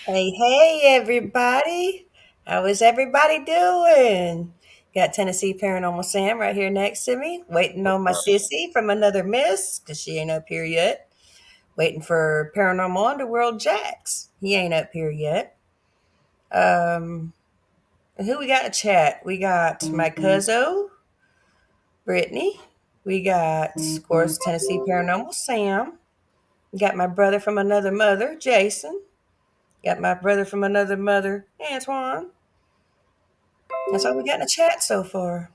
Hey, everybody. How is everybody doing? Got Tennessee Paranormal Sam right here next to me, waiting What's on my up? sissy from another miss, because she ain't up here yet. Waiting for Paranormal Underworld Jax. He ain't up here yet. Um, who we got to chat? We got my cousin, Brittany. We got, of course, Tennessee Paranormal Sam. We got my brother from another mother, Jason. Got my brother from another mother, Antoine. That's all we got in the chat so far.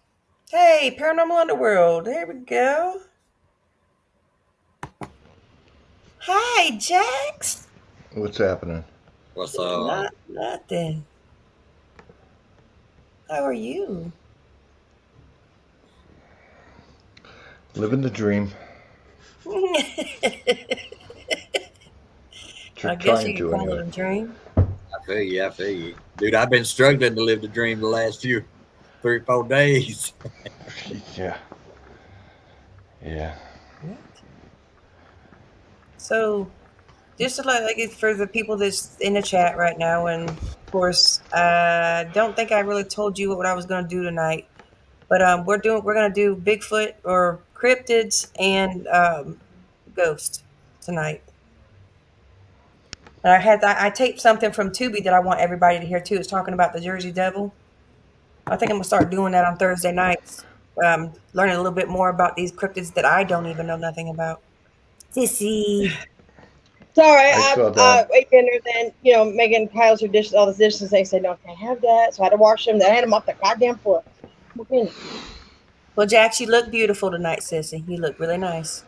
Hey, Paranormal Underworld. There we go. Hi, Jax. What's happening? What's up? Not nothing. How are you? Living the dream. I guess Trying you could to, call anyway. it a dream. I feel you. I feel you. Dude, I've been struggling to live the dream the last few 3, 4 days. Yeah. Yeah. So, just to like it for the people that's in the chat right now, and of course, I don't think I really told you what I was going to do tonight. But we're gonna do Bigfoot or cryptids and ghost tonight. And I taped something from Tubi that I want everybody to hear too. It's talking about the Jersey Devil. I think I'm gonna start doing that on Thursday nights. Learning a little bit more about these cryptids that I don't even know nothing about. Sissy. Sorry, I I saw that. ate dinner. Then Megan piles her dishes, all the dishes. They said no, can't have that. So I had to wash them. Then I had them off the goddamn floor. Okay, Well, Jax, you look beautiful tonight, Sissy. You look really nice.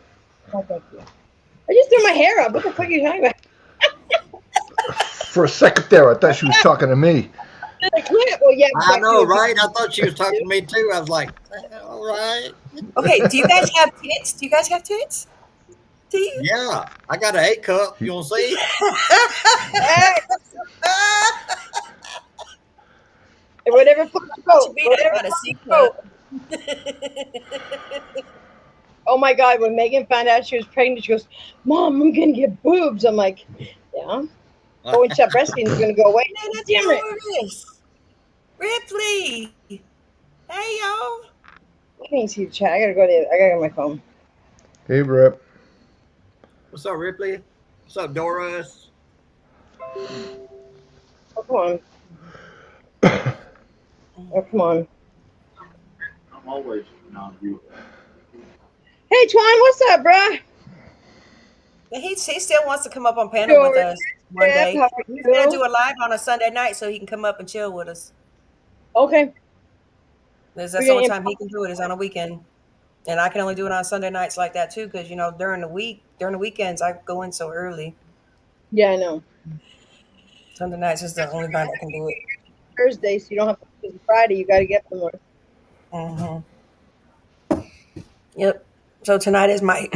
no, thank you. I just threw my hair up. What the fuck are you talking about? For a second there, I thought she was talking to me. The clip. Well, yeah, I exactly. know, right? I thought she was talking to me too. I was like, all right. Okay, do you guys have tits? Do you guys have tits? Do you? Yeah, I got an A cup. You want to see? Hey, whatever floats your What you boat. mean? I Whatever got a floats C your cup. boat. Oh my god, when Megan found out she was pregnant, she goes, "Mom, I'm gonna get boobs." I'm like, "Yeah." But when she stopped breastfeeding, it's gonna go away. Hey, let's Damn go it! over this. Ripley. Hey, y'all. I can't see the chat. I gotta go. I gotta go to my phone. Hey, Rip. What's up, Ripley? What's up, Doris? Oh, come on. Oh, come on. I'm always non-viewable. Hey, Twan, what's up, bruh? He still wants to come up on panel with George, us one Jeff, day. how are He's gonna you? do a live on a Sunday night so he can come up and chill with us. Okay. That's We're the only gonna time he can do it is on a weekend, and I can only do it on Sunday nights like that too. Because during the weekends, I go in so early. Yeah, I know. Sunday nights is the only time I can do it. Thursday, so you don't have to do Friday. You got to get somewhere. Hmm. Yep. So tonight is my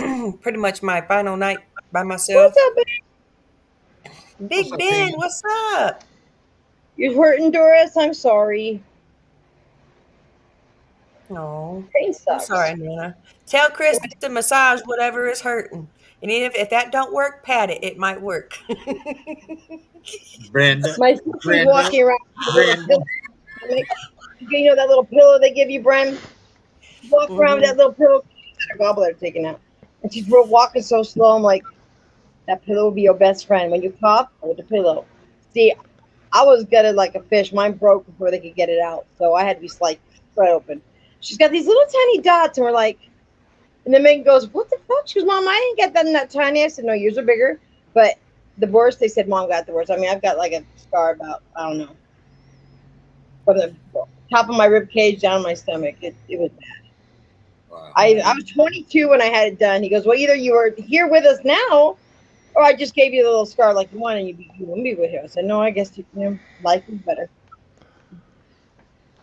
pretty much my final night by What's myself. up, babe? What's Big up, Ben, King? what's up? You're hurting, Doris. I'm sorry. No, Pain I'm sucks. sorry, Nana. Tell Chris to massage whatever is hurting. And if that don't work, pat it. It might work. Brenda. My sister's Brenda. walking around with a little Brenda. pillow. That little pillow they give you, Bren? Walk around with Hmm. that little pillow. She's got her gallbladder taken out. And she's walking so slow. I'm like, that pillow will be your best friend. When you cough, hold the pillow. See, I was gutted like a fish. Mine broke before they could get it out. So I had to be sliced right open. She's got these little tiny dots, and we're like, and then Megan goes, "What the fuck?" She goes, "Mom, I didn't get that tiny." I said, "No, yours are bigger." But the worst, they said, Mom got the worst. I mean, I've got like a scar about, I don't know, from the top of my rib cage down my stomach. It was bad. Wow. I was 22 when I had it done. He goes, "Well, either you were here with us now, or I just gave you the little scar like you wanted, and you wouldn't be with here." I said, "No, I guess life is better."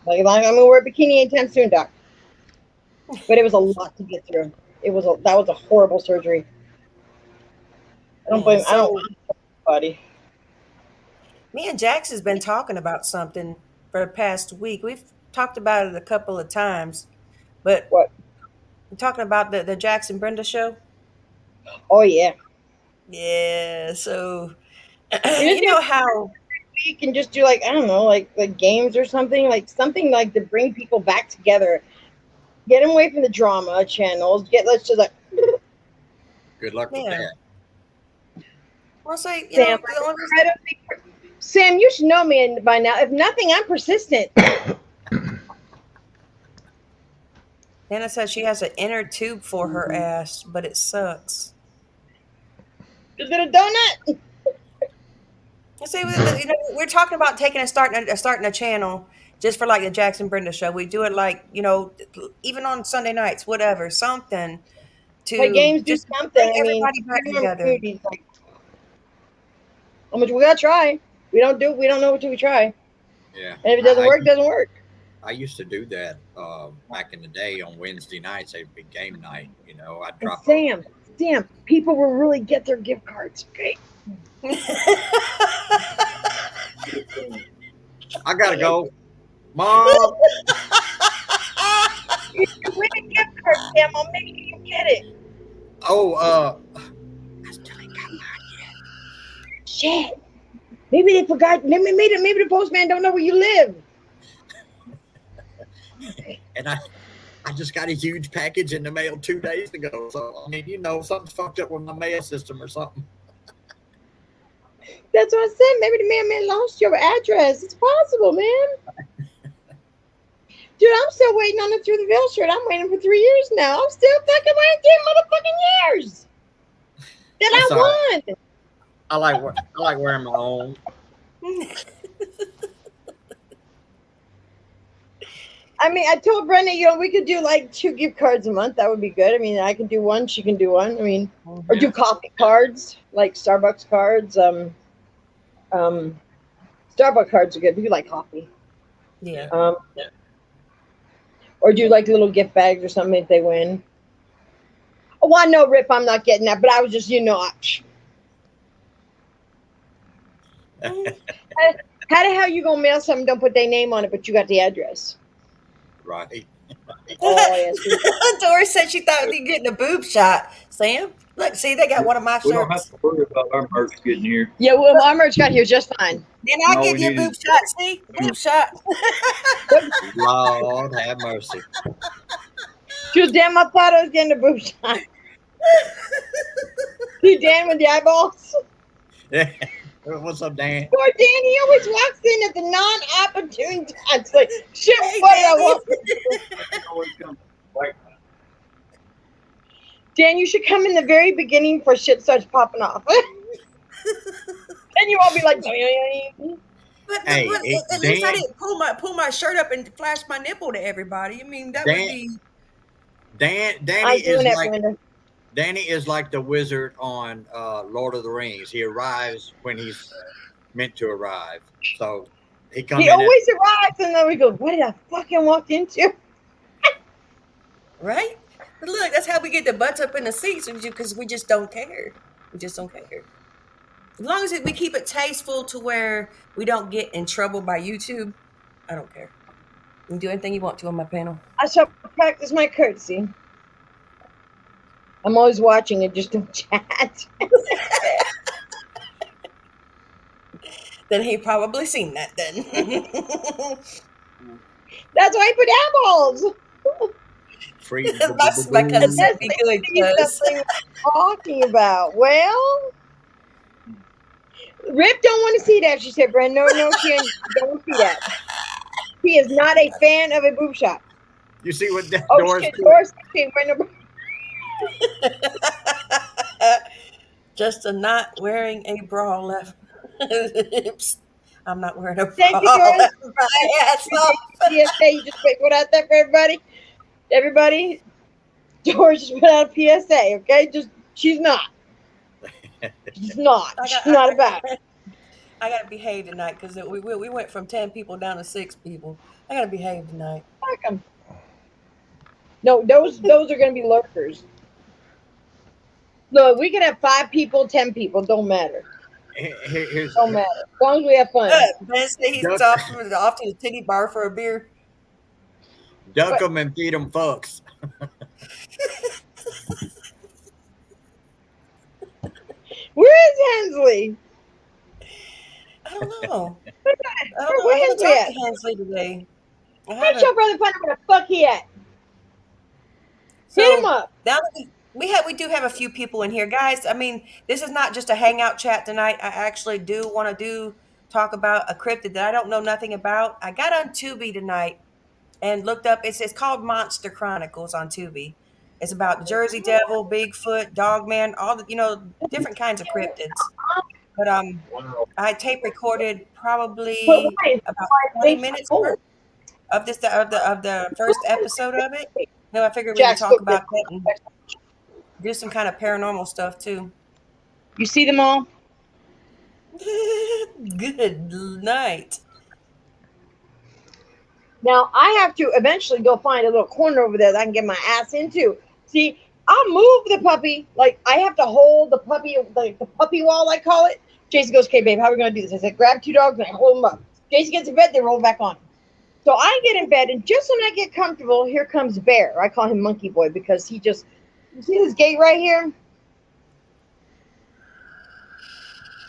Like, I'm gonna wear a bikini anytime soon, Doc. But it was a lot to get through. That was a horrible surgery. I don't Yeah. blame. I don't So anybody. me and Jax has been talking about something for the past week. We've talked about it a couple of times, but What? we're talking about the Jax and Brenda show. Oh yeah. Yeah. So You know how You can just do like I don't know, like games or something like to bring people back together. Get them away from the drama channels. Let's just like Good luck with yeah. that. Well, say you Sam. know the only I don't think, Sam, you should know me by now. If nothing, I'm persistent. Nana says she has an inner tube for her ass, but it sucks. Is it a donut? You see, you know, we're talking about starting a channel just for like the Jackson Brenda show. We do it like even on Sunday nights, whatever, something Play to games, do just something. bring I mean, everybody back remember together. movies, like how much we gotta try. We don't know until we try. Yeah. And if it doesn't work, it doesn't work. I used to do that back in the day on Wednesday nights. They'd be game night. I'd And drop Sam, people will really get their gift cards. Okay. I gotta go, Mom. You win a gift card, Sam. I'll make sure you get it. Oh, I still ain't got mine yet. Shit. Maybe they forgot. Maybe the postman don't know where you live. and I just got a huge package in the mail 2 days ago. So I mean, something's fucked up with my mail system or something. That's what I said. Maybe the man lost your address. It's possible, man. Dude, I'm still waiting on the Through the Veil shirt. I'm waiting for 3 years now. I'm still fucking waiting 10 motherfucking years. That That's I all won. right. I like wearing my own. I mean, I told Brenda, we could do like 2 gift cards a month. That would be good. I mean, I can do one, she can do one. I mean, or do coffee cards, like Starbucks cards. Starbucks cards are good. People like coffee. Yeah. Or do like little gift bags or something if they win. Oh, I know, Rip, I'm not getting that, but I was just, how the hell you gonna mail something? Don't put their name on it, but you got the address. Right. Oh, yes. Doris said she thought we'd getting a boob shot. Sam, look, see, they got one of my We don't have shirts. to worry about our merch getting here. Yeah, well, our merch got here just fine. Then I'll All give we you a need boob is- shot. See, boob shot. Lord have mercy. Dude, damn, I thought I was getting a boob shot. See Dan with the eyeballs? What's up, Dan? Poor Dan, he always walks in at the non-opportune times. Like, shit, Hey, what did I Danny. walk It always comes right. Dan, you should come in the very beginning before shit starts popping off. And you all be like, But Hey, at least I Dan- didn't pull my shirt up and flash my nipple to everybody. I mean, that Dan- would be. Danny I'm doing is that, like Brenda. Danny is like the wizard on Lord of the Rings. He arrives when he's meant to arrive. So he comes He in. always arrives, and then we go, what did I fucking walk into? Right? But look, that's how we get the butts up in the seats because we just don't care. We just don't care. As long as we keep it tasteful to where we don't get in trouble by YouTube, I don't care. You can do anything you want to on my panel. I shall practice my courtesy. I'm always watching it, just don't chat. Then he probably seen that then. That's why I put eyeballs. Free. my cousin said That's be the good, cuz. something we're talking about. Well, Rip don't want to see that. She said, Brenda, no, she don't see that. He is not a fan of a boob shot. You see what Oh, Doris shit, did? Doris can't wear no. Just a not wearing a bra left. Oops. I'm not wearing a bra. Thank you, Doris. Left my ass off. PSA, you just put out that for everybody. Everybody, Doris just put out a PSA, okay? She's not. She's not. She's not about it. I gotta behave tonight because we went from 10 people down to 6 people. I gotta behave tonight. Fuck 'em. No, those are going to be lurkers. Look, we could have 5 people, 10 people. Don't matter. Here's Don't matter. As long as we have fun. Ben said he's Duck. off to the titty bar for a beer. duck them and feed them fucks. Where is Hensley? know. I Where haven't Hensley talked at? to Hensley today. I How'd your haven't. brother find out where the fuck he at? Hit him So up. now that we do have a few people in here, guys. I mean, this is not just a hangout chat tonight. I actually do want to talk about a cryptid that I don't know nothing about. I got on Tubi tonight and looked up. It's called Monster Chronicles on Tubi. It's about the Jersey Devil, Bigfoot, Dogman, all the different kinds of cryptids. But I tape recorded But probably why? about Why 20 they minutes told? worth of the first episode of it. No, I figured we would Jax, talk look at about that and do some kind of paranormal stuff too. You see them all? Good night. Now I have to eventually go find a little corner over there that I can get my ass into. See, I'll move the puppy. Like I have to hold the puppy, like the puppy wall, I call it. Jason goes, "Okay, babe, how are we gonna do this?" I said, "Grab two dogs and I hold them up." Jason gets in bed, they roll back on. So I get in bed, and just when I get comfortable, here comes Bear. I call him Monkey Boy because he just, you see this gate right here?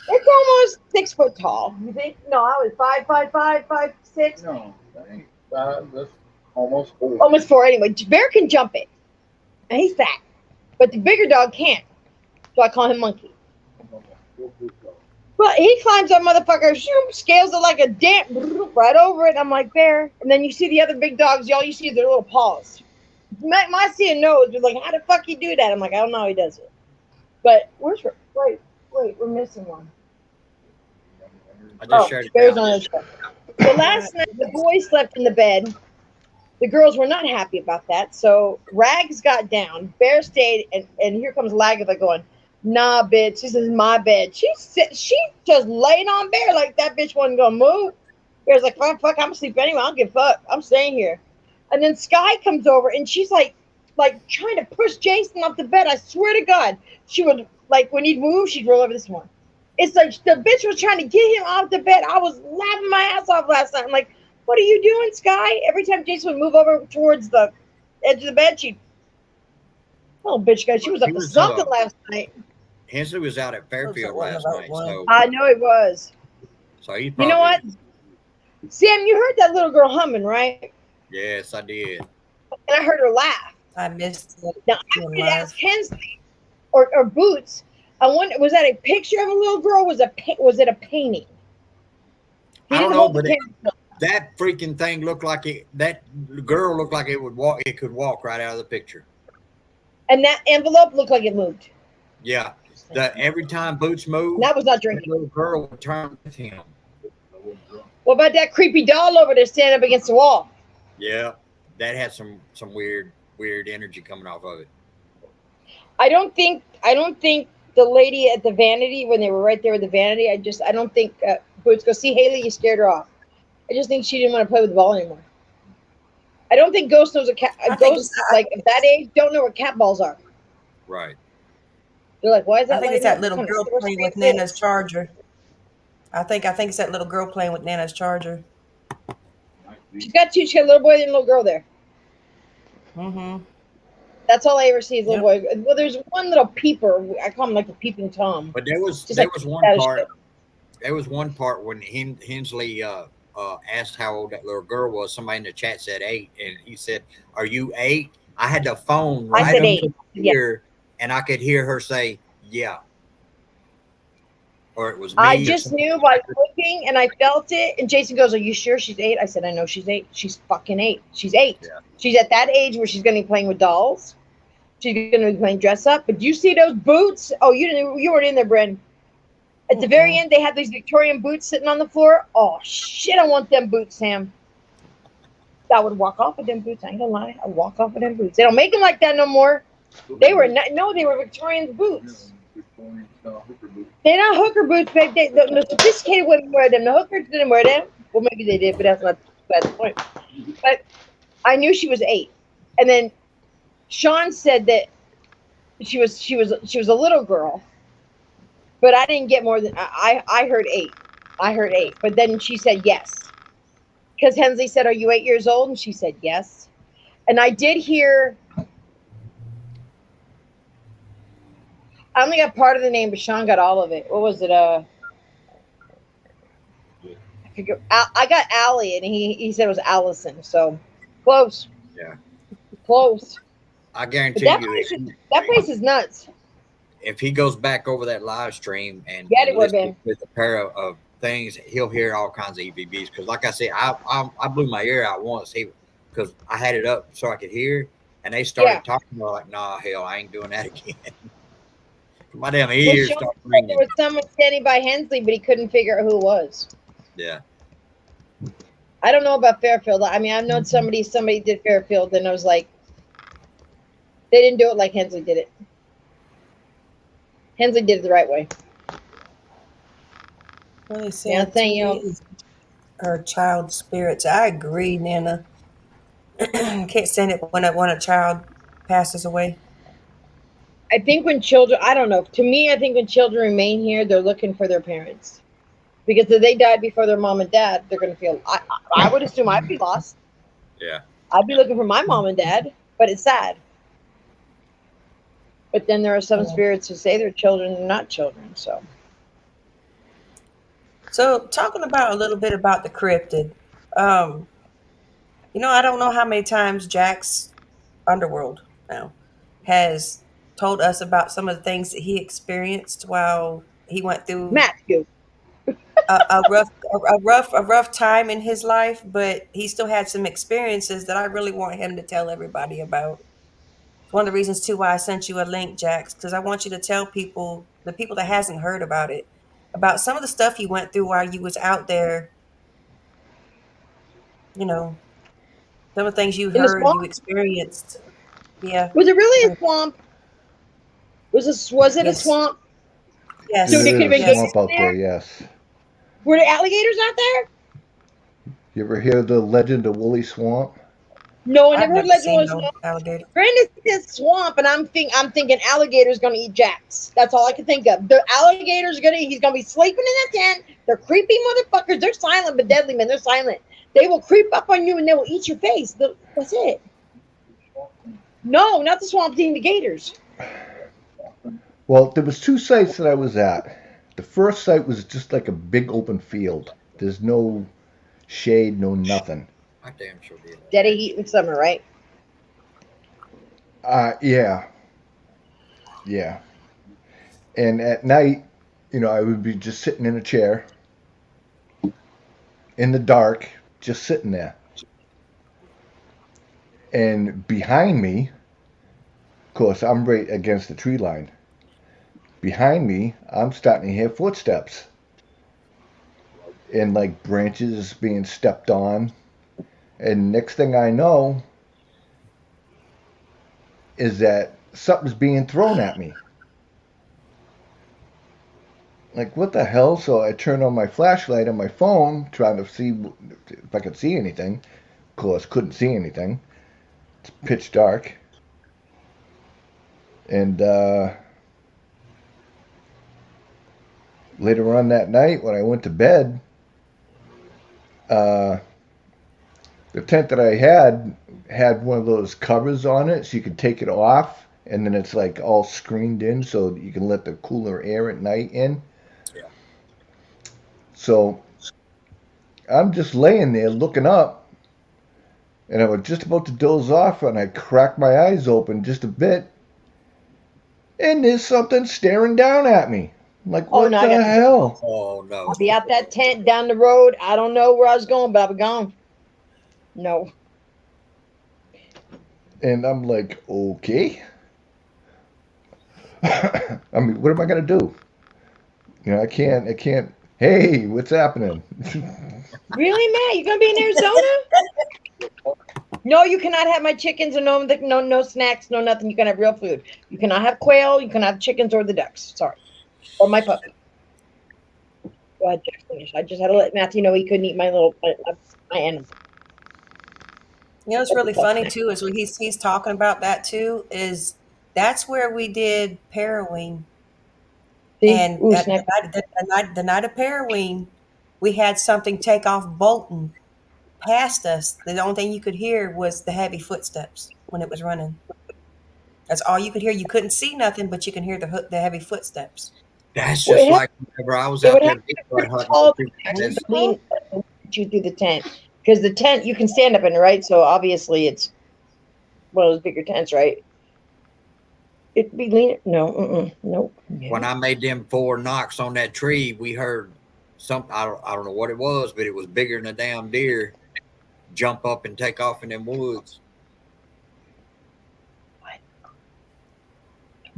It's almost 6 foot tall. You think? No, I was 5'6". No, that ain't 5. That's almost 4. Almost 4 anyway. Bear can jump it, and he's fat, but the bigger dog can't. So I call him Monkey. Well, he climbs that motherfucker, scales it like a dent, right over it. I'm like, Bear. And then you see the other big dogs, y'all, you see their little paws. My see a nose. You're like, how the fuck he do that? I'm like, I don't know how he does it. But wait, we're missing one. I just shared it Bear's down. on his show. So last night the boys slept in the bed. The girls were not happy about that. So Rags got down. Bear stayed, and here comes Lagatha going, nah, bitch, this is my bed. She just laid on Bear like that bitch wasn't gonna move. Bear's like, fuck, I'm asleep anyway. I don't give a fuck. I'm staying here. And then Sky comes over and she's like trying to push Jason off the bed. I swear to God, she would, like, when he'd move, she'd roll over this one. It's like the bitch was trying to get him off the bed. I was laughing my ass off last night. I'm like, what are you doing, Sky? Every time Jason would move over towards the edge of the bed, she'd, oh, bitch, guys, she was up to something last night. Hensley was out at Fairfield last night, I know it was. so he You know what? Sam, you heard that little girl humming, right? Yes, I did. And I heard her laugh. I missed it. Now, I could ask Hensley or Boots, I wonder, was that a picture of a little girl? Was it a painting? I don't know, but that freaking thing looked like it. That girl looked like it would walk. It could walk right out of the picture. And that envelope looked like it moved. Yeah, every time Boots moved, that was not drinking. The little girl would turn with him. What about that creepy doll over there standing up against the wall? Yeah, that had some weird energy coming off of it. I don't think the lady at the vanity, when they were right there at the vanity, I don't think Boots goes, see, Haley, you scared her off. I just think she didn't want to play with the ball anymore. I don't think Ghost knows Ghost, like at that age, don't know what cat balls are. Right. They're like, why is that? I think it's that little girl playing with Nana's charger. I think it's that little girl playing with Nana's charger. She's got a little boy and a little girl there. Mm-hmm. That's all I ever see is little boy. Well, there's one little peeper. I call him like a peeping Tom. But there was one part. There was one part when Hensley asked how old that little girl was. Somebody in the chat said 8, and he said, "Are you 8?" I had the phone right up to here, and I could hear her say, "Yeah." Or it was me. I just knew by looking, and I felt it. And Jason goes, "Are you sure she's 8?" I said, "I know she's 8. She's fucking 8. She's 8. Yeah. She's at that age where she's going to be playing with dolls. She's going to be playing dress up. But do you see those boots? Oh, you weren't in there, Bren. At the very end, they had these Victorian boots sitting on the floor. Oh shit! I want them boots, Sam. I would walk off with them boots. I ain't gonna lie. I walk off with them boots. They don't make them like that no more. They were they were Victorian boots. They're not hooker boots, babe. The sophisticated women wear them. The hookers didn't wear them. Well, maybe they did, but that's not the point. But I knew she was 8, and then Sean said that she was a little girl, but I didn't get more than I heard 8. I heard 8, but then she said yes, because Hensley said, "Are you 8 years old?" And she said yes, and I did hear. I only got part of the name, but Sean got all of it. What was it? figure. I got Allie, and he said it was Allison. So close, Yeah. close. I But guarantee you, that place is nuts. if he goes back over that live stream and Yeah, it would have listens been. with a pair of things, he'll hear all kinds of EVPs. Because, like I said, I blew my ear out once because I had it up so I could hear, and they Yeah. started talking. I was like, nah, hell, I ain't doing that again. My damn Well, ears Sean start said there ringing. was someone standing by Hensley, but he couldn't figure out who it was. Yeah. I don't know about Fairfield. I mean, I've known somebody did Fairfield, and I was like, they didn't do it like Hensley did it. Hensley did it the right way. Well, they Yeah, said I'm saying, her child spirits. I agree, Nana. Can't stand it when a child passes away. I think when children, I don't know. To me, I think when children remain here, they're looking for their parents. Because if they died before their mom and dad, they're going to feel. I would assume I'd be lost. Yeah. I'd be looking for my mom and dad, but it's sad. But then there are some spirits who say they're children and not children. So, talking about a little bit about the cryptid. I don't know how many times Jaxx Underworld now has told us about some of the things that he experienced while he went through Matthew. a rough time in his life, but he still had some experiences that I really want him to tell everybody about. It's one of the reasons too why I sent you a link, Jax, because I want you to tell people, the people that hasn't heard about it, about some of the stuff you went through while you was out there. You know, some of the things you In the heard, you swamp? experienced. Yeah. Was it really a swamp? Was it a Yes. swamp? Yes. So There there could have is been a Yes. gators swamp out there? there, yes. Were there alligators out there? You ever hear the legend of Woolly Swamp? No, I I've never heard never legend seen was no swamp. alligator. Brandon said swamp, and I'm thinking alligator's gonna eat Jax. That's all I can think of. The alligator's he's gonna be sleeping in a tent. They're creepy motherfuckers. They're silent but deadly, man. They're silent. They will creep up on you and they will eat your face. That's it. No, not the swamp thing, the gators. Well, there was two sites that I was at. The first site was just like a big open field. There's no shade, no nothing. I damn sure did. Dead of heat in summer, right? Yeah. Yeah. And at night, I would be just sitting in a chair in the dark, just sitting there. And behind me, of course, I'm right against the tree line. Behind me, I'm starting to hear footsteps. And like branches being stepped on. And next thing I know is that something's being thrown at me. Like, what the hell? So I turned on my flashlight on my phone, trying to see if I could see anything. Of course, couldn't see anything. It's pitch dark. And later on that night, when I went to bed, the tent that I had one of those covers on it, so you could take it off, and then it's like all screened in, so that you can let the cooler air at night in. Yeah. So I'm just laying there looking up, and I was just about to doze off, and I cracked my eyes open just a bit, and there's something staring down at me. I'm like, what no, the hell? Oh no. I'll be out that tent down the road. I don't know where I was going, but I'll be gone. No. And I'm like, okay. I mean, what am I gonna do? I can't. Hey, what's happening? Really, Matt? You gonna be in Arizona? No, you cannot have my chickens or no snacks, no nothing. You can have real food. You cannot have quail. You cannot have chickens or the ducks. Sorry, or my puppy. Go ahead, Jack. Finish. I just had to let Matthew know he couldn't eat my animal. What's really funny too is when he's talking about that too is that's where we did Paraween. And Ooh, the night of Paraween, we had something take off bolting past us. The only thing you could hear was the heavy footsteps when it was running. That's all you could hear. You couldn't see nothing, but you can hear the heavy footsteps. That's just like whenever I was out there Bigfoot hunting. shoot you through the tent. Because the tent you can stand up in, right? So obviously it's one of those bigger tents, right? It'd be leaner. No, nope. When I made them 4 knocks on that tree, we heard something. I don't know what it was, but it was bigger than a damn deer jump up and take off in them woods.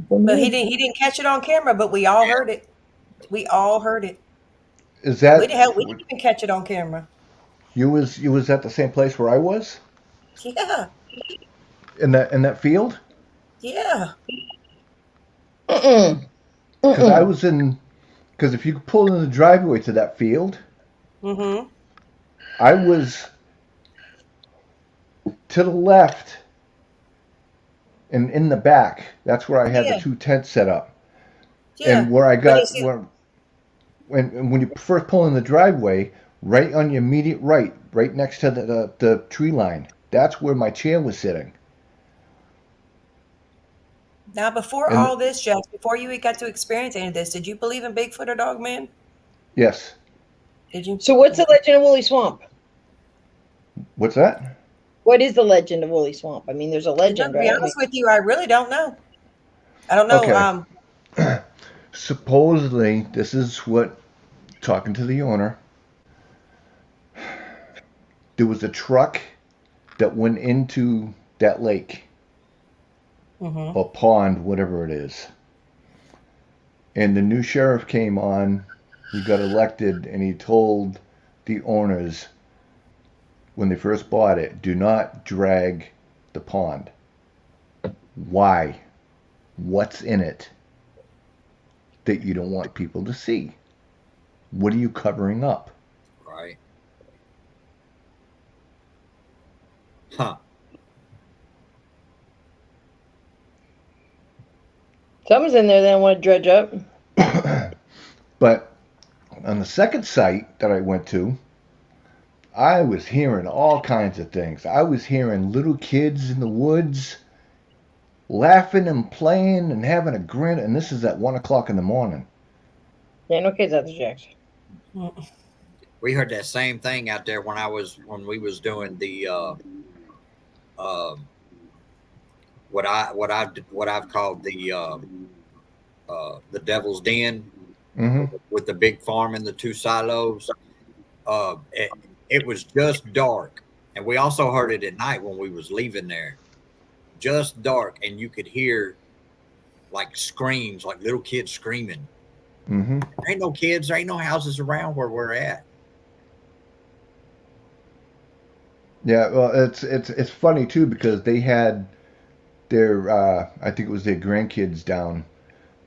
But he didn't catch it on camera, but we all heard it. We all heard it. Is that We didn't even catch it on camera. you was at the same place where I was Yeah. in that field? Yeah. Mm-mm. Because I was in. Because if you pull in the driveway to that field, Mm-hmm. I was to the left and in the back. That's where I had Yeah. the 2 tents set up. Yeah. And where I But got it's- when you first pull in the driveway, right on your immediate right next to the tree line, that's where my chair was sitting. Now, before And all this, Jax, before you got to experience any of this, did you believe in Bigfoot or Dogman? yes, Did you? So what's the legend of Woolly Swamp? what's that? What is the legend of Woolly Swamp? I mean, there's a To legend, be right? honest with you, I really don't know. I don't know. Okay. Supposedly, this is what, talking to the owner, there was a truck that went into that lake Mhm. or pond, whatever it is. And the new sheriff came on, he got elected, and he told the owners when they first bought it, do not drag the pond. Why? What's in it that you don't want people to see? What are you covering up? Right. Huh. Something's in there that I want to dredge up. But on the second site that I went to, I was hearing all kinds of things. I was hearing little kids in the woods laughing and playing and having a grin, and this is at 1 o'clock in the morning. Yeah, no kids out there, Jax. We heard that same thing out there when we was doing the what I've called the Devil's Den Mm-hmm. with the big farm and the 2 silos. It was just dark, and we also heard it at night when we was leaving there. Just dark, and you could hear like screams, like little kids screaming. Mm-hmm. There ain't no kids, there ain't no houses around where we're at. Yeah, well, it's funny too because they had their I think it was their grandkids down.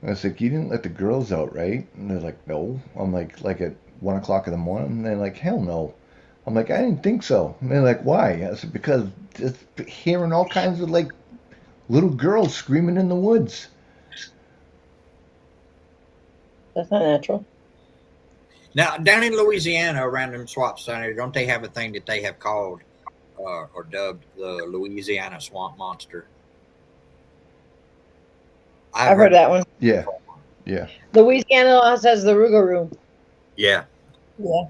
I was like, you didn't let the girls out, right? And they're like, no. I'm like at 1 o'clock in the morning. And they're like, hell no. I'm like, I didn't think so. And they're like, why? I said, because just hearing all kinds of like little girls screaming in the woods. That's not natural. Now, down in Louisiana, around them swamps down there, don't they have a thing that they have called or dubbed the Louisiana Swamp Monster? I've heard that one. Yeah, yeah. Louisiana also has the Rougarou. Yeah. Yeah.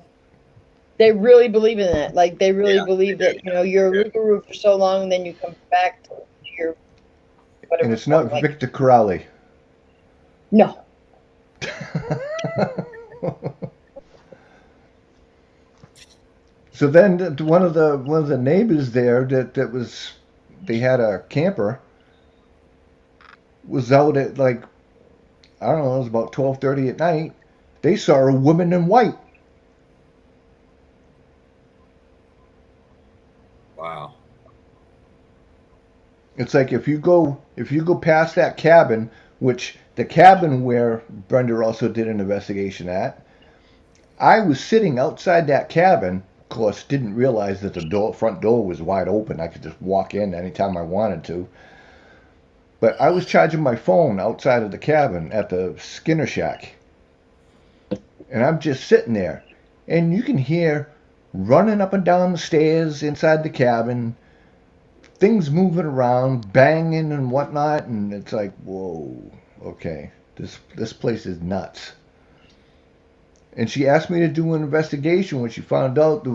They really believe in that. Like, they really Yeah, believe they do. that, you're a Rougarou for so long, and then you come back to your whatever. And it's not like, Victor Corrali. No. So then one of the neighbors there they had a camper was out at like, I don't know, it was about 12:30 at night. They saw a woman in white. Wow. It's like if you go past that cabin, which the cabin where Brenda also did an investigation at, I was sitting outside that cabin. Of course, didn't realize that the front door was wide open. I could just walk in anytime I wanted to. But I was charging my phone outside of the cabin at the Skinner Shack. And I'm just sitting there. And you can hear running up and down the stairs inside the cabin, things moving around, banging and whatnot. And it's like, whoa, okay, this place is nuts. And she asked me to do an investigation when she found out,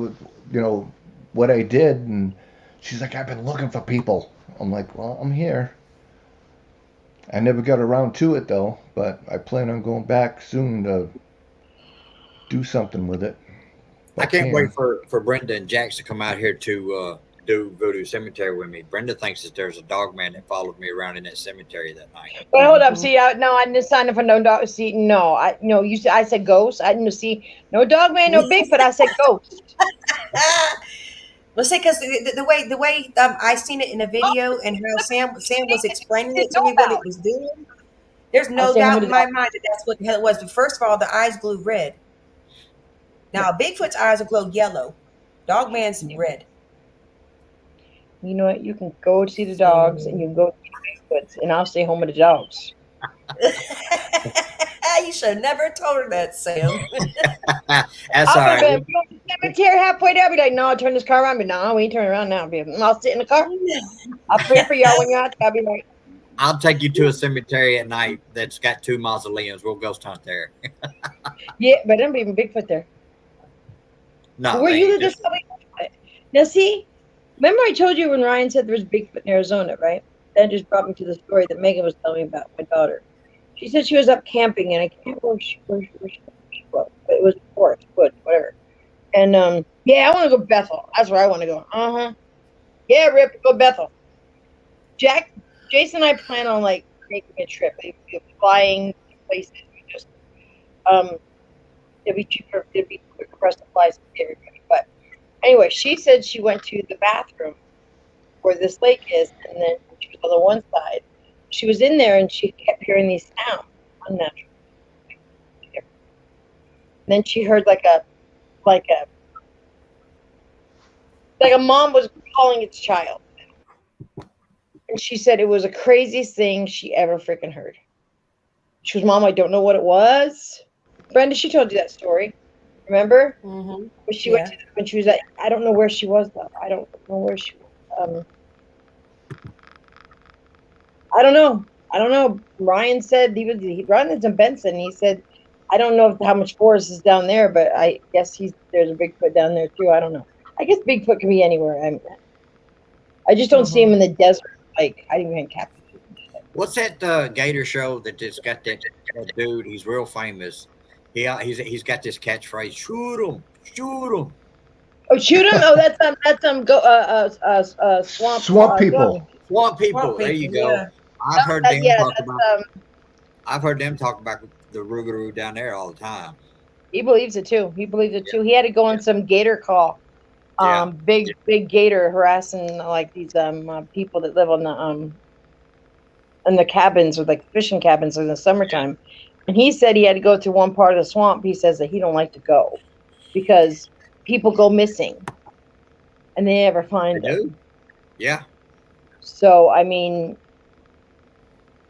what I did. And she's like, I've been looking for people. I'm like, well, I'm here. I never got around to it though, but I plan on going back soon to do something with it. If I I can't wait can. for Brenda and Jax to come out here to do Voodoo Cemetery with me. Brenda thinks that there's a dog man that followed me around in that cemetery that night. But hold up, Mhm. see, no, I didn't sign up for no dog. See, no, no, you said I said ghost. I didn't see no dog man, no Bigfoot. I said ghost. Well, see, because the way I seen it in a video and how Sam was explaining it Didn't to know me what about. it was doing, there's I no say home doubt with in the my dog. mind that that's what the hell it was. But first of all, the eyes glue red. Yeah, Now, Bigfoot's eyes will glow yellow. Dog man's yeah. red. You know what? You can go see the dogs, and So you can go see the Bigfoots, and I'll stay home with the dogs. you should have never told her that, Sam. That's I'm all gonna right. be like, "Go to the cemetery halfway there." I'll be like, "No, I'll turn this car around." But no, we ain't turning around now, baby. I'll sit in the car. I'll pray for y'all when you're out there. I'll be like, I'll take you to a cemetery at night that's got 2 mausoleums. We'll ghost hunt there. yeah, but I'm even Bigfoot there. No, Where they you ain't. live, this probably. Now, see, remember I told you when Ryan said there was Bigfoot in Arizona, right? That just brought me to the story that Megan was telling me about my daughter. She said she was up camping, and I can't remember where she was, but it was forest, woods, whatever. And yeah, I want to go Bethel. That's where I want to go. Yeah, Rip, go Bethel. Jack, Jason, and I plan on like making a trip, like, flying to places. We just it'd be cheaper, it'd be quicker for us to fly to everybody. But anyway, she said she went to the bathroom where this lake is, and then she was on the one side. She was in there, and she kept hearing these sounds, unnatural. And then she heard like a like a mom was calling its child, and she said it was the craziest thing she ever freaking heard. She was, Mom, I don't know what it was. Brenda, she told you that story. Remember? Mm-hmm. When she went Yeah. to when she was at, I don't know where she was though. I don't know where she was. I don't know. I don't know. Ryan said Ryan lives in Benson. He said, I don't know how much forest is down there, but I guess there's a Bigfoot down there too. I don't know. I guess Bigfoot can be anywhere. I just don't see him Mm-hmm. in the desert. Like I didn't even capture him. What's that Gator show that just got that dude? He's real famous. He's got this catchphrase: "Shoot him, shoot him." Oh, shoot him! Oh, that's go swamp Swamp swamp. people. Swamp people. Swamp There people. you go. Yeah. I've heard them Yeah, talk that's about. I've heard them talk about the Rougarou down there all the time. he believes it too. He believes it too. He had to go on some gator call. Yeah. Big gator harassing like these people that live on the in the cabins or like fishing cabins in the summertime. And he said he had to go to one part of the swamp. He says that he don't like to go because people go missing and they never They find do. them. Yeah. So I mean,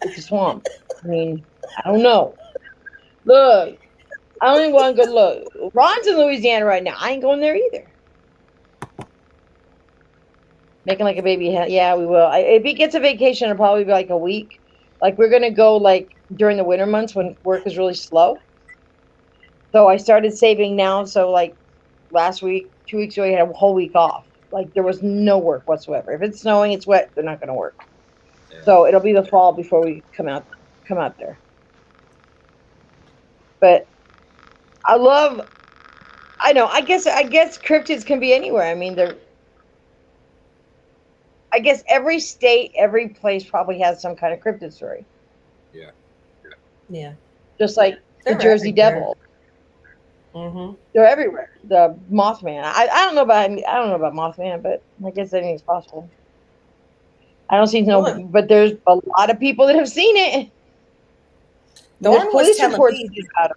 it's a swamp. I mean, I don't know. Look, I don't even want to go. Look, Ron's in Louisiana right now. I ain't going there either. Making like a baby. Yeah, we will. If he gets a vacation, it'll probably be like a week. Like we're gonna go like during the winter months when work is really slow. So I started saving now. So like last week, 2 weeks ago, I had a whole week off. Like there was no work whatsoever. If it's snowing, it's wet. They're not gonna work. Yeah. So it'll be the fall before we come out there. But I love. I know. I guess cryptids can be anywhere. I mean, they're. I guess every state, every place probably has some kind of cryptid story. Yeah. Yeah. Just like the They're Jersey everywhere. Devil. Mm-hmm. They're everywhere. The Mothman. I don't know about Mothman, but I guess anything's possible. I don't see no, Well, but there's a lot of people that have seen it. There's Thorn was police telling reports me. about it.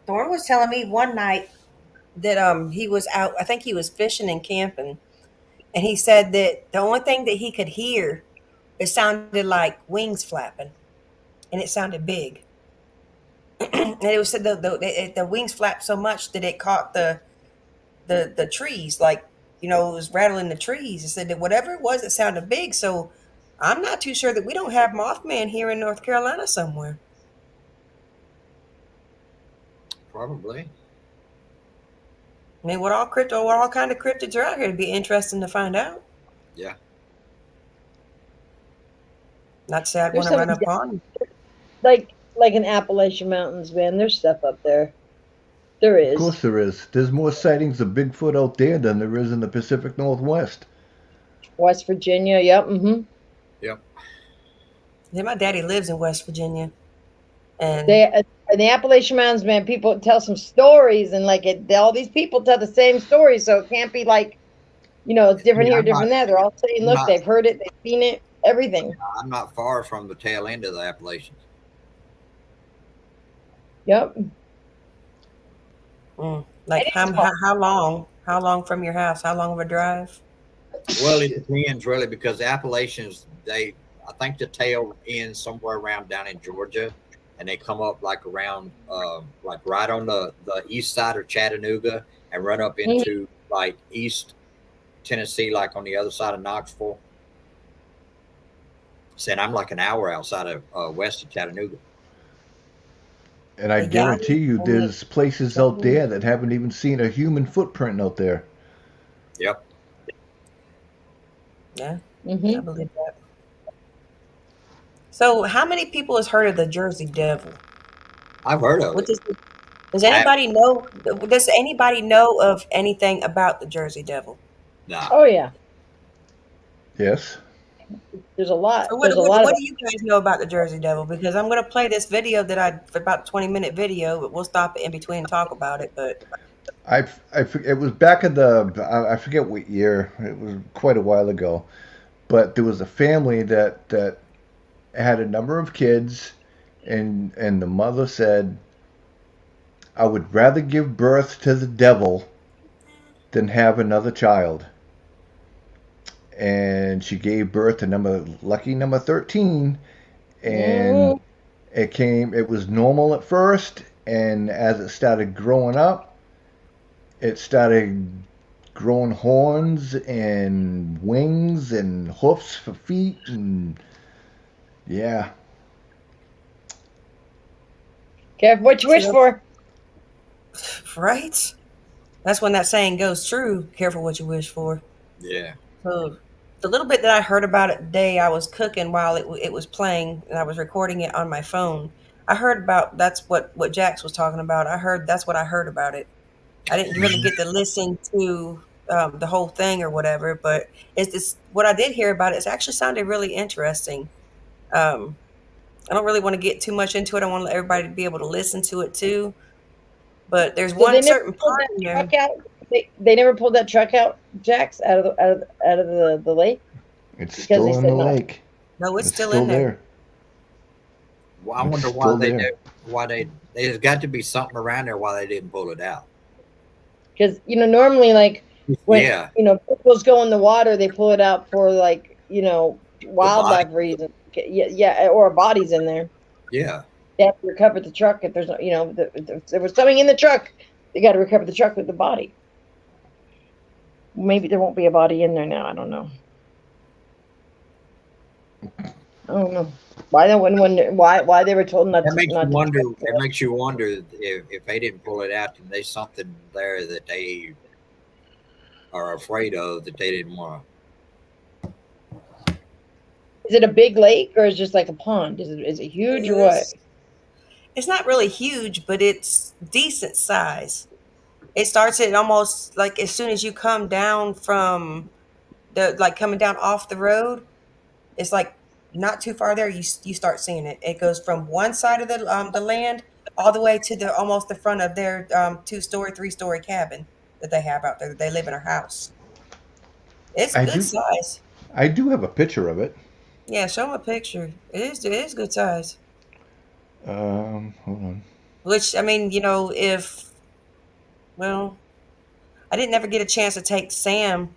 Thorn was telling me one night that he was out. I think he was fishing and camping, and he said that the only thing that he could hear, it sounded like wings flapping, and it sounded big. And it was said the wings flapped so much that it caught the trees, like it was rattling the trees. It said that whatever it was, it sounded big. So I'm not too sure that we don't have Mothman here in North Carolina somewhere. Probably. I mean, what all kind of cryptids are out here? It'd be interesting to find out. Yeah. Not to say I'd There's want to some run up on. like in Appalachian Mountains, man. There's stuff up there. There Of is. course there is. There's more sightings of Bigfoot out there than there is in the Pacific Northwest. West Virginia. Yep. Mm-hmm. Yep. Yeah, my daddy lives in West Virginia, and They in the Appalachian Mountains, man. People tell some stories, and like all these people tell the same story, so it can't be like, it's different Yeah, here, different there. They're all saying, I'm look, not they've heard it, they've seen it, everything. I'm not far from the tail end of the Appalachians. Yep. like It is how, hard. how how long? How long from your house? How long of a drive? Well, it depends really because the Appalachians, I think the tail ends somewhere around down in Georgia, and they come up like around, like right on the east side of Chattanooga and run up Mhm. into like East Tennessee, like on the other side of Knoxville. Saying I'm like an hour outside of west of Chattanooga. And I The Galley guarantee you and the there's places out there that haven't even seen a human footprint out there. Yep. yeah, I Mm-hmm. believe that. So, how many people has heard of the Jersey Devil? I've heard of What it. does I, anybody know? Does anybody know of anything about the Jersey Devil? nah. Oh yeah. Yes. There's a lot. So, what There's a what lot of what do you guys know about the Jersey Devil? Because I'm going to play this video for about 20-minute video, but we'll stop it in between and talk about it. But It was back in I forget what year. It was quite a while ago. But there was a family that had a number of kids, and the mother said, "I would rather give birth to the devil than have another child." And she gave birth to lucky number 13, and Mm, it was normal at first, and as it started growing up, it started growing horns and wings and hoofs for feet, and yeah. careful what you see, wish for. right? That's when that saying goes true. Careful what you wish for. Yeah. So, the little bit that I heard about it today, I was cooking while it was playing, and I was recording it on my phone. I heard about that's what Jax was talking about. That's what I heard about it. I didn't really get to listen to the whole thing or whatever, but it's this what I did hear about it. It's actually sounded really interesting. Um, I don't really want to get too much into it. I want to let everybody be able to listen to it too. But there's So they one never certain pulled part that in there. truck out. They never pulled that truck out, Jax, out of the lake It's because they still in the said no. lake. No, it's It's still still in there. there. Well, I It's wonder why still they there. do. Why there's got to be something around there why they didn't pull it out. Because normally, like when Yeah. people's go in the water, they pull it out for like The body. wildlife reasons. Yeah, or a body's in there. Yeah. They have to recover the truck if there's no, if there was something in the truck. They got to recover the truck with the body. Maybe there won't be a body in there now. I don't know. I don't know why they wouldn't wonder why they were told not That to makes you not to. wonder. It makes you wonder if they didn't pull it out, then there's something there that they are afraid of that they didn't want Is it a big lake or is it just like a pond? Is it huge or what? It's not really huge, but it's decent size. It starts at almost like as soon as you come down from coming down off the road. It's like not too far there. You start seeing it. It goes from one side of the land all the way to the almost the front of their 2-story, 3-story cabin that they have out there. That they live in a house. It's I good do size. I do have a picture of it. Yeah, show them a picture. It is good size. Hold on. Which I mean, if well, I didn't ever get a chance to take Sam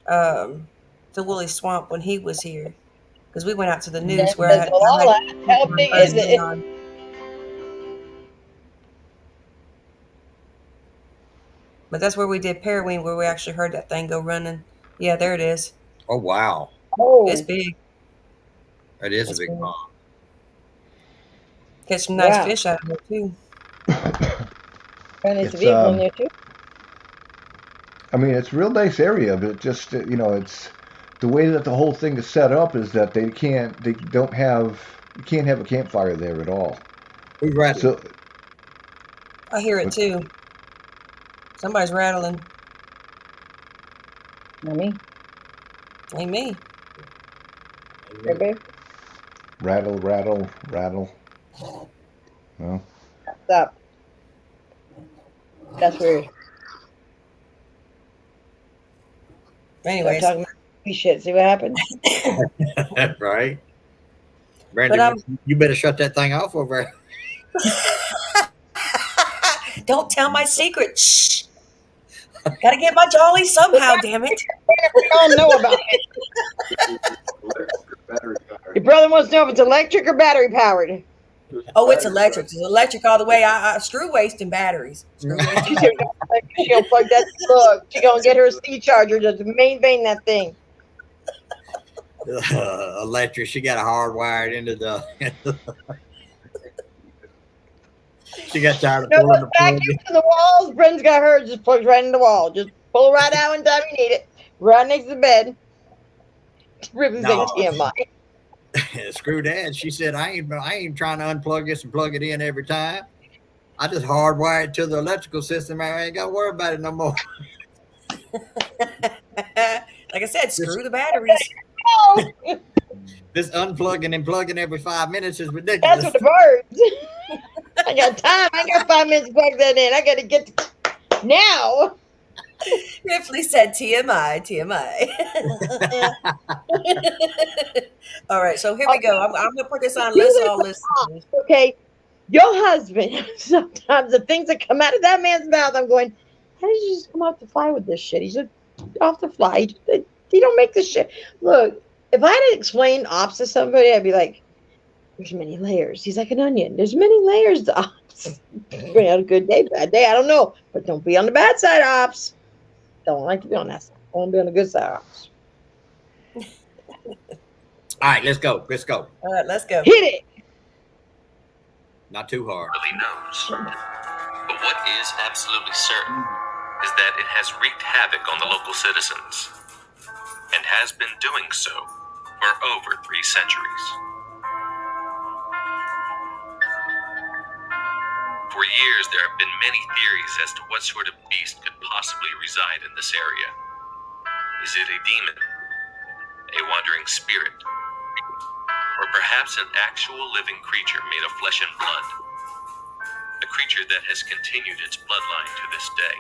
um, to Woolly Swamp when he was here because we went out to the news where That's a I lot. had How my big is husband it? on. But that's where we did Paraween, where we actually heard that thing go running. Yeah, there it is. Oh wow, It's Oh, big. it is a It's big big. pond. Catch some nice wow. fish out of there too. And there's a It's vehicle in there too. I mean, it's a real nice area, but just it's the way that the whole thing is set up is that they don't have, you can't have a campfire there at all. Who's rattling? So, I hear it what, too. Somebody's rattling. Not me. Ain't me. Hey, babe. rattle, rattle, rattle. Well, Stop. That's weird. Start Anyways, talking about shit. See what happens. Right. but Brandy, you better shut that thing off over there. don't tell my secret. Shh. Gotta get my jolly somehow, damn it. We all know about it. Your brother wants to know if it's electric or battery powered. Oh, it's electric. It's electric all the way. I screw waste and batteries. Screw waste and She batteries. she gonna plug that plug. She gonna get her C charger to maintain that thing. Electric. She got a hardwired into the. She got tired of No pulling the plug. vacuum to the walls. Bren's got hers. Just plugs right in the wall. Just pull right out when time you need it. Right next to the bed. Ribbons No. ain't TMI. Screw that. She said, I ain't trying to unplug this and plug it in every time. I just hardwire it to the electrical system. I ain't got to worry about it no more. Like I said, screw the batteries. Oh, This unplugging and plugging every 5 minutes is that's ridiculous. what the birds. I got time. I got 5 minutes to plug that in. I got to get to now. Ripley said TMI, TMI. All right, so here we go. I'm going to put this on. Let's all listen. Okay, your husband. Sometimes the things that come out of that man's mouth, I'm going, how did you just come off the fly with this shit? He's just off the fly. He don't make this shit. Look, if I had to explain ops to somebody, I'd be like, there's many layers. He's like an onion. There's many layers to ops. Bring out a good day, bad day. I don't know, but don't be on the bad side of ops. Don't like to be on that side. I want to be on the good side of ops. All right, let's go. Let's go. All right, let's go. Hit it. Not too hard. Really knows. But what is absolutely certain is that it has wreaked havoc on the local citizens and has been doing so for over 3 centuries. For years, there have been many theories as to what sort of beast could possibly reside in this area. Is it a demon, a wandering spirit, or perhaps an actual living creature made of flesh and blood? A creature that has continued its bloodline to this day.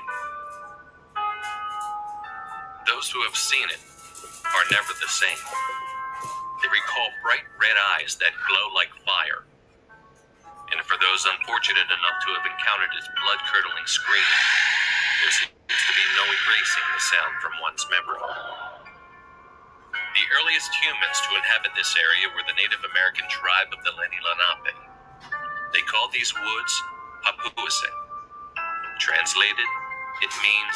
Those who have seen it are never the same. They recall bright red eyes that glow like fire. And for those unfortunate enough to have encountered its blood-curdling scream, there seems to be no erasing the sound from one's memory. The earliest humans to inhabit this area were the Native American tribe of the Lenni Lenape. They called these woods Papuase. Translated, it means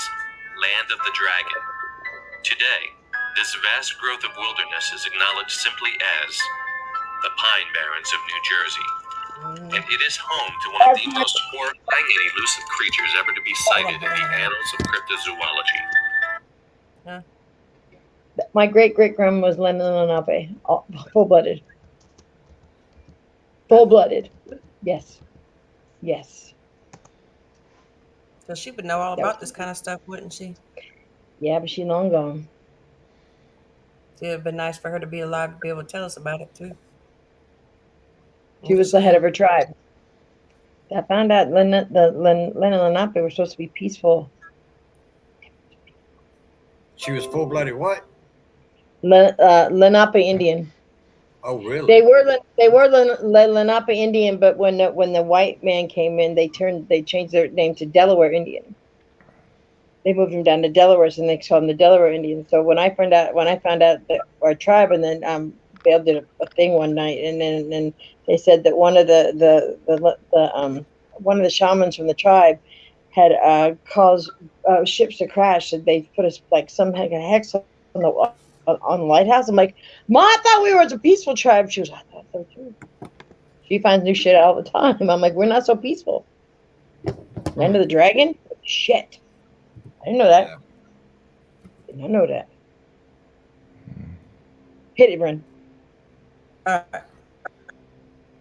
land of the dragon. Today, this vast growth of wilderness is acknowledged simply as the Pine Barrens of New Jersey. And it is home to one of the most horrifying and elusive creatures ever to be cited in the annals of cryptozoology. My great-great-grandma was Lenni Lenape. Full-blooded. Full-blooded. Yes. Yes. So she would know all about this kind of stuff, wouldn't she? Yeah, but she's long gone. It would have been nice for her to be alive to be able to tell us about it, too. She was the head of her tribe. I found out Lenni Lenape were supposed to be peaceful. She was full-blooded what? Lenape Indian. Oh, really? They were Lenape Indian, but when the white man came in, they changed their name to Delaware Indian. They moved them down to Delaware, so they called them the Delaware Indians. So when I found out that our tribe, and then Bale did a thing one night, and then they said that one of the shamans from the tribe had caused ships to crash. So they put us like some kind of hex on the lighthouse. I'm like, Ma, I thought we were a peaceful tribe. She was, I thought so too. She finds new shit all the time. I'm like, we're not so peaceful. Land of the Dragon? Shit. I didn't know that. Yeah. Did not know that. Hit it, Bryn.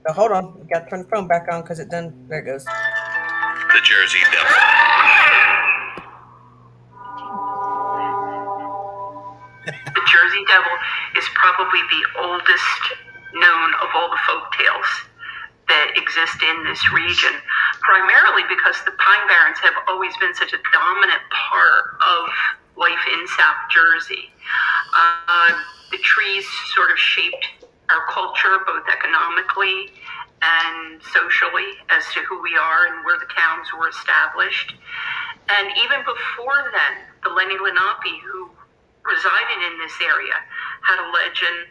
Hold on. We got to turn the phone back on because it done. There it goes. The Jersey Devil. The Jersey Devil is probably the oldest known of all the folk tales that exist in this region, primarily because the Pine Barrens have always been such a dominant part of life in South Jersey. The trees sort of shaped our culture, both economically and socially, as to who we are and where the towns were established. And even before then, the Lenni Lenape, who resided in this area, had a legend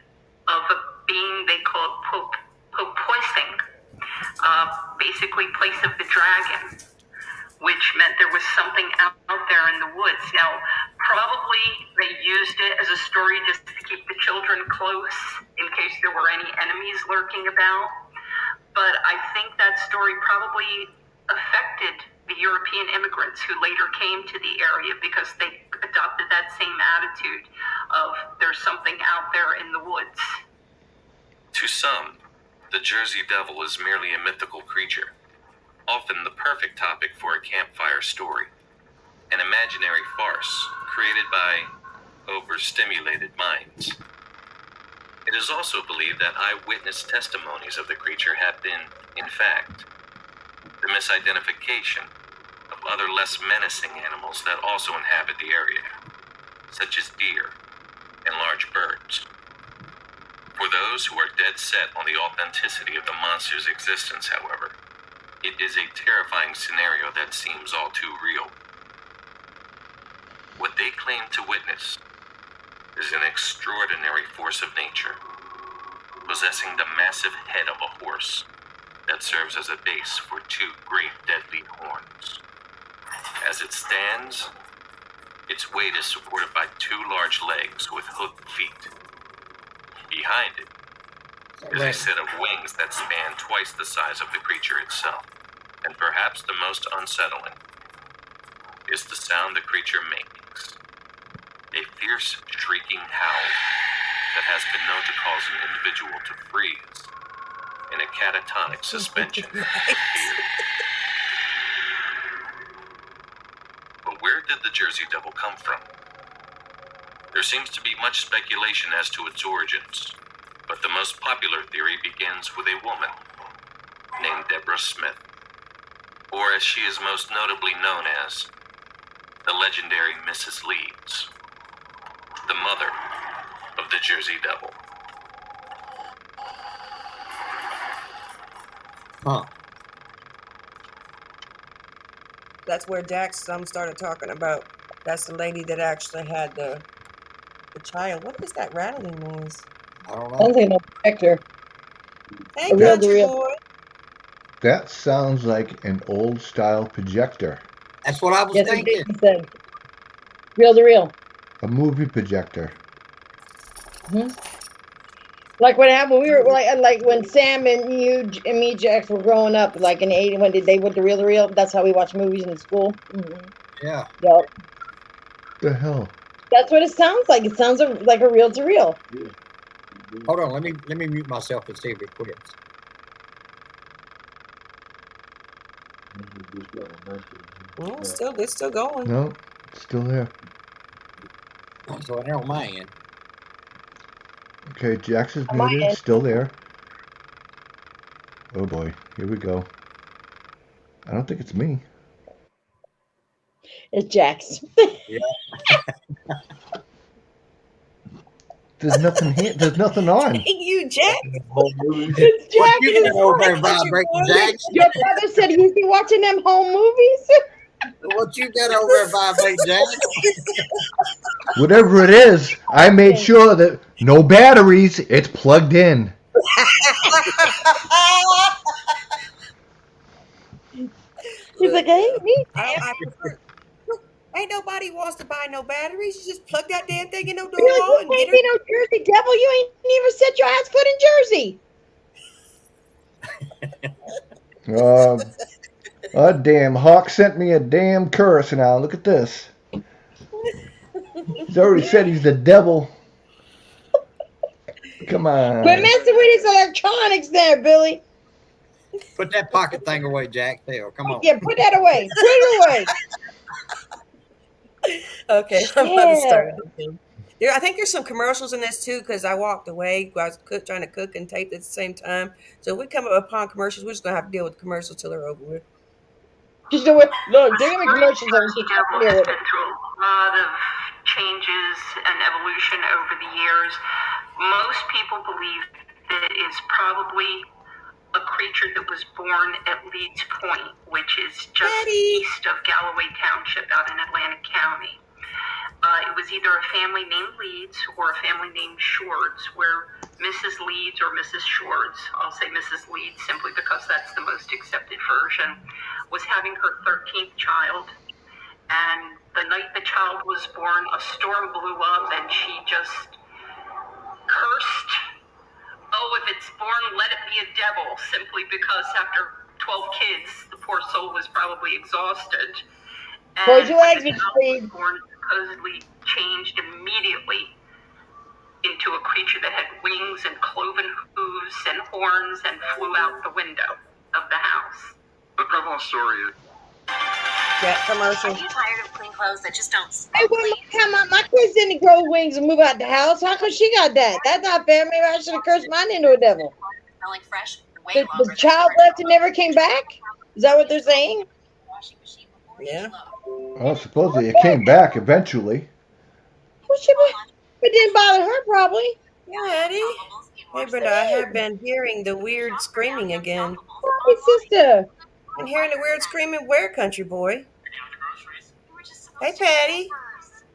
of a being they called Popoising, basically place of the dragon, which meant there was something out there in the woods. Now, probably they used it as a story just to keep the children close in case there were any enemies lurking about. But I think that story probably affected the European immigrants who later came to the area because they adopted that same attitude of there's something out there in the woods. To some, the Jersey Devil is merely a mythical creature, often the perfect topic for a campfire story, an imaginary farce created by overstimulated minds. It is also believed that eyewitness testimonies of the creature have been, in fact, the misidentification of other less menacing animals that also inhabit the area, such as deer and large birds. For those who are dead set on the authenticity of the monster's existence, however, it is a terrifying scenario that seems all too real. What they claim to witness is an extraordinary force of nature, possessing the massive head of a horse that serves as a base for two great deadly horns. As it stands, its weight is supported by two large legs with hooked feet. Behind it is a set of wings that span twice the size of the creature itself. And perhaps the most unsettling is the sound the creature makes. A fierce, shrieking howl that has been known to cause an individual to freeze in a catatonic suspension of fear. But where did the Jersey Devil come from? There seems to be much speculation as to its origins, but the most popular theory begins with a woman named Deborah Smith, or as she is most notably known as, the legendary Mrs. Leeds, the mother of the Jersey Devil. Huh. That's where Jax started talking about. That's the lady that actually had the child. What is that rattling noise? I don't know. Sounds like an projector. Hey, A real country deal. boy. That sounds like an old style projector. That's what I was Yes, thinking. it said. Reel to reel. A movie projector. Like what happened, we were like when Sam and you and me, Jax, were growing up, like in the 80s, when they went to reel to reel. That's how we watched movies in school. Mm-hmm. Yeah. Yep. The hell? That's what it sounds like. It sounds like a reel to reel. Hold on. Let me mute myself and see if it quits. Oh, it's still going. No, it's still there. So I don't mind. Okay, Jax is On my muted. end. Still there. Oh boy, here we go. I don't think it's me. It's Jax. There's nothing here. There's nothing on. You, Jax. It's What you Jax. got over there vibrating, Jax? Your brother said he's been watching them home movies. What you got over there vibrating, Jax? Whatever it is, I made sure that no batteries. It's plugged in. He's like, hey, me. I prefer. Ain't nobody wants to buy no batteries. You just plug that damn thing in the door You're like, wall you and get can't her. be no Jersey Devil. You ain't even set your ass foot in Jersey. A damn hawk sent me a damn curse now. Look at this. He's already said he's the devil. Come Quit on. messing with his electronics there, Billy. Put that pocket thing away, Jack. There, come on. Yeah, put that away. Put it away. Okay, I'm about to start Yeah. it again. I think there's some commercials in this too because I walked away. I was trying to cook and tape at the same time. So if we come upon commercials, we're just gonna have to deal with the commercials till they're over with. Just do it. Look, they're gonna be commercials. Jersey Devil has been through a lot of changes and evolution over the years. Most people believe that it is probably a creature that was born at Leeds Point, which is just east of Galloway Township out in Atlantic County. It was either a family named Leeds or a family named Shorts, where Mrs. Leeds or Mrs. Shorts, I'll say Mrs. Leeds simply because that's the most accepted version, was having her 13th child. And the night the child was born, a storm blew up and she just cursed, "Oh, if it's born, let it be a devil," simply because after 12 kids, the poor soul was probably exhausted. And Close your legs, when the Mr. child Reed. was born, supposedly changed immediately into a creature that had wings and cloven hooves and horns and flew out the window of the house. The prevalent story is Yeah, commercial. Are you tired of clean clothes that just don't Hey, smell well, clean? my kids didn't grow wings and move out the house. How come she got that? That's not fair. Maybe I should have cursed mine into a devil. Smelling fresh way The longer than child left and never came back? Is that what they're saying? washing machine before Yeah. each load. Well, supposedly it came back eventually. Well, it didn't bother her, probably. Yeah, Eddie. Hey, Brenda, I have been hearing the weird screaming again. Hey, sister. I'm hearing the weird screaming. Where, country boy? Hey, Patty.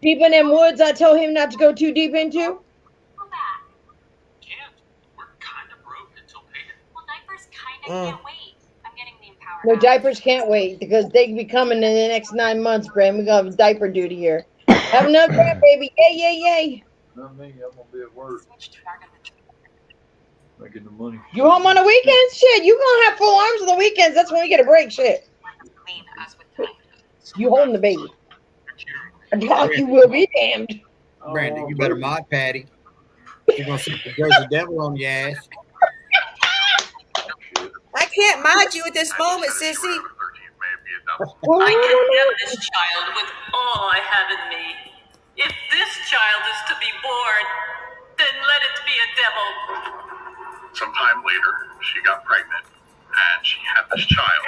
Deep in them woods I told him not to go too deep into. Can't. We're kind of broke until payday. Well, diapers kind of can't wait. I'm getting the empowered. No, diapers can't wait because they can be coming in the next 9 months, Brand. We're going to have diaper duty here. Have another grandbaby. Yay, yay, yay. not me. I'm gonna be at work making the money. You home on the weekends? Shit, you going to have full arms on the weekends. That's when we get a break. Shit. You holding the baby. A dog you will be damned. Brandon, you better mod Patty. You're gonna see the Jersey Devil on your ass. I can't mod you at this moment, sissy. I condemn this child with all I have in me. If this child is to be born, then let it be a devil. Sometime later, she got pregnant and she had this child.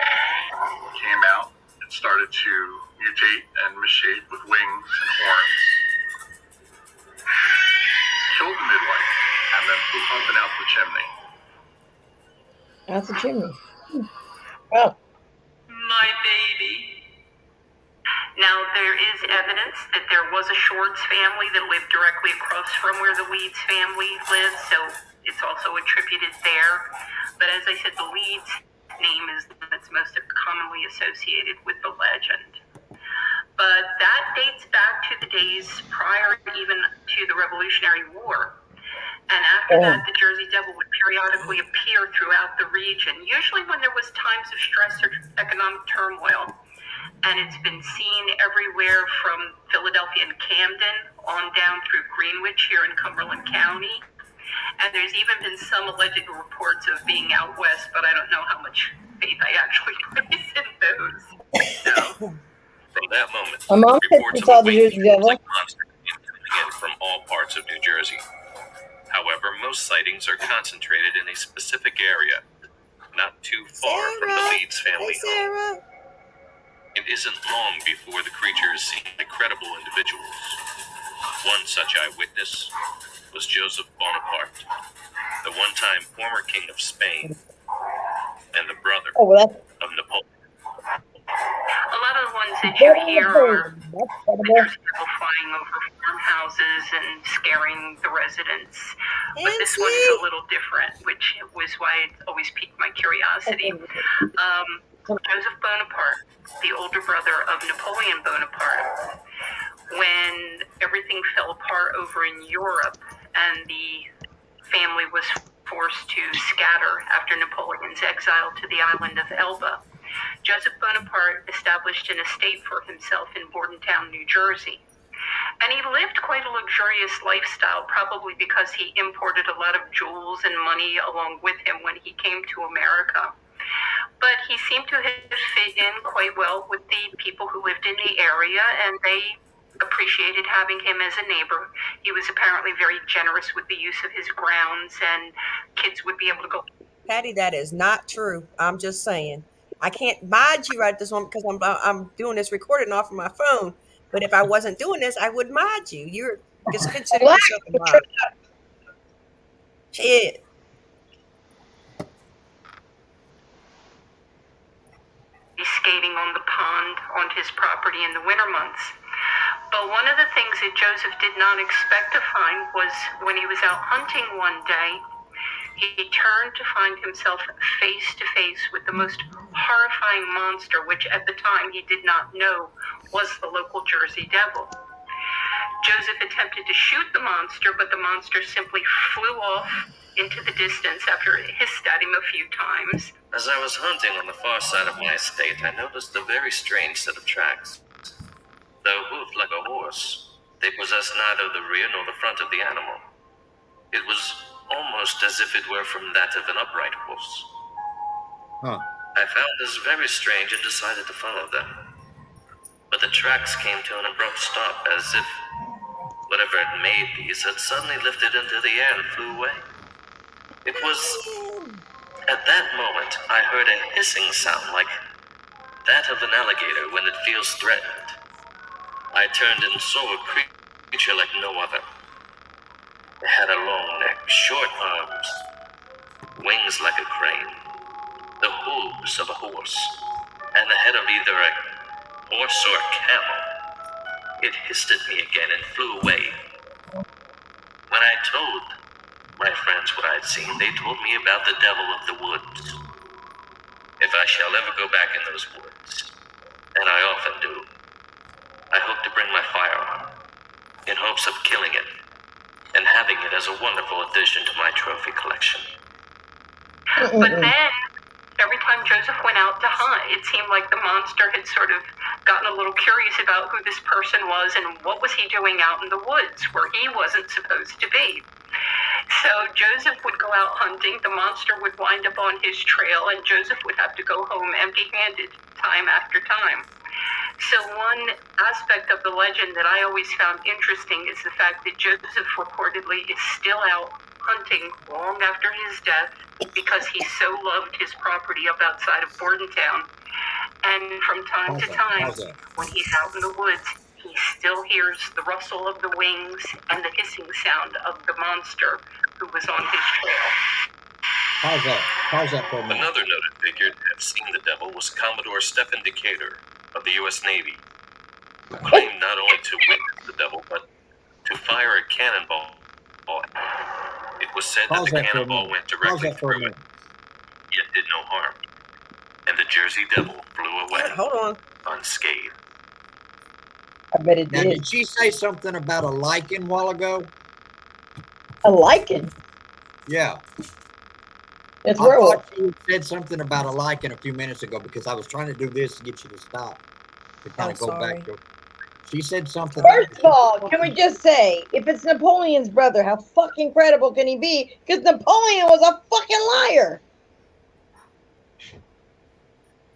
Came out and started to mutate and misshape with wings and horns. Killed the midwife and then flew up and out the chimney. That's a chimney. Oh. My baby. Now, there is evidence that there was a Shorts family that lived directly across from where the Leeds family lives, so it's also attributed there. But as I said, the Leeds name is that's most commonly associated with the legend. But that dates back to the days prior even to the Revolutionary War. And after that, the Jersey Devil would periodically appear throughout the region, usually when there was times of stress or economic turmoil. And it's been seen everywhere from Philadelphia and Camden on down through Greenwich here in Cumberland County. And there's even been some alleged reports of being out west, but I don't know how much faith I actually place in those. So, From that moment, My mom said reports she of saw a the waking Jersey Devil. like monster began coming in from all parts of New Jersey. However, most sightings are concentrated in a specific area, not too far from the Leeds family Hey, Sarah. home. It isn't long before the creature is seen by credible individuals. One such eyewitness was Joseph Bonaparte, the one-time former king of Spain and the brother Oh, well, of Napoleon. a lot of the ones that you hear are that's the credible. Jersey Devil flying over farmhouses and scaring the residents. But this one is a little different, which was why it always piqued my curiosity. Joseph Bonaparte, the older brother of Napoleon Bonaparte, when everything fell apart over in Europe and the family was forced to scatter after Napoleon's exile to the island of Elba, Joseph Bonaparte established an estate for himself in Bordentown, New Jersey. And he lived quite a luxurious lifestyle, probably because he imported a lot of jewels and money along with him when he came to America. But he seemed to have fit in quite well with the people who lived in the area, and they appreciated having him as a neighbor. He was apparently very generous with the use of his grounds, and kids would be able to go. Patty, that is not true. I'm just saying. I can't mod you right this moment because I'm doing this recording off of my phone. But if I wasn't doing this, I would mod you. You're just consider yourself a mod. Shit. Skating on the pond on his property in the winter months. But one of the things that Joseph did not expect to find was when he was out hunting one day, he turned to find himself face to face with the most horrifying monster, which at the time he did not know was the local Jersey Devil. Joseph attempted to shoot the monster, but the monster simply flew off into the distance after it hissed at him a few times. As I was hunting on the far side of my estate, I noticed a very strange set of tracks. Though hoofed like a horse, they possessed neither the rear nor the front of the animal. It was almost as if it were from that of an upright horse. I found this very strange and decided to follow them. But the tracks came to an abrupt stop, as if whatever had made these had suddenly lifted into the air and flew away. It was at that moment I heard a hissing sound like that of an alligator when it feels threatened. I turned and saw a creature like no other. It had a long neck, short arms, wings like a crane, the hooves of a horse, and the head of either a horse or a camel. It hissed at me again and flew away. When I told my friends what I had seen, they told me about the devil of the woods. If I shall ever go back in those woods, and I often do, I hope to bring my firearm, in hopes of killing it, and having it as a wonderful addition to my trophy collection. But then, every time Joseph went out to hunt, it seemed like the monster had sort of gotten a little curious about who this person was and what was he doing out in the woods where he wasn't supposed to be. So Joseph would go out hunting, the monster would wind up on his trail, and Joseph would have to go home empty-handed time after time. So one aspect of the legend that I always found interesting is the fact that Joseph reportedly is still out hunting long after his death because he so loved his property up outside of Bordentown. And from time to time, when he's out in the woods, he still hears the rustle of the wings and the hissing sound of the monster who was on his trail. Pause that for a minute. Another noted figure to have seen the devil was Commodore Stephen Decatur of the U.S. Navy, who claimed not only to witness the devil, but to fire a cannonball. It was said that the cannonball went directly through it, yet did no harm, and the Jersey Devil flew away Hold on. unscathed. I bet it Now, did. did she say something about a lichen a while ago? A lichen. Yeah. It's I werewolf. thought you said something about a lichen a few minutes ago because I was trying to do this to get you to stop. To kind of go back to. She said something. First of all, can we just say, if it's Napoleon's brother, how fucking credible can he be? Because Napoleon was a fucking liar.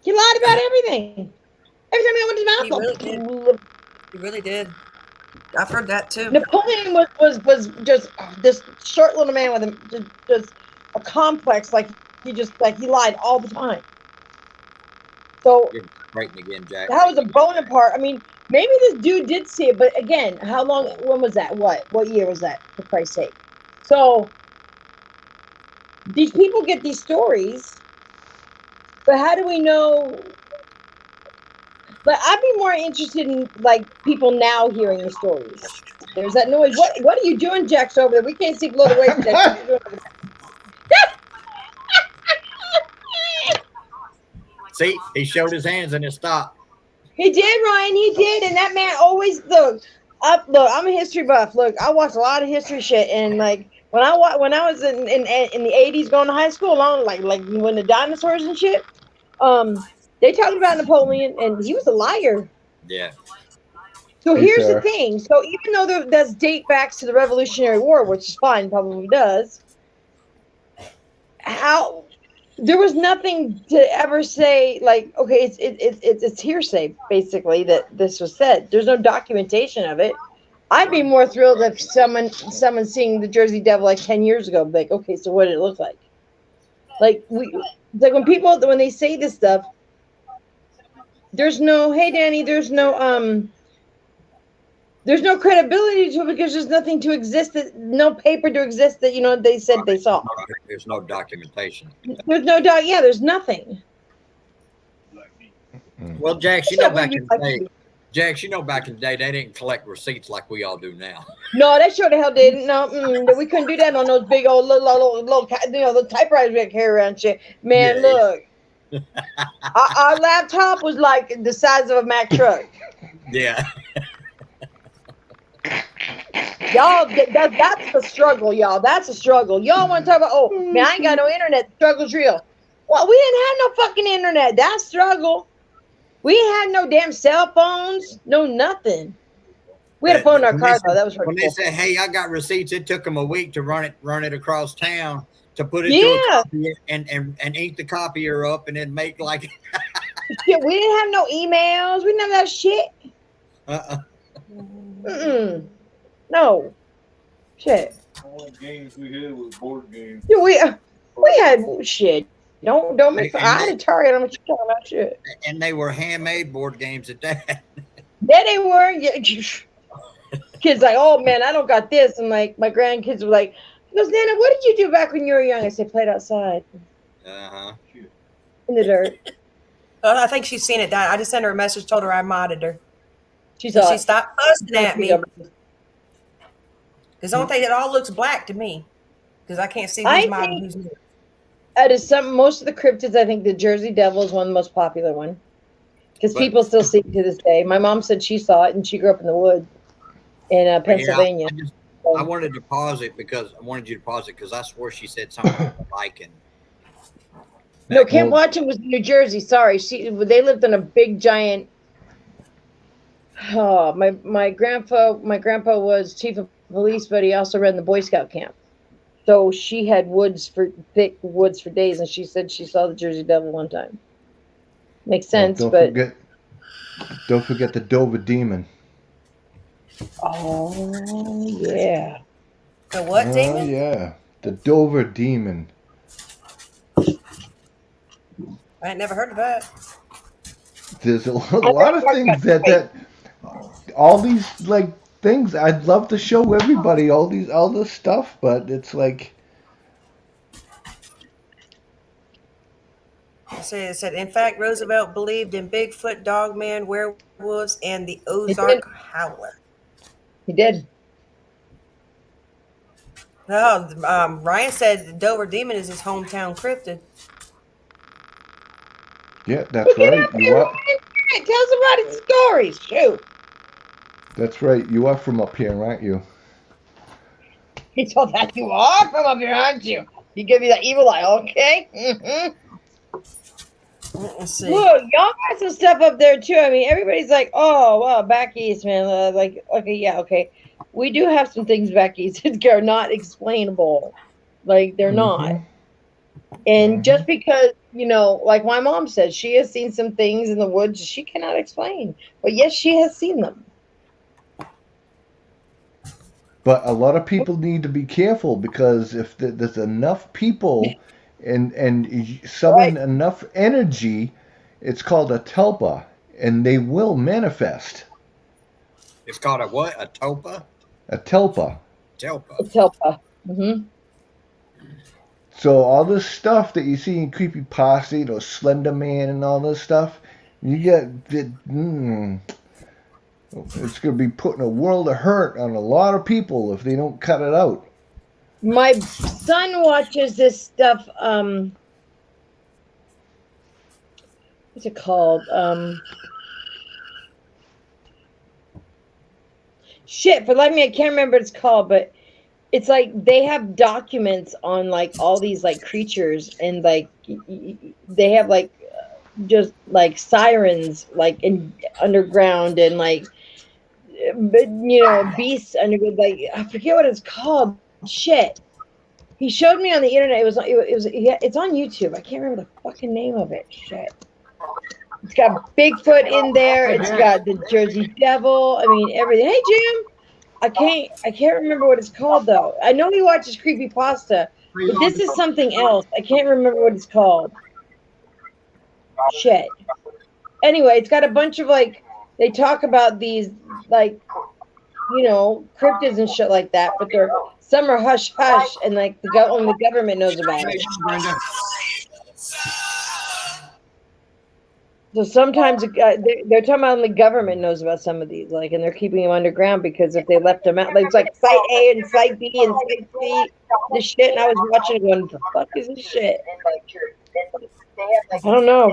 He lied about everything. Every time he opened his mouth, He really did. I've heard that too. Napoleon was just this short little man with just a complex, like he lied all the time. So You're writing again, Jack. that was a Bonaparte. I mean, maybe this dude did see it, but again, how long? When was that? What year was that? For Christ's sake! So these people get these stories, but how do we know? But I'd be more interested in like people now hearing the stories. There's that noise. What are you doing, Jax, over there? We can't see below the waist. See, he showed his hands and it stopped. He did, Ryan. He did, and that man always look. I'm a history buff. Look, I watch a lot of history shit, and like when I was in the '80s going to high school, along like when the dinosaurs and shit. They talked about Napoleon, and he was a liar. Yeah. So Hey, here's the Sarah. thing. So even though there does date back to the Revolutionary War, which is fine, probably does, how there was nothing to ever say like, okay, it's hearsay basically that this was said. There's no documentation of it. I'd be more thrilled if someone seeing the Jersey Devil like 10 years ago, like, okay, so what did it look like? Like when they say this stuff, there's no, hey Danny, there's no credibility to it because there's nothing to exist, that no paper to exist that they said they saw. There's no documentation. There's no doubt. Yeah, there's nothing. Well, Jax, you know back in the day, back in the day, they didn't collect receipts like we all do now. No, they sure the hell didn't. No, we couldn't do that on those big old little the typewriters we carry around shit. Man, Yeah. look, our laptop was like the size of a Mack truck. Yeah. Y'all, that's the struggle, y'all. That's a struggle. Y'all want to talk about, oh, man, I ain't got no internet. The struggle's real. Well, we didn't have no fucking internet. That struggle. We had no damn cell phones. No nothing. We had a phone in our car, though. That was when cool. they said, hey, I got receipts, it took them a week to run it across town to put it to a copier and ink the copier up and then make like Shit, we didn't have no emails. We didn't have that shit. No. Shit. The only games we had was board games. Yeah, we had shit. Don't make fun. I had Atari. I don't know what you're talking about. Shit. And they were handmade board games at that. Yeah, they were. Yeah. Kids like, oh man, I don't got this, and like my grandkids were like, he goes, Nana, what did you do back when you were young? I said, played outside. In the dirt. Well, I think she's seen it. I just sent her a message, told her I modded her. She stopped fussing at me. Because the only thing that all looks black to me. Because I can't see who's modded and who's not. Out of most of the cryptids, I think the Jersey Devil is one of the most popular one. Because people still see it to this day. My mom said she saw it, and she grew up in the woods in Pennsylvania. Yeah, I wanted to pause it because I wanted you to pause it because I swore she said something like it. No, Camp Watching was in New Jersey. Sorry, they lived in a big giant. Oh, my grandpa was chief of police, but he also ran the Boy Scout camp. So she had thick woods for days, and she said she saw the Jersey Devil one time. Makes sense, don't forget the Dover Demon. Oh yeah. The what demon? Oh yeah, the Dover Demon. I ain't never heard of that. There's a lot of things that all these like things I'd love to show everybody all this stuff, but it's like It said, in fact, Roosevelt believed in Bigfoot, Dogman, werewolves, and the Ozark Howler. He did. Oh, Ryan said the Dover Demon is his hometown cryptid. yeah, that's right. You are. Tell somebody stories. Shoot. That's right. You are from up here, aren't you? He told that you are from up here, aren't you? He give you that evil eye, okay? Mm-hmm. Let's see. Look, y'all got some stuff up there too. I mean, everybody's like, "Oh, well, back east, man." Like, okay, yeah, okay. We do have some things back east that are not explainable. Like, they're not. And just because, like my mom said, she has seen some things in the woods she cannot explain, but yes, she has seen them. But a lot of people need to be careful because if there's enough people and summon enough energy, it's called a tulpa, and they will manifest. It's called a what? A tulpa? A tulpa. Tulpa. A tulpa. Mm-hmm. So all this stuff that you see in creepypasta, Slender Man and all this stuff, you get it's going to be putting a world of hurt on a lot of people if they don't cut it out. My son watches this stuff. What's it called? Shit, for like me, I can't remember what it's called, but it's like they have documents on like all these like creatures, and like they have like just like sirens, like in underground, and like, beasts underground. Like, I forget what it's called. Shit. He showed me on the internet. It's on YouTube. I can't remember the fucking name of it. Shit. It's got Bigfoot in there. It's got the Jersey Devil. I mean, everything. Hey, Jim. I can't remember what it's called though. I know he watches Creepy Pasta, but this is something else. I can't remember what it's called. Shit. Anyway, it's got a bunch of like, they talk about these like, cryptids and shit like that, but some are hush hush, and like only the government knows about it. So sometimes they're talking about only government knows about some of these, like, and they're keeping them underground because if they left them out, like, it's like Site A and Site B and Site C, this shit. And I was watching it going, what the fuck is this shit? I don't know.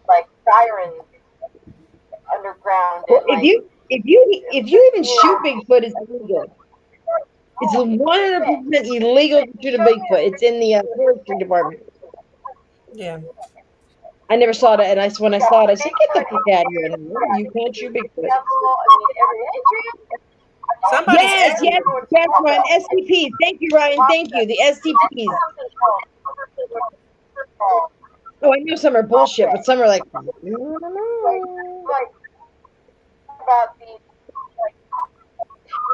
Like sirens underground. Well, if you even shoot Bigfoot, it's illegal. It's 100% illegal to shoot a Bigfoot. It's in the forestry department. Yeah. I never saw that, and when I saw it, I said, "Get the fuck out of here! You can't shoot Bigfoot." Yes, Ryan. SCPs. Thank you, Ryan. Thank you. The SCPs. Oh, I know some are bullshit, but some are like,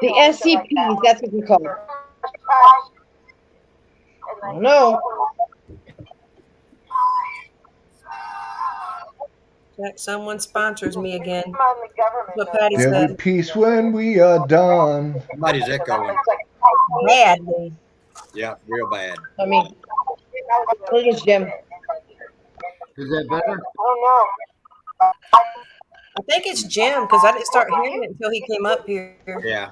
the SCPs. That's what we call them. I don't know. Someone sponsors me again. What Patty There'll said. be peace when we are done. Somebody's echoing. Badly. Yeah, real bad. I mean, look at Jim. Is that better? I think it's Jim because I didn't start hearing it until he came up here. Yeah.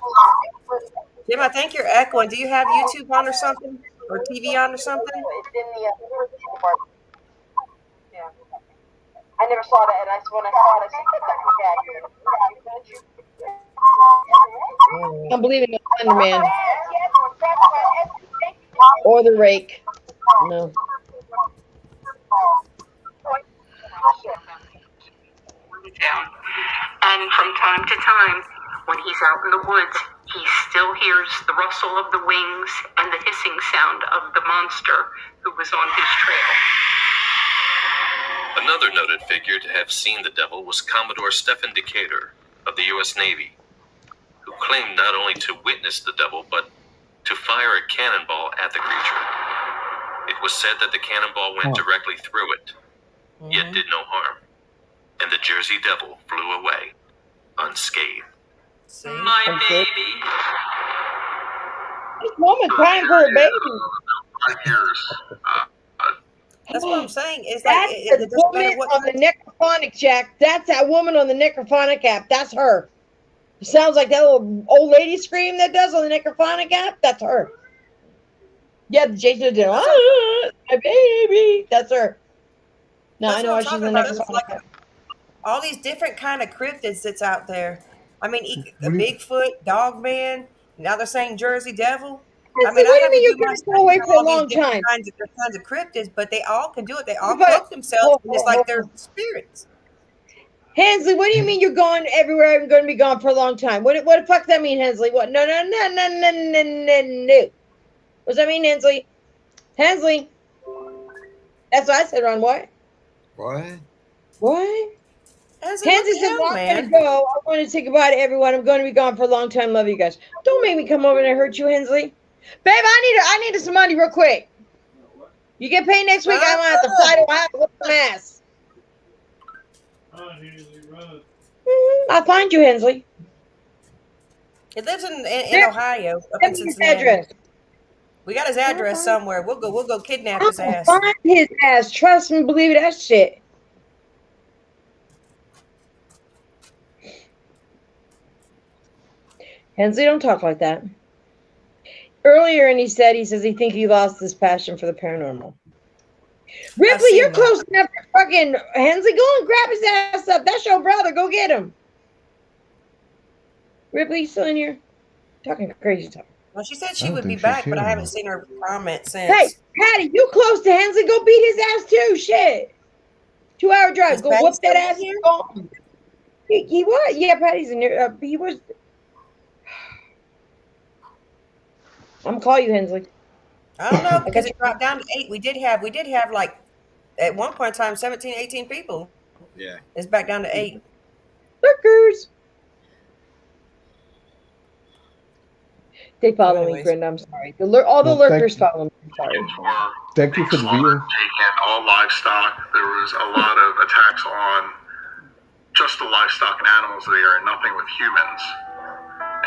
Jim, I think you're echoing. Do you have YouTube on or something? Or TV on or something? It's in the yeah. I never saw that, and when I saw it, I said, I'm believing in the Thunderman. Or the Rake. No. And from time to time, when he's out in the woods, he still hears the rustle of the wings and the hissing sound of the monster who was on his trail. Another noted figure to have seen the devil was Commodore Stephen Decatur of the U.S. Navy, who claimed not only to witness the devil, but to fire a cannonball at the creature. It was said that the cannonball went directly through it, yet did no harm, and the Jersey Devil flew away unscathed. See? My baby. This woman crying for her baby. That's what I'm saying. It's That's like the woman on the necrophonic, Jack. That's that woman on the necrophonic app. That's her. It sounds like that little old lady scream that does on the necrophonic app. That's her. Yeah, the Jason did. My baby. That's her. No, I know why she's in the necrophonic app. All these different kind of cryptids that's out there. I mean, the Bigfoot, Dogman. Now they're saying Jersey Devil. I mean, what do you mean you can go away for a long time? Kinds of cryptids, but they all can do it. They all cloak themselves, and it's like they're spirits. Hensley, what do you mean you're going everywhere? I'm going to be gone for a long time. What the fuck does that mean, Hensley? What? No. What does that mean, Hensley? Hensley. That's what I said, Ron. What? What? Hensley said, well, I'm going to go. I want to say goodbye to everyone. I'm going to be gone for a long time. Love you guys. Don't make me come over and hurt you, Hensley. Babe, I need some money real quick. You get paid next week. I'm going to have to fly to Ohio with my ass. I'll find you, Hensley. He lives in Ohio, up in Cincinnati. Address. We got his address somewhere. We'll go kidnap his ass. Find his ass. Trust me, believe it. That shit. Hensley, don't talk like that. Earlier, and he says he thinks he lost his passion for the paranormal. Ripley, you're close enough to fucking Hensley. Go and grab his ass up. That's your brother. Go get him. Ripley, you still in here? Talking crazy talk. Well, she said she would be back, but I haven't seen her comment since. Hey, Patty, you close to Hensley. Go beat his ass too. Shit. 2-hour drive. Is Go Patty whoop that still in ass. here? Gone. He was. Yeah, Patty's in there. He was. I'm gonna call you, Hensley. I don't know I because got it you. dropped down to 8. We did have like at one point in time 17, 18 people. Yeah. It's back down to 8. Lurkers. They So follow me, anyways, Brenda. I'm sorry. All the Well, lurkers follow me. I'm sorry. Were thank you being for the slaughtered, viewing. taken, all livestock. There was a lot of attacks on just the livestock and animals there, and nothing with humans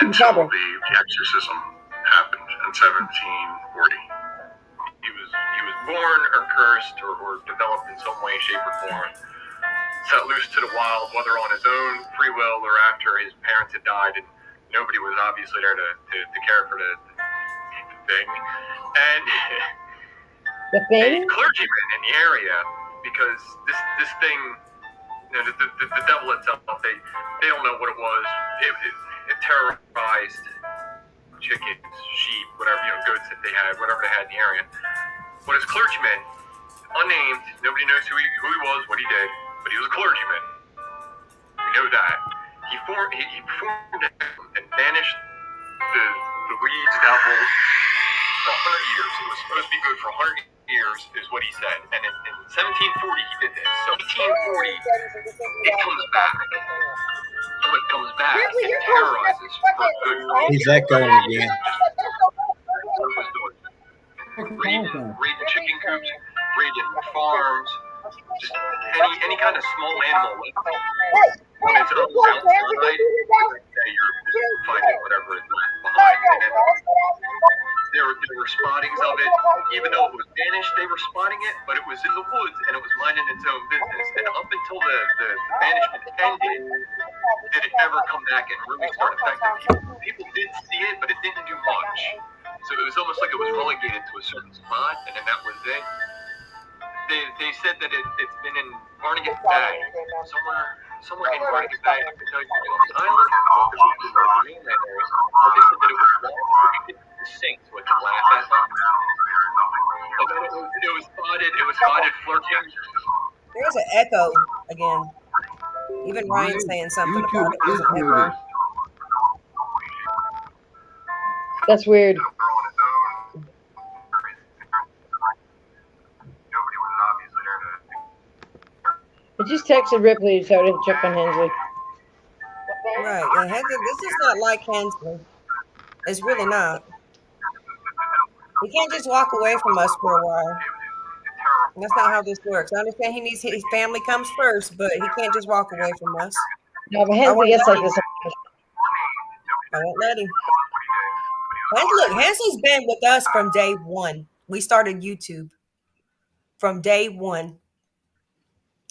until Cover. the exorcism happened in 1740. He was born or cursed or developed in some way, shape, or form. Set loose to the wild, whether on his own free will or after his parents had died, and nobody was obviously there to care for the thing. And The a thing? clergyman in the area, because this thing, the devil itself, they don't know what it was. It terrorized chickens, sheep, whatever, goats that they had, whatever they had in the area. But his clergyman, unnamed, nobody knows who he was, what he did, but he was a clergyman. We know that. He performed and banished the weeds, devil, for 100 years. It was supposed to be good for 100 years, is what he said. And in 1740, he did this. So 1840, it comes back. So it comes back and terrorizes for good. He's echoing again. Raiding chicken coops, raiding farms, just any kind of small animal. When it's outside, you're finding whatever is behind. And then there were spottings of it. Even though it was banished, they were spotting it, but it was in the woods and it was minding its own business. And up until the banishment ended, did it ever come back and really start affecting people. People did see it, but it didn't do much. So it was almost like it was relegated to a certain spot, and then that was it. They said that it's been in Barnegat Bay, somewhere in Barnegat Bay. I couldn't tell you on the island, but they said that it was lost, but you could sing so it could laugh at them. And then it was spotted flirting. there's an echo again. Even Ryan's saying something about it. There's an echo. That's weird. I just texted Ripley so I didn't check on Hensley. Right. And this is not like Hensley. It's really not. He can't just walk away from us for a while. That's not how this works. I understand he needs his family comes first, but he can't just walk away from us. No, but Hensley gets like this. I won't let him. Look, Hensley's been with us from day one. We started YouTube from day one.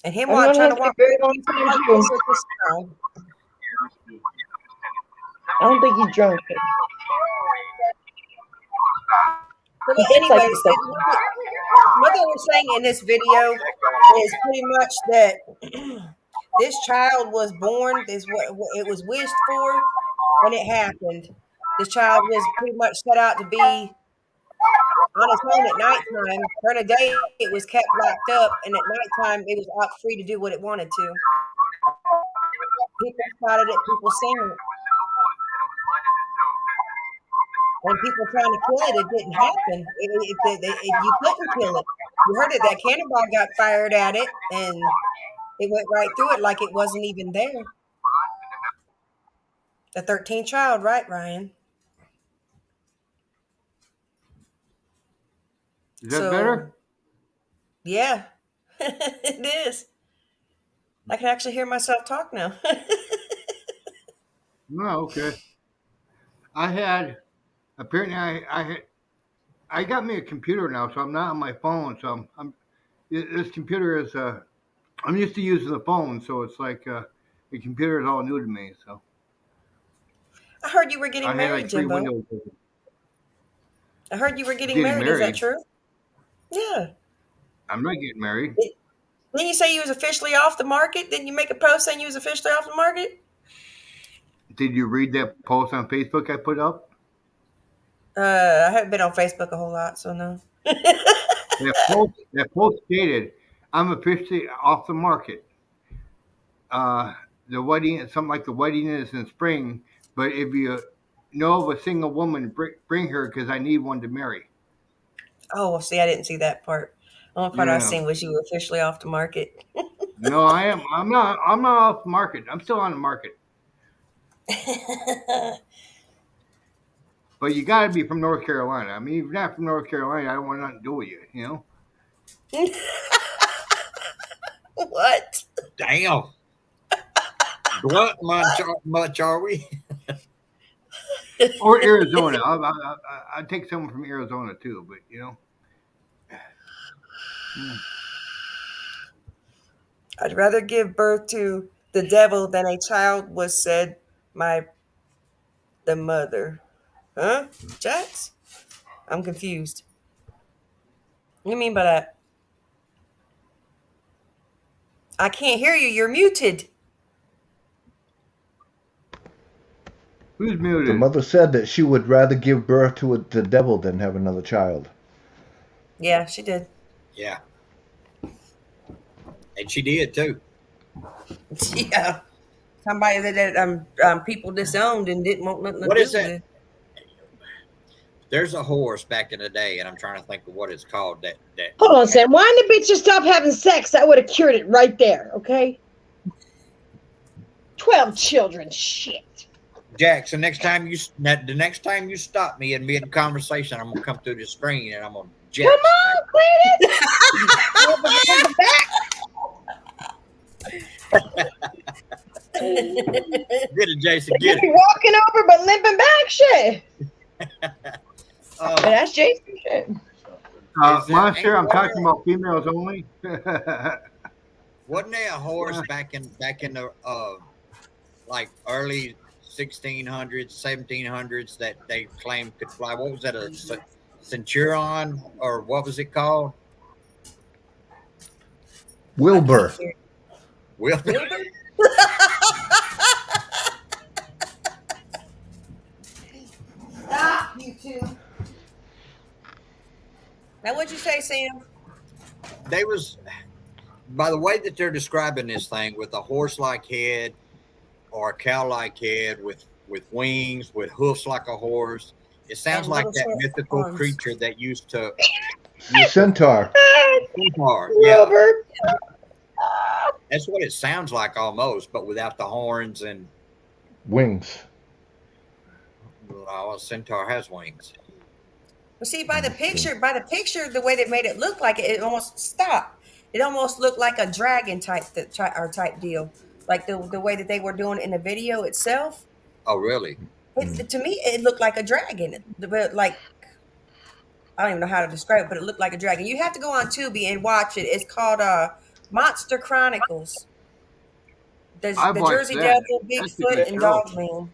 And him I've known trying to Hensley walk a very away long from time us too. with this sound. I don't think he's drunk. But He gets like anyways, this. what they were saying in this video is pretty much that this child was born, is what it was wished for, and it happened. This child was pretty much set out to be on its own at nighttime. During the day, it was kept locked up, and at nighttime, it was out free to do what it wanted to. People spotted it, people seen it. And people trying to kill it, it didn't happen. You couldn't kill it. You heard it, that cannonball got fired at it, and it went right through it like it wasn't even there. The 13th child, right, Ryan? Is that better? Yeah, it is. I can actually hear myself talk now. No, okay. Apparently I got me a computer now, so I'm not on my phone. So this computer is I'm used to using the phone, so it's like the computer is all new to me. So I heard you were getting I had married, like 3 Jimbo. windows open. I heard you were getting married. Is that true? Yeah. I'm not getting married. Didn't you say you was officially off the market? Didn't you make a post saying you was officially off the market? Did you read that post on Facebook I put up? I haven't been on Facebook a whole lot, so no. That post stated, I'm officially off the market. The wedding, something like the wedding is in spring, but if you know of a single woman, bring her because I need one to marry. Oh, well, see, I didn't see that part. The only part I Yeah. seen was you were officially off the market. No, I am. I'm not. I'm not off the market. I'm still on the market. But you got to be from North Carolina. I mean, if you're not from North Carolina, I don't want nothing to do with you. You know. What? Damn. Blunt much are we? Or Arizona. I'd take someone from Arizona too. But you know. I'd rather give birth to the devil than a child was said the mother. Huh? Jax? I'm confused. What do you mean by that? I can't hear you. You're muted. Who's The muted? mother said that she would rather give birth to the devil than have another child. Yeah, she did. Yeah. And she did too. Yeah. Somebody that people disowned and didn't want nothing to What do is that? with. There's a horse back in the day, and I'm trying to think of what it's called. That Hold on a second. Why didn't the bitch just stop having sex? That would have cured it right there, okay? 12 children. Shit. Jax, the next time you stop me in mid conversation, I'm gonna come through the screen and I'm gonna Jax. Come on, Cletus. Get it, Jason. They Get could be it. walking over but limping back. Shit. But that's Jason shit. Monster, I'm talking about females only. Wasn't there a horse back in the like early 1600s, 1700s that they claimed could fly? What was that? A centurion or what was it called? Wilbur. Wilbur. Stop, you two. Now, what'd you say, Sam? They was, by the way that they're describing this thing, with a horse-like head or a cow-like head with wings, with hoofs like a horse. It sounds And like little that short mythical arms. creature that used to Centaur. centaur. Yeah, Wilbur. that's what it sounds like almost, but without the horns and Wings. a centaur has wings. Well, see, by the picture, the way they made it look like it almost stopped. It almost looked like a dragon type deal, like the way that they were doing it in the video itself. Oh, really? To me, it looked like a dragon, but like I don't even know how to describe it, but it looked like a dragon. You have to go on Tubi and watch it. It's called Monster Chronicles. The Jersey that. Devil, Bigfoot, and Dogman.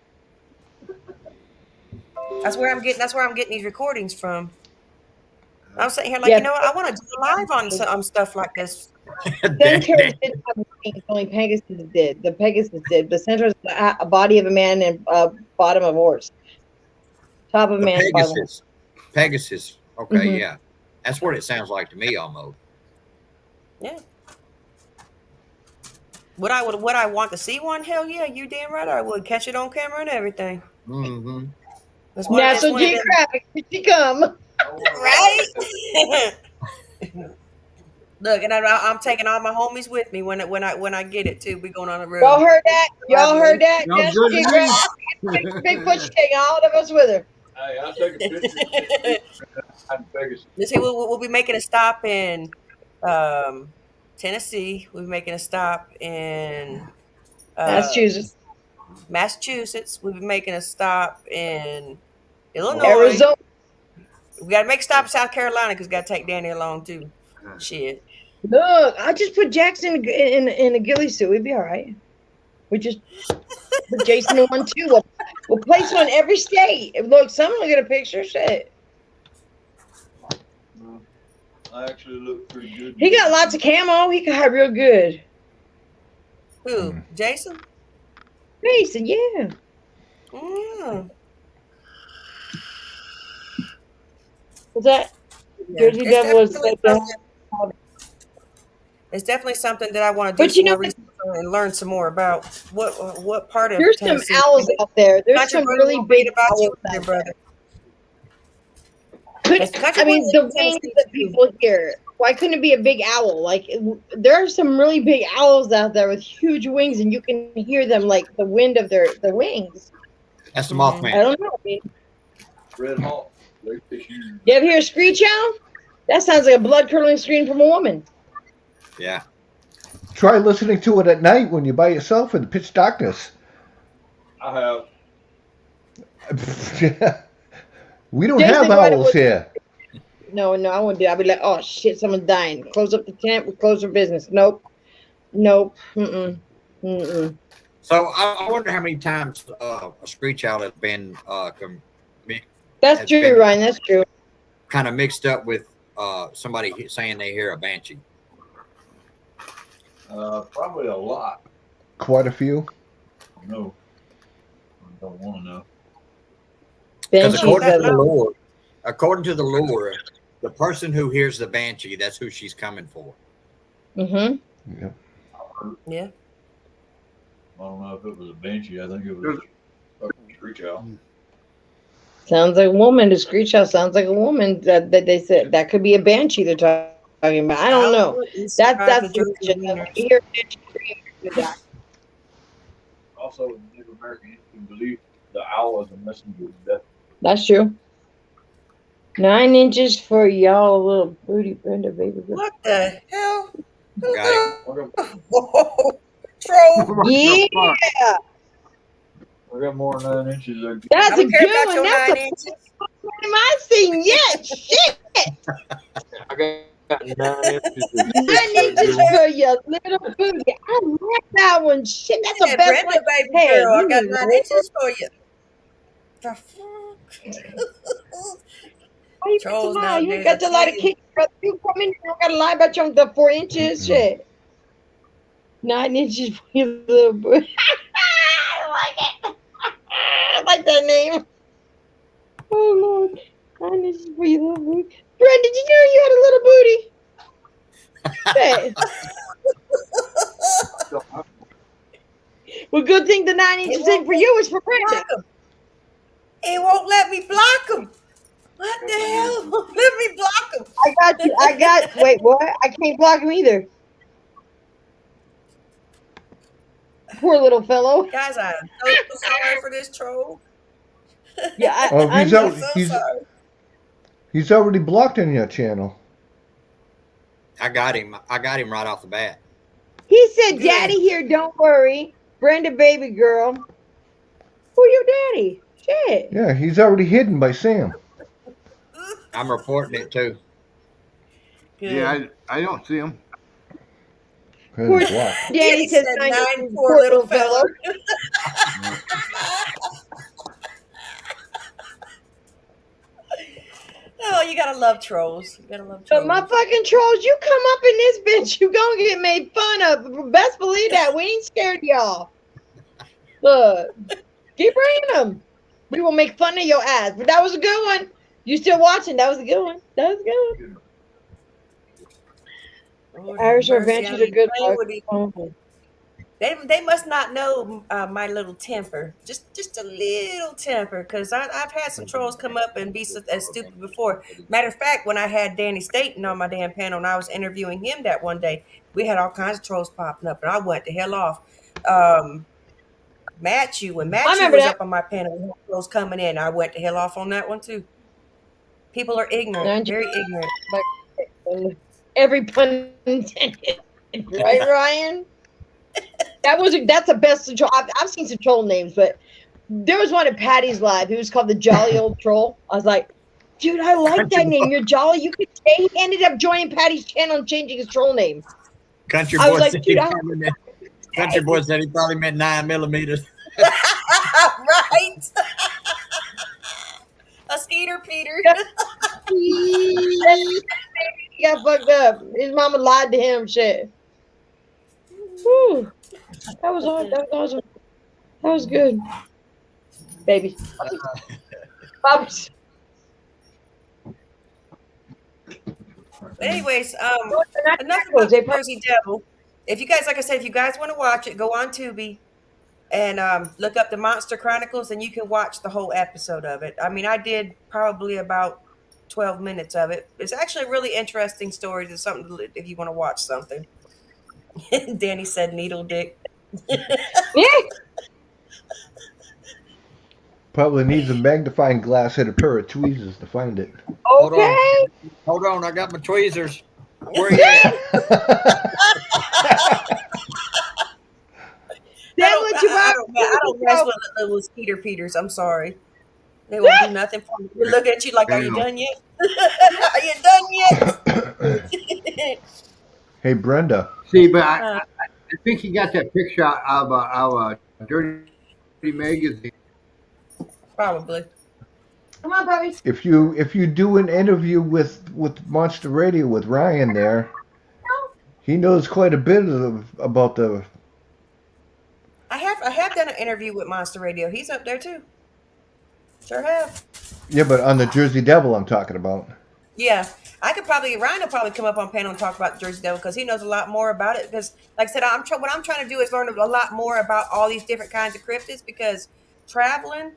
That's where I'm getting these recordings from. I'm sitting here like, you know what? I want to do live on stuff like this. Centaurs didn't have wings, only Pegasus did. The Pegasus did, but Centaurs a body of a man and bottom of a horse. Top of a man, bottom of a horse. Pegasus. Okay, yeah. That's what it sounds like to me almost. Yeah. Would I want to see one? Hell yeah, you damn right I would. Catch it on camera and everything. Mm-hmm. National Geographic, here she come. Right? Look, and I'm taking all my homies with me when I get it too. We going on the road. Y'all heard that? Y'all heard that? No, National Geographic. Bigfoot, she's taking all of us with her. Hey, I'll take a picture. You see, we'll be making a stop in Tennessee. We'll be making a stop in Massachusetts. We'll be making a stop in Illinois. Arizona. We got to make a stop in South Carolina because we got to take Danny along too. Shit. Look, I just put Jackson in a ghillie suit. We'd be all right. We just put Jason in one too. We'll place one every state. Look, someone will get a picture. Shit. I actually look pretty good. He got lots of camo. He could hide real good. Who? Jason? Jason, yeah. Mm. Was that Jersey Devil? It's definitely something that I want to do But you some know, more research on and learn some more about. What part of there's some Tennessee? owls out there. There's Country some Boy really will read big about you, owls dear out brother. Could Because Country I Boy mean lives the in wings Tennessee that too. people hear? Why couldn't it be a big owl? Like there are some really big owls out there with huge wings, and you can hear them like the wind of their wings. That's the Mhm. I Mothman. don't know. I mean, Red Hawk. They fish huge. you ever hear a screech owl? That sounds like a blood curdling scream from a woman. Yeah. Try listening to it at night when you're by yourself in the pitch darkness. I have. We don't Jason, have owls here. No, I wouldn't do it. I'd be like, oh shit, someone's dying. Close up the tent. We close for business. Nope. Mm-mm. So I wonder how many times a screech owl has been That's true, Ryan. That's true. kind of mixed up with somebody saying they hear a banshee. Probably a lot. Quite a few. No. I don't want to know. Because Banshees according to the lore, the person who hears the banshee, that's who she's coming for. Mm-hmm. Yeah. Yeah. I don't know if it was a banshee. I think it was a screech owl. Sounds like a woman. The screech owl sounds like a woman. That they said that could be a banshee they're talking about. I don't know. That's the here. Also, in Native American history, believe the owl is a messenger of death. That's true. 9 inches for y'all, little booty Brenda baby girl. What the hell? Got it. Whoa, troll. Yeah, I got more than 9 inches. There. that's I a don't care good about one. your That's 9 a inches. one I've seen yet. Shit. I got 9 inches. 9 inches for your little booty. I like that one. Shit, that's the Yeah, best Brenda, one. baby Hey, girl, I you got need 9 more? inches for you. The fuck? Why you got to Trolls lie? You nowadays, ain't got to I lie tell to you. kids, brother. You come in, you don't got to lie about your the 4 inches. Shit. 9 inches for your little booty. I like it. I like that name. Oh, Lord. 9 inches for your little booty. Brenda, did you know you had a little booty? Hey. Well, good thing the 9 inches ain't for you, it's for Brenda. He won't let me block him. What the hell? Let me block him. I got you. Wait, what? I can't block him either. Poor little fellow. Guys, I am so sorry for this troll. Yeah, I'm so he's sorry. he's already blocked on your channel. I got him right off the bat. He said, Good. Daddy here, don't worry. Brenda, baby girl. Who your daddy? Shit. Yeah, he's already hidden by Sam. I'm reporting it too. Good. Yeah, I don't see him. Poor He's blocked. Daddy He says said 9 9, inches, poor little fella. Oh, you gotta love trolls. You gotta love But trolls. my fucking trolls, you come up in this bitch, you gonna get made fun of. Best believe that. We ain't scared of y'all. Look, keep bringing them. We will make fun of your ass. But that was a good one. You still watching? That was a good one. That was a good one. Lord Irish have or mercy, Banshee I are be good. playing with these- They must not know my little temper. Just a little temper. Because I've had some trolls come up and be as stupid before. Matter of fact, when I had Danny Staten on my damn panel and I was interviewing him that one day, we had all kinds of trolls popping up and I went the hell off. Matthew, when Matthew was up on my panel, we had trolls coming in. I went the hell off on that one too. People are ignorant, very ignorant. Every pun intended. Right, Ryan? That's the best troll. I've seen some troll names, but there was one at Patty's Live. He was called the Jolly Old Troll. I was like, dude, I like that name. You're jolly. You could say he ended up joining Patty's channel and changing his troll name. Country I was boy like, said dude, Country boy said he probably meant 9mm. Right? A Skeeter Peter. He got fucked up. His mama lied to him. Shit. Whew. That was hard. That was awesome. That was good. Baby. Bubs. But anyways, Well, they're not enough tacos. about They Jersey Devil. If you guys, like I said, if you guys want to watch it, go on Tubi and look up the Monster Chronicles, and you can watch the whole episode of it. I mean, I did probably about 12 minutes of it. It's actually a really interesting story. It's something to, if you want to watch something. Danny said needle dick. yeah. Probably needs a magnifying glass and a pair of tweezers to find it. Hold on. Okay. Hold on. I got my tweezers. Where you at? That's what you I want. don't mess with little Peter Peters. I'm sorry. They won't do nothing for me. They look at you like, are you done yet? Are you done yet? Hey, Brenda. See, but I think he got that picture of Dirty Magazine. Probably. Come on, puppies. If you do an interview with Monster Radio with Ryan there, he knows quite a bit about the. I have done an interview with Monster Radio. He's up there too. Sure have. Yeah, but on the Jersey Devil, I'm talking about. Yeah, Ryan will probably come up on panel and talk about Jersey Devil because he knows a lot more about it. Because, like I said, what I'm trying to do is learn a lot more about all these different kinds of cryptids. Because traveling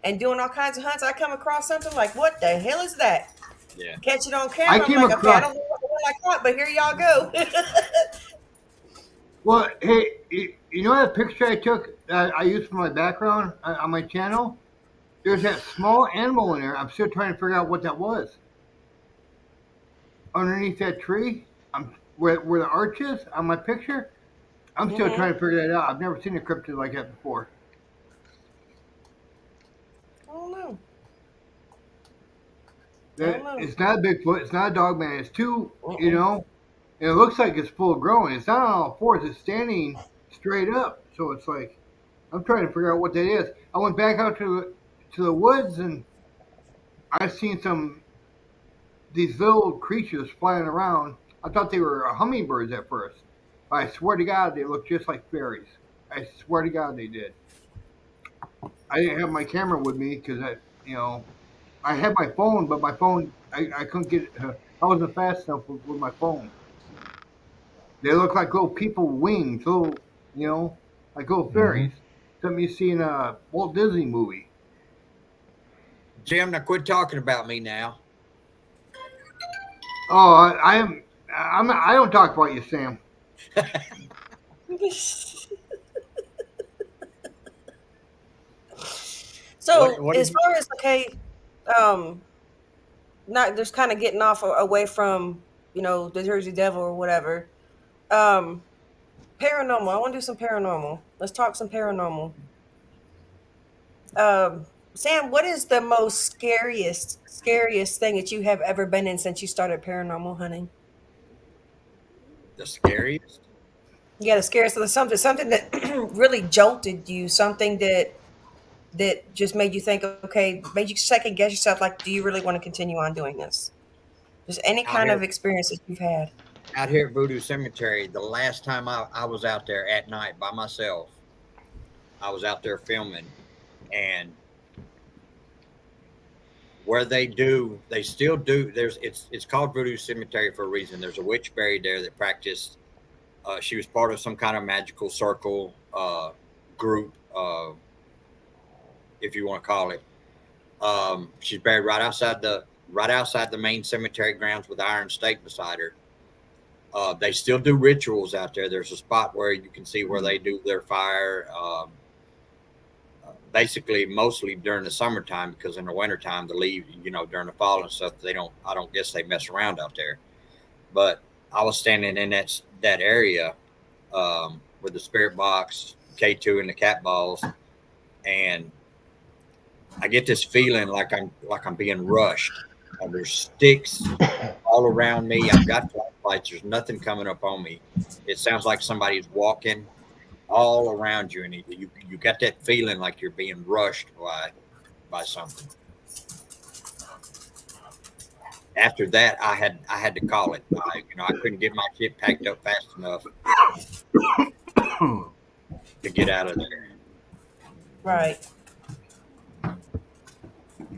and doing all kinds of hunts, I come across something like, what the hell is that? Yeah. Catch it on camera. I came I'm like, okay, I across- don't know what I caught, but here y'all go. Well, hey, you know that picture I took I used for my background on my channel? There's that small animal in there. I'm still trying to figure out what that was. Underneath that tree, where the arch is on my picture, I'm still trying to figure that out. I've never seen a cryptid like that before. I don't know. It's not a Bigfoot. It's not a dog man. It's two, you know, and it looks like it's full grown. It's not on all fours. It's standing straight up. So it's like, I'm trying to figure out what that is. I went back out to the woods and I've seen these little creatures flying around. I thought they were hummingbirds at first. But I swear to God, they look just like fairies. I swear to God, they did. I didn't have my camera with me because I had my phone, but my phone, I couldn't get it. I wasn't fast enough with my phone. They look like little people with wings, like little fairies. Something you see in a Walt Disney movie. Jim, now quit talking about me now. Oh, I don't talk about you, Sam. So What as far as not just kind of getting off away from the Jersey Devil or whatever. Paranormal. I want to do some paranormal. Let's talk some paranormal. Sam, what is the most scariest thing that you have ever been in since you started paranormal hunting? The scariest? Yeah, the scariest of something that really jolted you, something that just made you think, okay, made you second guess yourself, like, do you really want to continue on doing this? Just any kind of experience that you've had. Out here at Voodoo Cemetery, the last time I was out there at night by myself, I was out there filming, and where they still do, it's called Voodoo Cemetery for a reason. There's a witch buried there that practiced. She was part of some kind of magical circle group, if you want to call it. She's buried right outside the main cemetery grounds with the iron stake beside her. They still do rituals out there. There's a spot where you can see where they do their fire. Basically, mostly during the summertime, because in the wintertime, the leaves, during the fall and stuff, I don't guess they mess around out there. But I was standing in that area with the spirit box, K2, and the cat balls, and I get this feeling like I'm being rushed. There's sticks all around me. I've got flashlights. There's nothing coming up on me. It sounds like somebody's walking all around you, and you got that feeling like you're being rushed by something. After that, I had to call it. I couldn't get my shit packed up fast enough to get out of there. Right.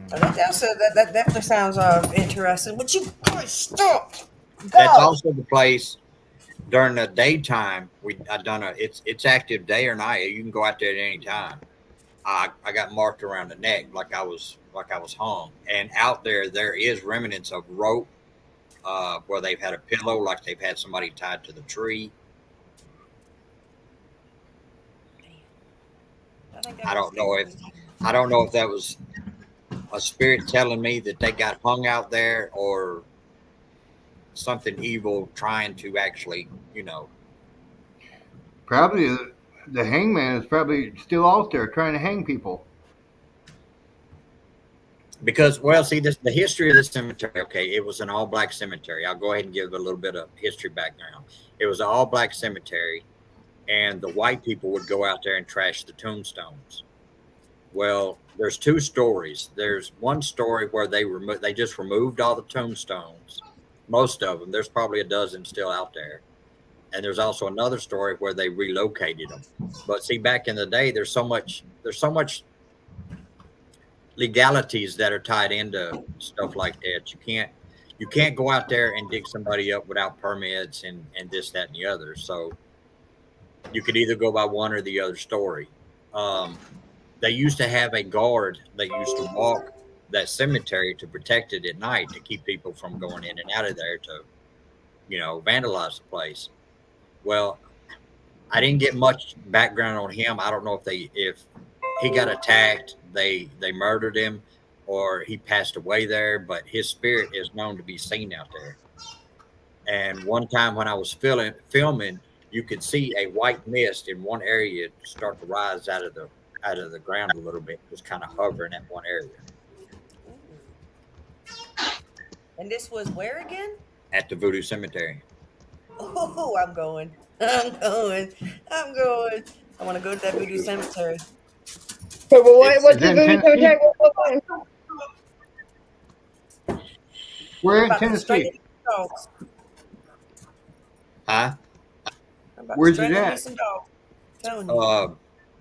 That definitely sounds interesting. Would you guys stop? That's Go. also the place during the daytime. I done it's active day or night. You can go out there at any time. I got marked around the neck like I was hung, and out there is remnants of rope where they've had a pillow, like they've had somebody tied to the tree. I don't know if that was a spirit telling me that they got hung out there, or something evil trying to actually, Probably the hangman is probably still out there trying to hang people. because, well, see, the history of this cemetery. Okay, it was an all black cemetery. I'll go ahead and give a little bit of history background. It was an all black cemetery, and the white people would go out there and trash the tombstones. Well, there's two stories. There's one story where they just removed all the tombstones, most of them. There's probably a dozen still out there. And there's also another story where they relocated them. But see, back in the day, there's so much legalities that are tied into stuff like that. You can't go out there and dig somebody up without permits and this, that, and the other. So you could either go by one or the other story. They used to have a guard that used to walk that cemetery to protect it at night, to keep people from going in and out of there to, vandalize the place. Well, I didn't get much background on him. I don't know if he got attacked, they murdered him, or he passed away there, but his spirit is known to be seen out there. And one time when I was filming, you could see a white mist in one area start to rise out of the ground a little bit, just kind of hovering at one area. And this was where again? At the Voodoo Cemetery. Oh, I'm going. I want to go to that Voodoo Cemetery. So, what's the Voodoo Cemetery? We're in Tennessee. Huh? Where's it at?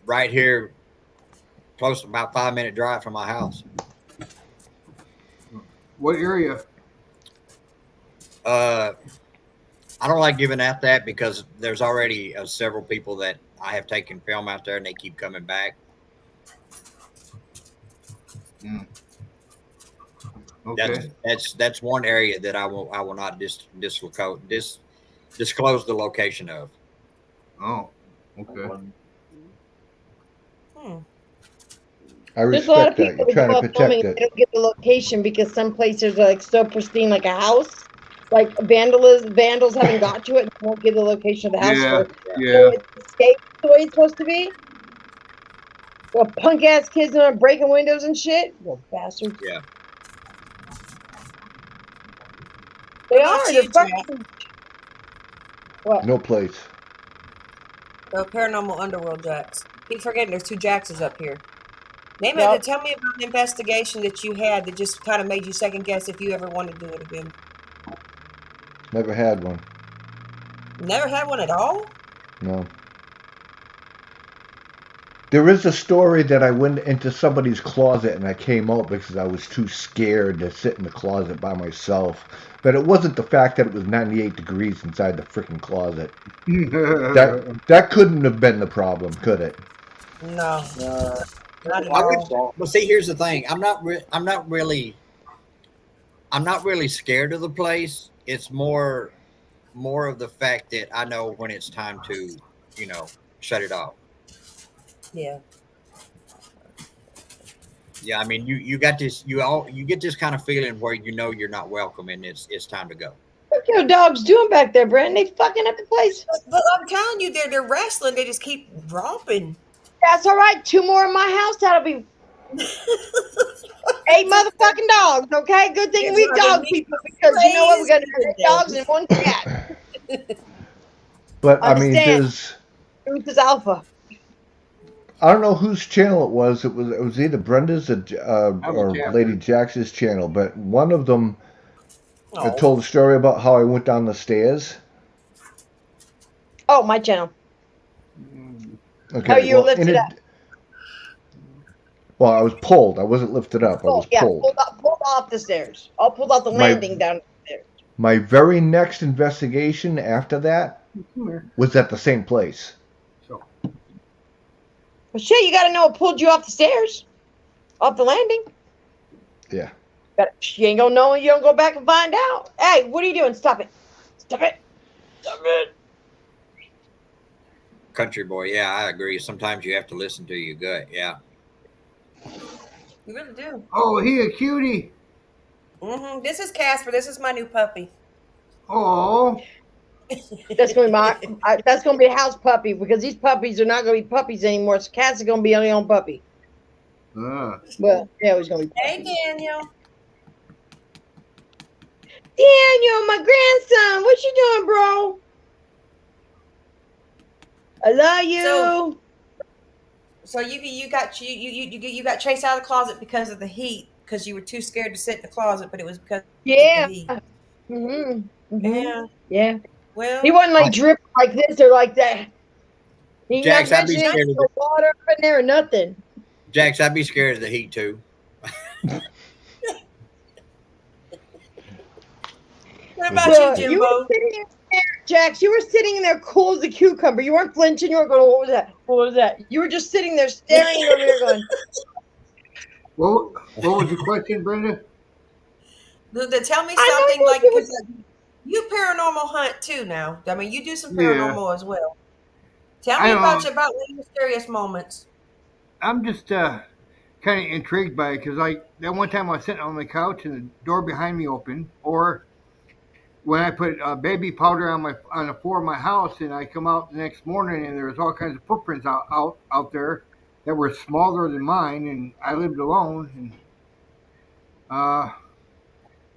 Right here, close to about 5-minute drive from my house. What area? I don't like giving out that because there's already several people that I have taken film out there, and they keep coming back. Mm. Okay. That's one area that I will not disclose the location of. Oh, okay. I respect that. You're trying to protect it. They don't get the location because some places are like so pristine, like a house. Like vandals haven't got to it. They won't give the location of the house Yeah, so it's safe the way it's supposed to be. Well, punk ass kids are breaking windows and shit. You bastards. Yeah. They are. They're fucking. What? No place. The Paranormal Underworld Jaxx. Keep forgetting there's two Jaxes up here. Tell me about an investigation that you had that just kind of made you second guess if you ever want to do it again. Never had one. Never had one at all? No. There is a story that I went into somebody's closet and I came out because I was too scared to sit in the closet by myself. But it wasn't the fact that it was 98 degrees inside the freaking closet. That couldn't have been the problem, could it? No. Not at all. Well, see, here's the thing. I'm not really scared of the place. It's more of the fact that I know when it's time to, shut it off. Yeah. Yeah, I mean, you got this. You get this kind of feeling where you're not welcome, and it's time to go. What your dogs doing back there, Brandon? They fucking up the place. But I'm telling you, they're wrestling. They just keep romping. That's all right. 2 more in my house. That'll be 8 motherfucking dogs. Okay, good thing we dog people because you know what? We got 8 dogs and 1 cat. But I mean, Truth is alpha. I don't know whose channel it was. It was either Brenda's or Lady Jaxx's channel, but one of them told a story about how I went down the stairs. Oh, my channel. Okay. How you were lifted up. Well, I was pulled. I wasn't lifted up. I was pulled. Pulled off the stairs. I pulled off the landing down the stairs. My very next investigation after that Come here. was at the same place. So, Well, shit, you got to know what pulled you off the stairs, off the landing. Yeah. You ain't gonna know, and you don't go back and find out. Hey, what are you doing? Stop it! Stop it! Stop it! Country boy, yeah, I agree. Sometimes you have to listen to your gut. Yeah. You really do. oh, he a cutie. This is Casper. This is my new puppy. Oh, That's gonna be that's gonna be a house puppy because these puppies are not gonna be puppies anymore. So Cass is gonna be our own puppy. Well, yeah, he's gonna be. Hey, Daniel. Daniel, my grandson, what you doing, bro? I love you. So you got chased out of the closet because of the heat because you were too scared to sit in the closet, but it was because of the heat. Yeah. Well, he wasn't like dripping like this or like that. He not Jaxx, I'd be mentioning scared of no water up in there or nothing. Jaxx, I'd be scared of the heat too. What about you, You were Jimbo? sitting in there, Jax. You were sitting in there cool as a cucumber. You weren't flinching. You weren't going, what was that? What was that? You were just sitting there staring over there going, what was the question, Brenda? Tell me something like because you paranormal hunt too now. I mean, you do some paranormal as well. Tell me about one of your scariest moments. I'm just kind of intrigued by it because like that one time I was sitting on the couch and the door behind me opened, or when I put baby powder on the floor of my house and I come out the next morning and there was all kinds of footprints out there that were smaller than mine, and I lived alone. And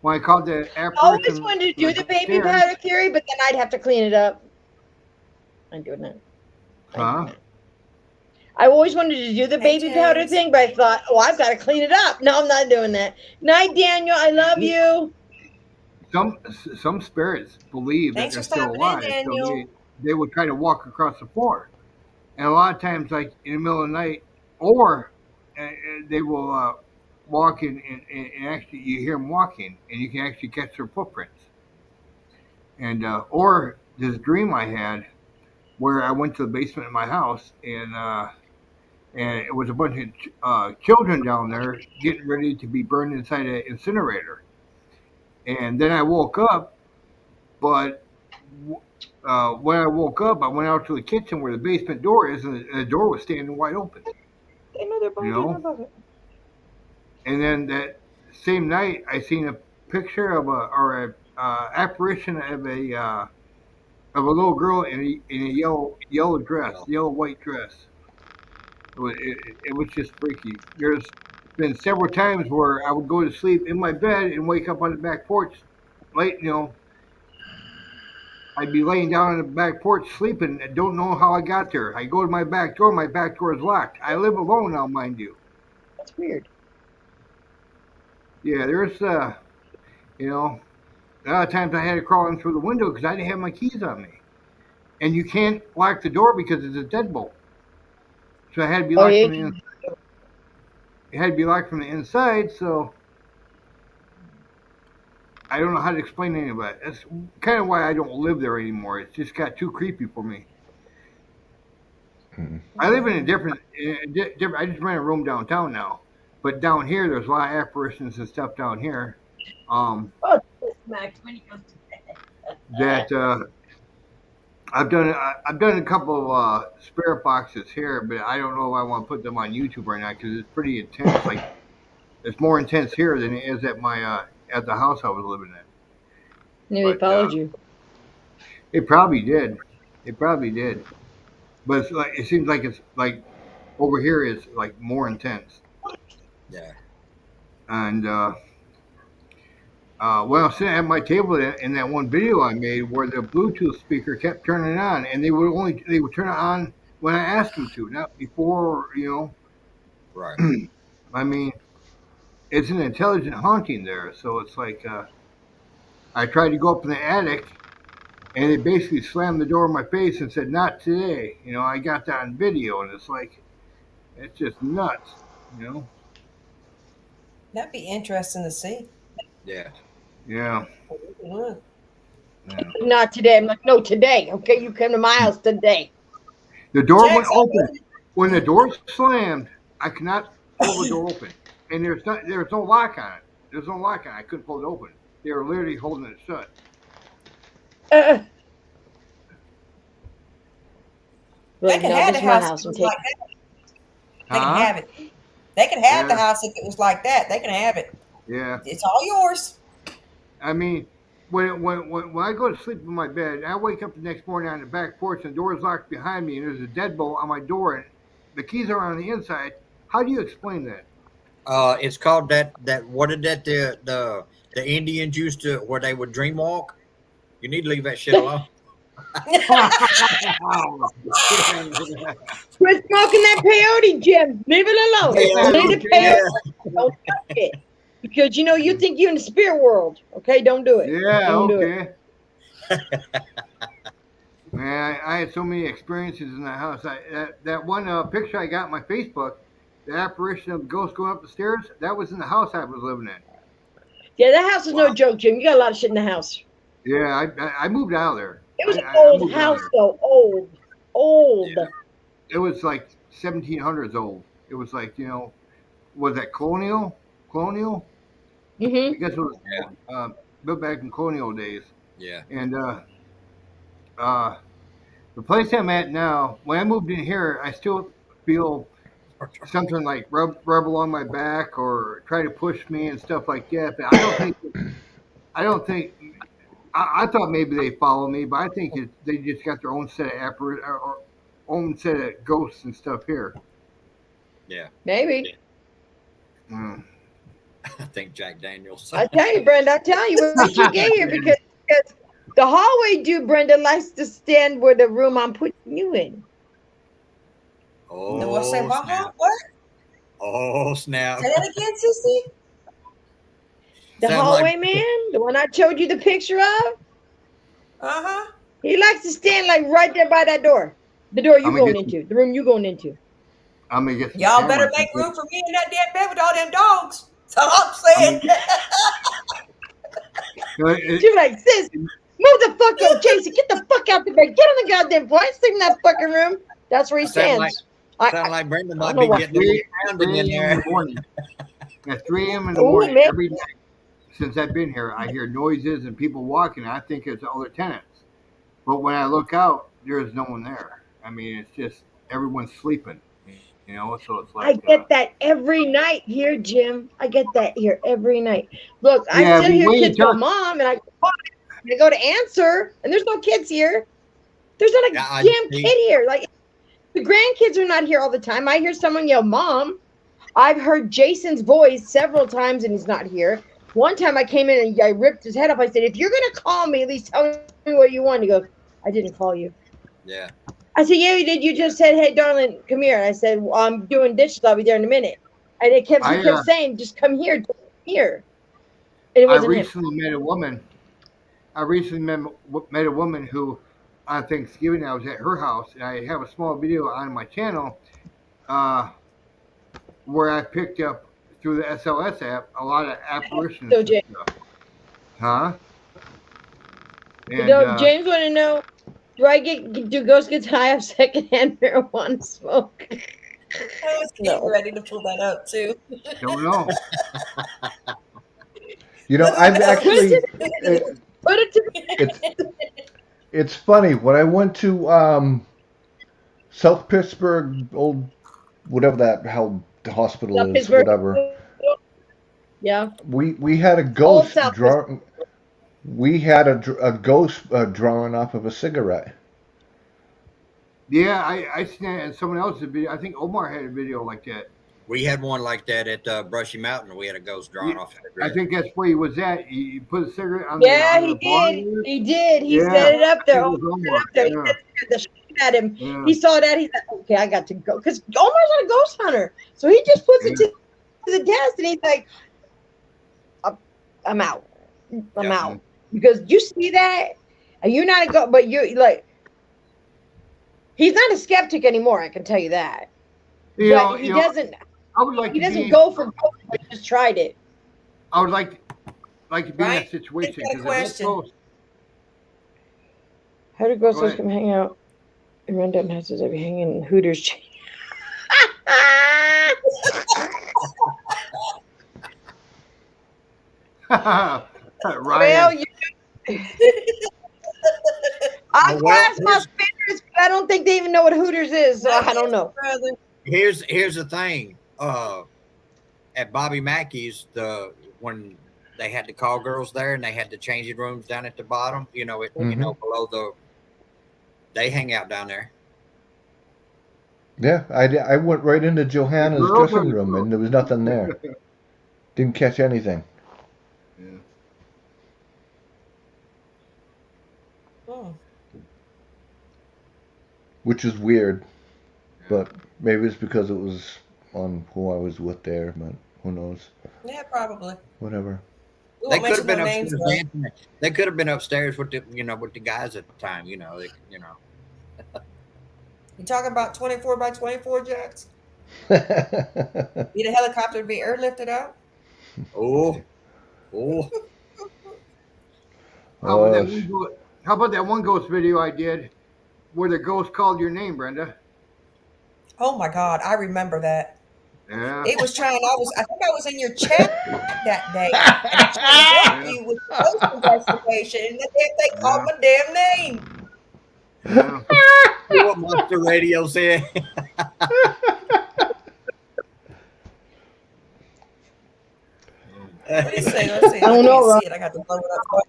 when I called the I apparition, always wanted to do the baby powder theory, but then I'd have to clean it up. I'm doing that. I always wanted to do the baby powder thing, but I thought, oh, I've got to clean it up. No, I'm not doing that. Night, Daniel. I love you. Some spirits believe that they're still alive, so they would try to walk across the floor, and a lot of times, like in the middle of the night, or they will walk and actually you hear them walking, and you can actually catch their footprints. And or this dream I had where I went to the basement of my house, and it was a bunch of children down there getting ready to be burned inside an incinerator. And then I woke up, but when I woke up, I went out to the kitchen where the basement door is, and the door was standing wide open. They know they're both above it. And then that same night, I seen a picture of a apparition of a little girl in a yellow dress, yellow white dress. It was just freaky. There's been several times where I would go to sleep in my bed and wake up on the back porch late, I'd be laying down on the back porch sleeping and don't know how I got there. I go to my back door is locked. I live alone now, mind you. That's weird. Yeah, there's, a lot of times I had to crawl in through the window because I didn't have my keys on me. And you can't lock the door because it's a deadbolt. So it had to be locked from the inside. It had to be locked from the inside, so I don't know how to explain any of that. That's kind of why I don't live there anymore. It's just got too creepy for me. I live in a different. I just rent a room downtown now, but down here there's a lot of apparitions and stuff down here. That I've done a couple of spirit boxes here, but I don't know if I want to put them on YouTube right now because it's pretty intense. Like it's more intense here than it is at my at the house I was living in. Maybe they followed you. It probably did. It probably did. But it's like it seems like it's like over here is like more intense. Yeah. And when I was sitting at my table in that one video I made where the Bluetooth speaker kept turning on, and they would turn it on when I asked them to, not before, Right. I mean, it's an intelligent haunting there, so it's like I tried to go up in the attic, and they basically slammed the door in my face and said, "Not today." I got that on video, and it's like, it's just nuts, That'd be interesting to see. Yeah. Yeah. Yeah. Not today. I'm like, no, today. Okay, you come to my house today. The door went Jax, open. When the door slammed, I could not pull the door open, and there's no lock on it. There's no lock on it. I couldn't pull it open. They were literally holding it shut. they Like, can no, have this the is my house if house. it I'm was taking. like that. They can Huh? have it. They can have the Yeah, house if it was like that. They can have it. yeah. It's all yours. I mean, when I go to sleep in my bed, I wake up the next morning on the back porch and the door is locked behind me, and there's a deadbolt on my door, and the keys are on the inside. How do you explain that? It's called that. What did that the Indians used to where they would dream walk? You need to leave that shit alone. Quit smoking that peyote, Jim. Leave it alone. Yeah, Leave the yeah. peyote. Don't touch it. Because you think you're in the spirit world. Okay, don't do it. Yeah, Don't do it. okay. Man, I had so many experiences in that house. That one picture I got on my Facebook, the apparition of the ghost going up the stairs, that was in the house I was living in. Yeah, that house is Wow. no joke, Jim. You got a lot of shit in the house. Yeah, I moved out of there. It was an I old moved out of house, there. though. Old. Yeah. It was like 1700s old. It was like, was that colonial? Colonial? I Mm-hmm. guess it was Yeah. built back in colonial days. Yeah. And the place I'm at now, when I moved in here, I still feel something like rub along my back or try to push me and stuff like that. But I don't think. I thought maybe they follow me, but I think they just got their own set of or own set of ghosts and stuff here. Yeah. Maybe. Mm. I think Jack Daniels. I tell you, Brenda, I tell you, wait till you get here because the hallway dude, Brenda, likes to stand where the room I'm putting you in. No, what's that? Oh snap! What? Oh snap! Say that again, Sissy. The Sound hallway like man, the one I showed you the picture of, Uh-huh. he likes to stand like right there by that door. The door you I'm gonna going get some, into, the room you going into. I'm gonna get some Y'all better cameras. make room for me in that damn bed with all them dogs. That's all I'm I saying. mean, She was like, sis, move the fuck up, Jason. Get the fuck out the bed. Get on the goddamn floor. I ain't sitting in that fucking room. That's where he sound like stands. sound like Brenda I might don't know be why. getting a little 3 pounding in a.m. in there. the morning. At 3 a.m. in the Ooh, morning, man. every night since I've been here, I hear noises and people walking. I think it's other tenants. But when I look out, there's no one there. I mean, it's just everyone's sleeping, so it's I like. get that every night here, Jim. I get that here every night. Look, I Yeah, still but hear when you kids go, talk, Mom, and I go to answer, and there's no kids here. There's not a Yeah, I damn see. kid here. Like, the grandkids are not here all the time. I hear someone yell, Mom. I've heard Jason's voice several times, and he's not here. One time I came in and I ripped his head off. I said, if you're going to call me, at least tell me what you want. He goes, I didn't call you. Yeah. I said, yeah, you did. You just said, hey, darling, come here. And I said, well, I'm doing dishes. I'll be there in a minute. And he kept saying, just come here, just come here. And it I wasn't him. recently met a woman. I recently met a woman who, on Thanksgiving, I was at her house, and I have a small video on my channel where I picked up through the SLS app a lot of apparitions So, and James, stuff. Huh? And James want to know, do ghosts get high off secondhand marijuana smoke? I was getting ready to pull that up too. don't know. I've actually. Put it to It's funny when I went to South Pittsburgh, old whatever that hell the hospital South is, Pittsburgh. whatever. Yeah. We had a ghost drawn. We had a ghost drawn off of a cigarette. Yeah, I seen that in someone else's video. I think Omar had a video like that. We had one like that at Brushy Mountain. We had a ghost drawn off. I think that's where he was at. He put a cigarette on Yeah, the he bar. did. He did. He Yeah. set it up there. It was Omar. He Yeah. said the shit at him. Yeah. He saw that. He's like, okay, I got to go. Because Omar's not a ghost hunter. So he just puts it to the test and he's like, I'm out. I'm out. Because you see that, and you're not a ghost, but you're like, he's not a skeptic anymore, I can tell you that. He doesn't. I would like. He doesn't go for ghosts, but he just tried it. I would like to be in that situation. Got a question. How do ghost Go hunters ahead. come hang out in random houses? I'd be hanging in Hooters. Well, Ryan. you, I'll go Well, ask my spinners, but I don't think they even know what Hooters is, so I don't know. Brother. here's the thing. At Bobby Mackey's, when they had the call girls there and they had the changing rooms down at the bottom, below they hang out down there. Yeah, I went right into The Johanna's girls or dressing the room girls? and there was nothing there. Didn't catch anything, Yeah. Hmm. which is weird. But maybe it's because it was on who I was with there. But who knows? Yeah, probably. Whatever. We They won't could have mention no been names, upstairs though. dancing. They could have been upstairs with the guys at the time. You talking about 24 by 24 jacks? Need a helicopter to be airlifted out? Oh, oh. How about that Oh, one ghost, how about that one ghost video I did where the ghost called your name, Brenda? Oh my God, I remember that. Yeah. It was trying. I think I was in your chat that day, and it's trying to help Yeah. you with the ghost investigation, and they called Yeah. my damn name. Yeah. What Monster Radio said. What do you say? Let's see. I I don't know, can't Ron. see it. I got to blow it up.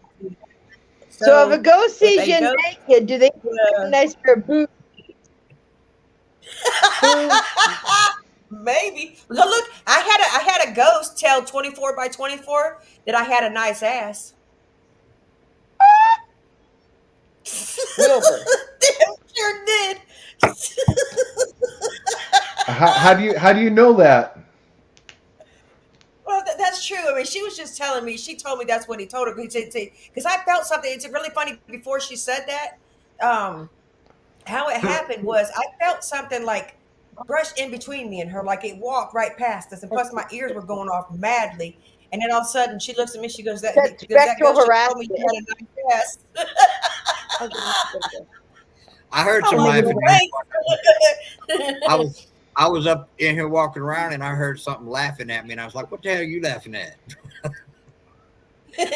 So if a ghost If sees a you ghost, naked, do they have a nice pair of boots? maybe. Look, I had a ghost tell 24 by 24 that I had a nice ass. Wilbur. Damn sure did. how do you know that? Well, that's true. I mean, she was just telling me. She told me that's what he told her. He said, because I felt something. It's really funny. Before she said that, how it happened was I felt something like brushed in between me and her, like it walked right past us. And plus, my ears were going off madly. And then all of a sudden, she looks at me. She goes, "That That's does that spectral ghost just told me you harassment. had a nice ass?" I heard I'm some like, laughing. "Well, I thanks." was I was up in here walking around and I heard something laughing at me and I was like, "What the hell are you laughing at?"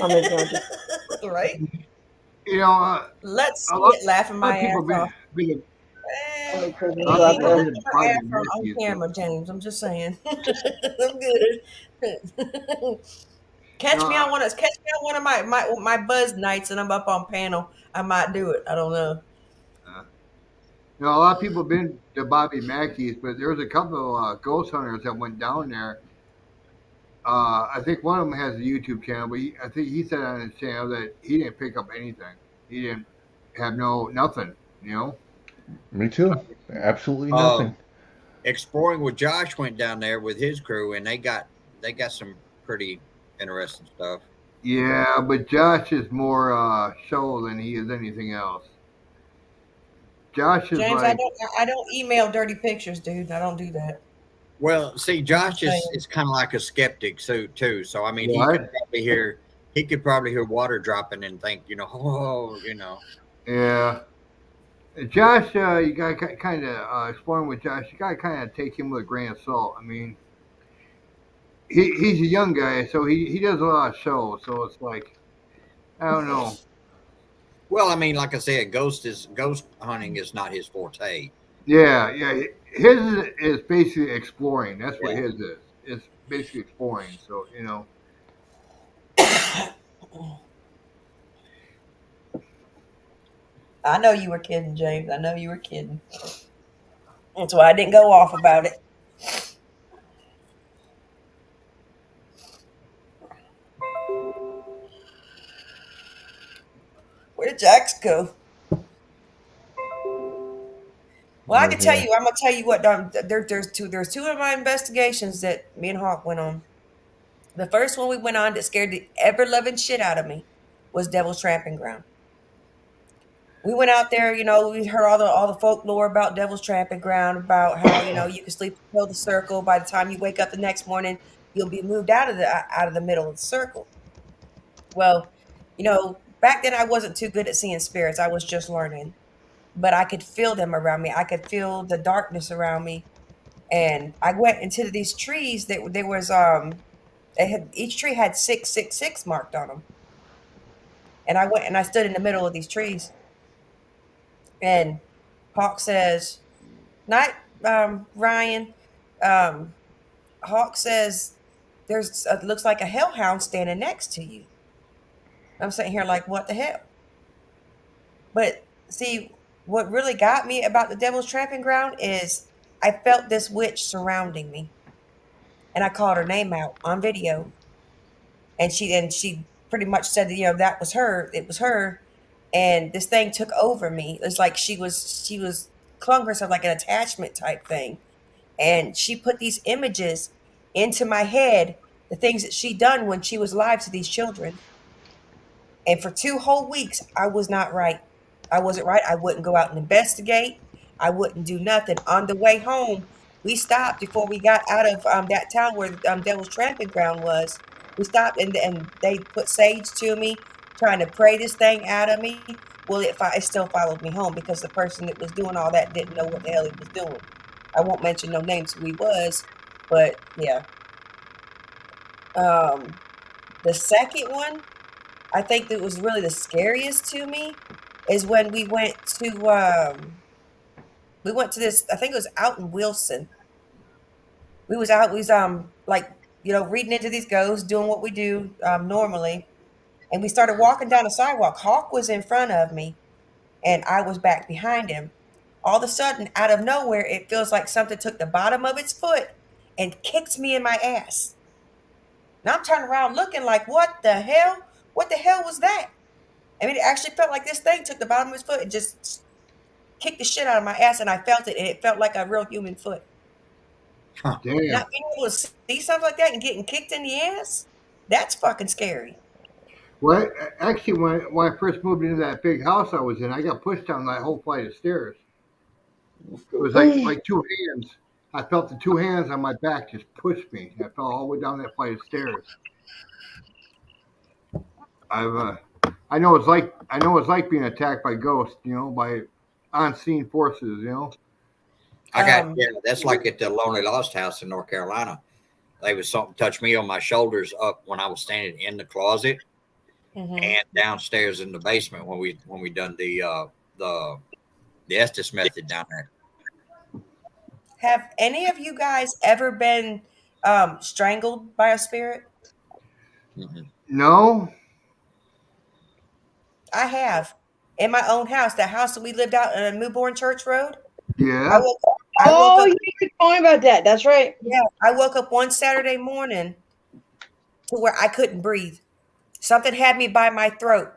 I'm ignoring you. Right? You know, Let's a see lot, it laughing a lot my of ass people off. been Eh, Only crazy a lot people of out ain't people gonna there. been see her Bobby ass on Mackey's. camera, James. I'm just saying. I'm good. You know, Catch me on one of my buzz nights and I'm up on panel. I might do it. I don't know. uh, a lot of people been to Bobby Mackey's, but there was a couple of ghost hunters that went down there. I think one of them has a YouTube channel, but I think he said on his channel that he didn't pick up anything. He didn't have nothing. You know. Me too. Absolutely nothing. Um, Exploring with Josh went down there with his crew and they got some pretty interesting stuff. Yeah, but Josh is more show than he is anything else. Josh is James, like, I don't email dirty pictures, dude. I don't do that. Well, see, I'm Josh just is saying. kind of like a skeptic too. So I mean, what? he could probably hear water dropping and think, Yeah. Josh, you got to kind of exploring with Josh. You got to kind of take him with a grain of salt. I mean, he's a young guy, so he does a lot of shows. So it's like, I don't know. Well, I mean, like I said, ghost hunting is not his forte. Yeah, yeah. His is basically exploring. That's what Yeah. his is. It's basically exploring. So I know you were kidding, James. I know you were kidding. That's why I didn't go off about it. Where did Jax go? Well, I Right can tell here. you. I'm gonna tell you what. There's two of my investigations that me and Hawk went on. The first one we went on that scared the ever loving shit out of me was Devil's Tramping Ground. We went out there, we heard all the folklore about Devil's Tramping Ground, about how you can sleep below the circle. By the time you wake up the next morning, you'll be moved out of the middle of the circle. Well, you know, Back then, I wasn't too good at seeing spirits. I was just learning, but I could feel them around me. I could feel the darkness around me, and I went into these trees. That there was they had each tree had 666 marked on them, and I went and I stood in the middle of these trees, and Hawk says, "Night, Ryan." Um, Hawk says, "There's looks like a hellhound standing next to you." I'm sitting here like, "What the hell?" But see, what really got me about the Devil's Tramping Ground is I felt this witch surrounding me, and I called her name out on video, and she pretty much said that that was her. It was her, and this thing took over me. It's like she was clung herself like an attachment type thing, and she put these images into my head, the things that she done when she was alive to these children. And for 2 whole weeks, I was not right. I wasn't right. I wouldn't go out and investigate. I wouldn't do nothing. On the way home, we stopped before we got out of that town where Devil's Tramping Ground was. We stopped and they put sage to me, trying to pray this thing out of me. Well, it still followed me home because the person that was doing all that didn't know what the hell he was doing. I won't mention no names who he was, but yeah. Um, the second one, I think that was really the scariest to me is when we went to this, I think it was out in Wilson. We was like, reading into these ghosts, doing what we do normally, and we started walking down the sidewalk. Hawk was in front of me and I was back behind him. All of a sudden, out of nowhere, it feels like something took the bottom of its foot and kicked me in my ass. And I'm turning around looking like, what the hell? What the hell was that? I mean, it actually felt like this thing took the bottom of his foot and just kicked the shit out of my ass, and I felt it, and it felt like a real human foot. Huh. Damn. Not being able to see something like that and getting kicked in the ass, that's fucking scary. Well, actually, when I first moved into that big house I was in, I got pushed down that whole flight of stairs. It was like two hands. I felt the two hands on my back just push me. I fell all the way down that flight of stairs. I know it's like being attacked by ghosts, by unseen forces. That's like at the Lonely Lost House in North Carolina. There was something touched me on my shoulders up when I was standing in the closet and downstairs in the basement when we done the Estes method down there. Have any of you guys ever been strangled by a spirit? Mm-mm. No. I have. In my own house, that house that we lived out on Newborn Church Road. Yeah. I woke Oh, up. you were talking about that. That's right. Yeah, I woke up one Saturday morning to where I couldn't breathe. Something had me by my throat,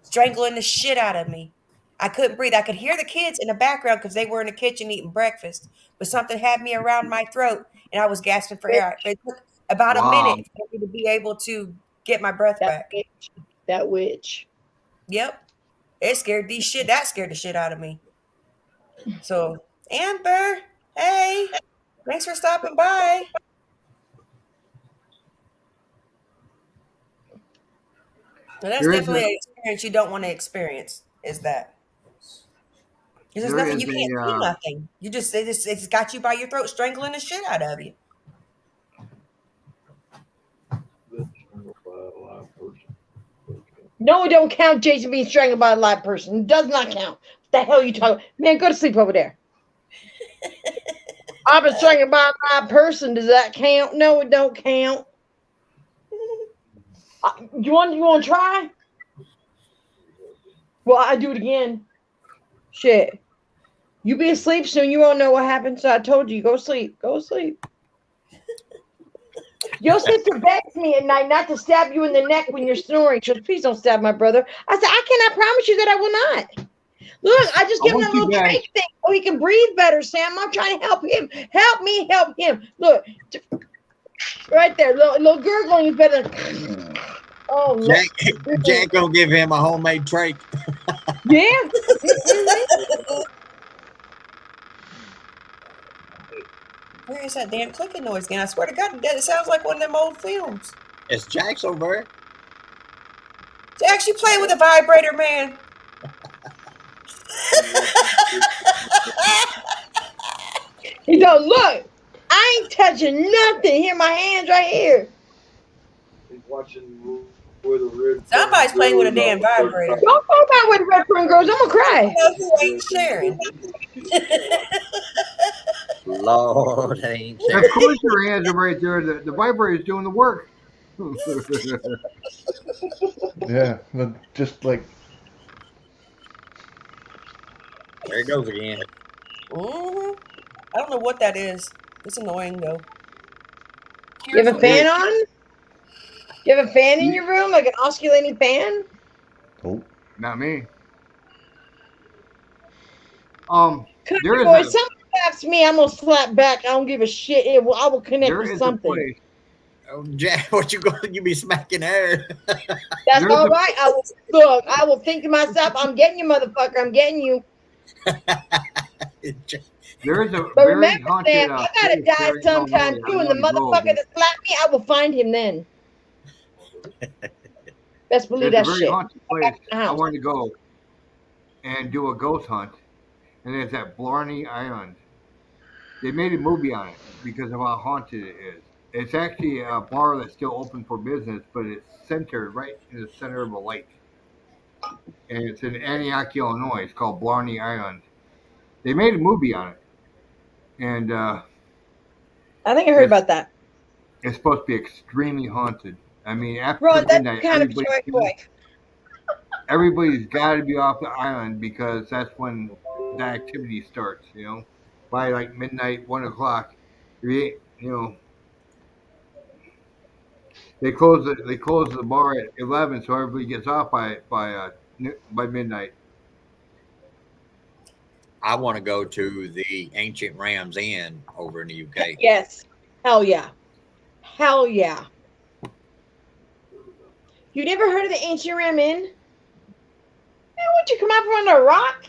strangling the shit out of me. I couldn't breathe. I could hear the kids in the background because they were in the kitchen eating breakfast, but something had me around my throat and I was gasping for air. It took about a Wow. minute for me to be able to get my breath back. That witch. Yep. That scared the shit out of me. So, Amber, hey, thanks for stopping by. So that's There is definitely an experience you don't want to experience, is that. Because there's there nothing, is you can't see a nothing. It's got you by your throat, strangling the shit out of you. No, it don't count Jason being strangled by a live person. It does not count. What the hell are you talking? Man, go to sleep over there. I've been strangled by a live person. Does that count? No, it don't count. You want to try? Well, I do it again. Shit. You be asleep soon. You won't know what happened. So I told you, go sleep. Go sleep. Your sister begs me at night not to stab you in the neck when you're snoring. She goes, please don't stab my brother. I said, I cannot promise you that I will not. Look, I just give him a little trach thing so he can breathe better, Sam. I'm trying to help him. Help me help him. Look, right there. Little gurgling is better than... Oh, Jack gonna give him a homemade trach. Yeah. Where is that damn clicking noise again? I swear to God, it sounds like one of them old films. It's Jack's over there. Jax, you playing with a vibrator, man? He goes, look, I ain't touching nothing. Here, my hands right here. He's watching where the red. Somebody's playing with a damn vibrator. Don't talk about where the red prune grows. I'm gonna cry. No, who ain't sharing? Lord, ain't Of there. course, your hands are right there. The vibrator is doing the work. Yeah, just like There it goes again. I don't know what that is. It's annoying though. You have a fan on? You have a fan in your room, like an osculating fan? oh, Not me. Country There is boy, a somebody slaps me, I'm gonna slap back. I don't give a shit. I will connect there with is a something. place. Oh, Jack, what you going? You be smacking her? That's There's all a- right. I will think to myself, I'm getting you, motherfucker. I'm getting you. There is a But very remember, haunted. Sam, I gotta place die here in sometime Illinois. too, I and the wanna go, motherfucker but that slapped me, I will find him then. Best believe there's a that very shit. haunted place I House. want to go and do a ghost hunt, and it's at Blarney Island. They made a movie on it because of how haunted it is. It's actually a bar that's still open for business, but it's centered right in the center of a lake. And it's in Antioch, Illinois. It's called Blarney Island. They made a movie on it. And I think I heard about that. it's supposed to be extremely haunted. I mean, after Ron, that's midnight, kind of short boy. everybody's got to be off the island because that's when the activity starts. By like midnight, 1 o'clock. They close the bar at 11, so everybody gets off by midnight. I want to go to the Ancient Rams Inn over in the UK. Yes. Hell yeah. Hell yeah. You never heard of the Ancient Ram Inn? Man, would you come out from under a rock?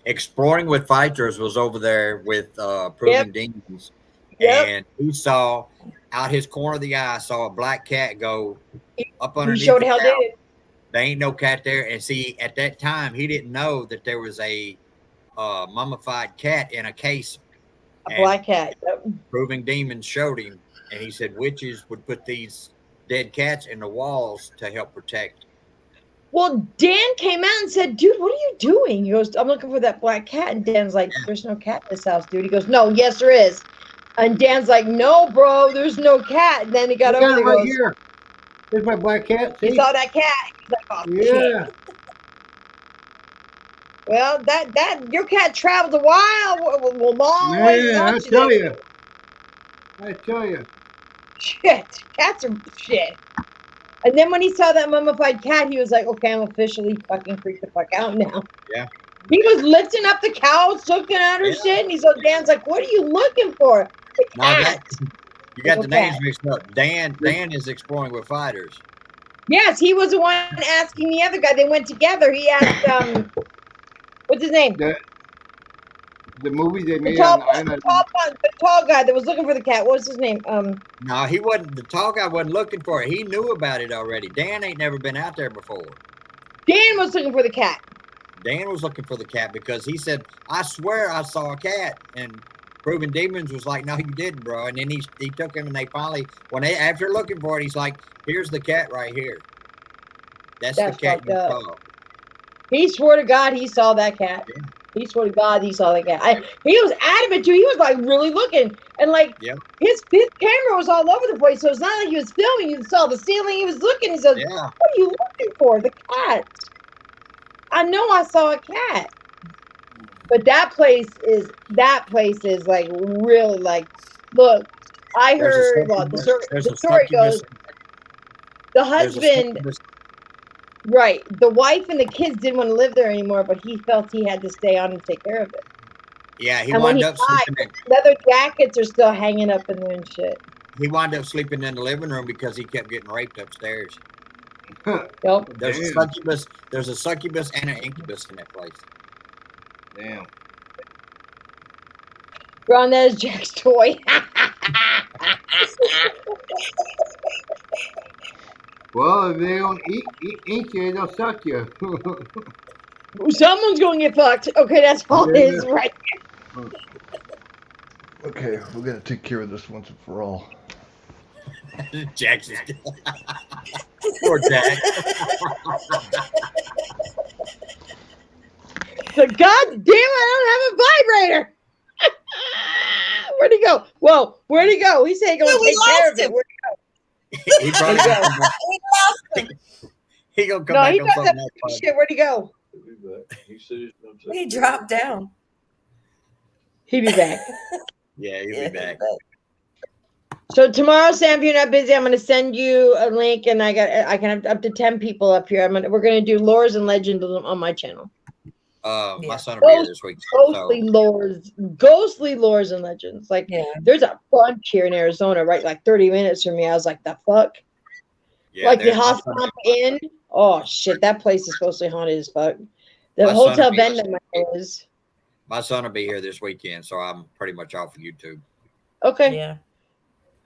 Exploring with Fighters was over there with Proving Demons. Yep. And he saw out his corner of the eye, saw a black cat go up underneath He showed the hell couch. did it. There ain't no cat there. And see, at that time, he didn't know that there was a mummified cat in a case. A black cat. Yep. Proving Demons showed him, and he said witches would put these dead cats in the walls to help protect. Well, Dan came out and said, dude, what are you doing? He goes, I'm looking for that black cat. And Dan's like, there's no cat in this house, dude. He goes, no, yes, there is. And Dan's like, no, bro, there's no cat. And then he got over there and right goes, here. There's my black cat. See? You saw that cat? He's like, oh, Yeah. shit. Well, that your cat traveled a long way. Man, I tell you. Shit, cats are shit. And then when he saw that mummified cat, he was like, okay, I'm officially fucking freaked the fuck out now. Yeah. He was lifting up the couch, looking at her shit, and Dan's like, what are you looking for? The cat. You got the names mixed up. Dan is Exploring with Fighters. Yes, he was the one asking the other guy. They went together. He asked, what's his name? The movie they made the on the island. The tall guy that was looking for the cat. What's his name? No, he wasn't. The tall guy wasn't looking for it. He knew about it already. Dan ain't never been out there before. Dan was looking for the cat. Dan was looking for the cat because he said, I swear I saw a cat. And Proving Demons was like, no, you didn't, bro. And then he took him, and they finally, after looking for it, he's like, here's the cat right here. That's the cat you saw. He swore to God he saw that cat. Yeah. He swore to God he saw that cat. He was adamant too. He was like really looking, and like his camera was all over the place. So it's not like he was filming. You saw the ceiling. He was looking. He said, "What are you looking for? The cat." I know I saw a cat, but that place is like really like. Look, I heard. Well, the story goes. The husband. Right. The wife and the kids didn't want to live there anymore, but he felt he had to stay on and take care of it. Yeah, he wound up sleeping in. Leather jackets are still hanging up in there and shit. He wound up sleeping in the living room because he kept getting raped upstairs. Yep. There's a succubus and an incubus in that place. Damn. Ron, that is Jack's toy. Well, if they don't eat you, they'll suck you. Someone's going to get fucked. Okay, that's all it is, right? Okay, we're gonna take care of this once and for all. Jax is poor Jax. So, God damn it, I don't have a vibrator. Where'd he go? Whoa, where'd he go? He said he's going to take care of it. Where'd He probably gonna come back. We lost him. He gonna come No, back he on does something that else. shit. Where'd he go? He'll be back. He said he's gonna take He care dropped of it. down. He'll be back. Yeah, he'll Yeah, be back. So tomorrow, Sam, if you're not busy, I'm going to send you a link, and I can have up to 10 people up here. We're going to do lores and legends on my channel. My son will be here this week. Ghostly lores and legends. Like there's a bunch here in Arizona, right? Like 30 minutes from me. I was like, the fuck? Yeah, like the Hacienda Inn. Oh shit, that place is supposed to be haunted as fuck. The Hotel Venda is. My son will be here this weekend, so I'm pretty much off of YouTube. Okay. Yeah.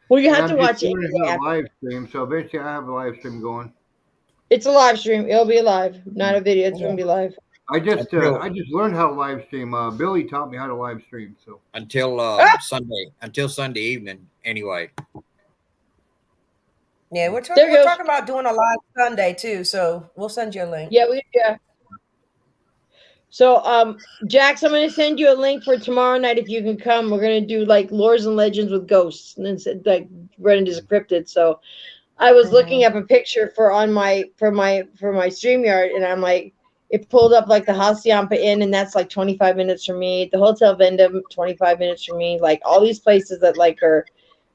Well, you have to watch it. A live stream, so eventually I have a live stream going. It's a live stream. It'll be live, not a video. It's gonna be live. I just learned how to live stream. Billy taught me how to live stream. So until Sunday evening, anyway. Yeah, we're talking about doing a live Sunday too, so we'll send you a link. Yeah. So, Jax, I'm going to send you a link for tomorrow night if you can come. We're going to do like lores and legends with ghosts, and then like run into cryptid. So, I was looking up a picture for my StreamYard, and I'm like, it pulled up like the Hacienda Inn, and that's like 25 minutes from me. The Hotel Venda, 25 minutes from me. Like all these places that like are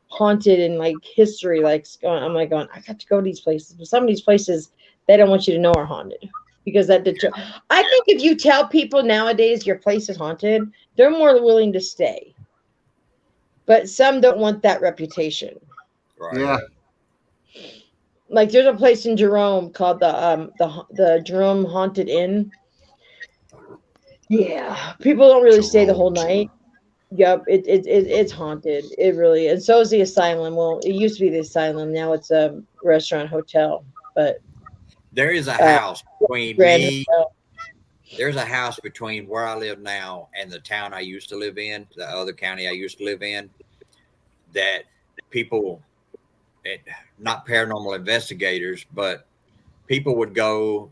haunted in like history. Like I'm like going, I got to go to these places, but some of these places they don't want you to know are haunted. Because I think if you tell people nowadays your place is haunted, they're more willing to stay. But some don't want that reputation. Right. Yeah. Like there's a place in Jerome called the Jerome Haunted Inn. Yeah, people don't really stay the whole night. Yep, it's haunted. It really is. And so is the asylum. Well, it used to be the asylum. Now it's a restaurant hotel. But there is a house between me. There's a house between where I live now and the town I used to live in, the other county I used to live in, that people, not paranormal investigators, but people would go,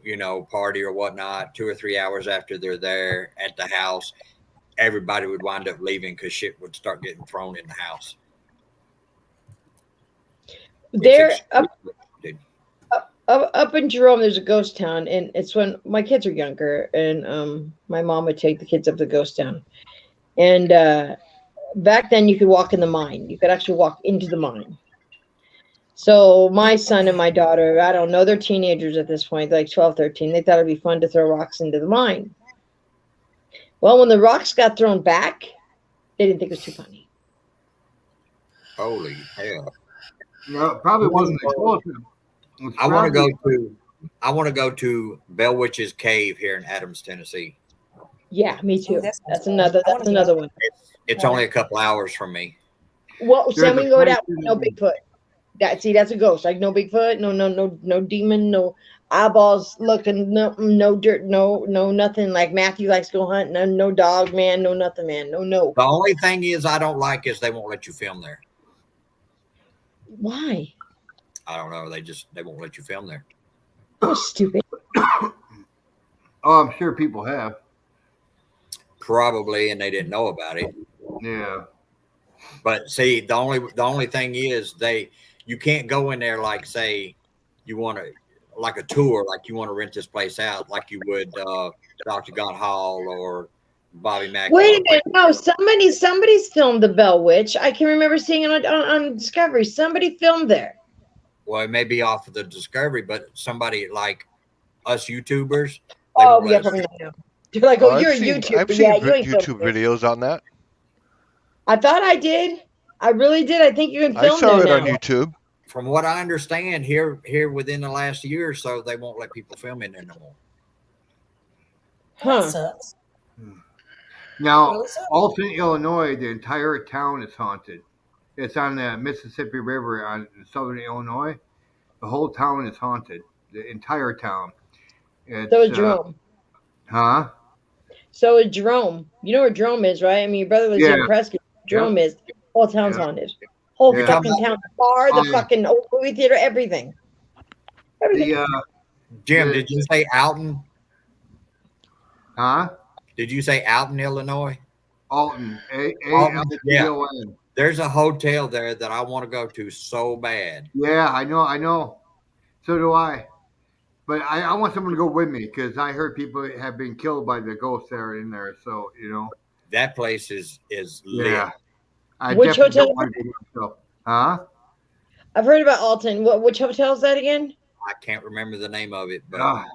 party or whatnot, 2 or 3 hours after they're there at the house. Everybody would wind up leaving because shit would start getting thrown in the house. Up in Jerome, there's a ghost town, and it's when my kids are younger, and my mom would take the kids up to the ghost town. And back then, you could walk in the mine. You could actually walk into the mine. So my son and my daughter, I don't know, they're teenagers at this point, like 12, 13. They thought it'd be fun to throw rocks into the mine. Well, when the rocks got thrown back, they didn't think it was too funny. Holy hell! No, it probably wasn't explosive. I want to go to Bell Witch's Cave here in Adams, Tennessee. Yeah, me too. That's another one. It's only a couple hours from me. Well, Sam, we go down. No Bigfoot. That's a ghost. Like no Bigfoot, no demon, no eyeballs looking, no dirt, no nothing. Like Matthew likes to go hunt. No dog, man. No nothing, man. No. The only thing is I don't like is they won't let you film there. Why? I don't know. They won't let you film there. Oh, stupid. Oh, I'm sure people have. Probably, and they didn't know about it. Yeah. But see, the only thing is you can't go in there like say you want to like a tour, like you want to rent this place out, like you would Dr. Gott Hall or Bobby Mack. Wait a minute, no, somebody's filmed the Bell Witch. I can remember seeing it on Discovery. Somebody filmed there. Well, it may be off of the Discovery, but somebody like us YouTubers. Oh, yeah, probably not. They're like, you're a YouTuber. I've seen YouTube videos on that. I thought I did. I really did. I think you can film I saw it now. on YouTube. From what I understand, here within the last year or so, they won't let people film in there no more. Huh. Now, Alton, Illinois, the entire town is haunted. It's on the Mississippi River in southern Illinois. The whole town is haunted. The entire town. It's So is Jerome. huh? So is Jerome. You know where Jerome is, right? I mean, your brother lives here in Yeah. Prescott. Jerome Yep. is. Whole town's Yeah. haunted. Whole Yeah. fucking town. The bar, the fucking old movie theater, everything. Everything. Jim, did you say Alton? Huh? Did you say Alton, Illinois? Alton. Alton, yeah. A-L-T-O-N. There's a hotel there that I want to go to so bad. Yeah, I know. So do I. But I want someone to go with me because I heard people have been killed by the ghosts that are in there. So, That place is lit. Yeah. I Which definitely hotel? don't want to go myself. Huh? I've heard about Alton. Which hotel is that again? I can't remember the name of it, but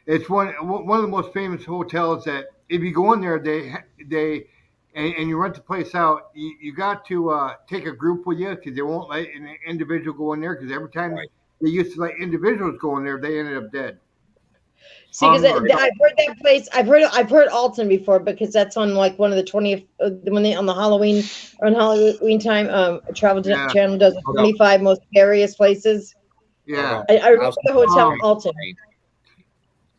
It's one of the most famous hotels that if you go in there, and you rent the place out, you got to take a group with you because they won't let an individual go in there because every time they used to let individuals go in there, they ended up dead. See, because I've heard that place. I've heard Alton before because that's on like one of the 20th when they on Halloween time. Travel Channel does the 25 most scariest places. Yeah, I remember the hotel Alton.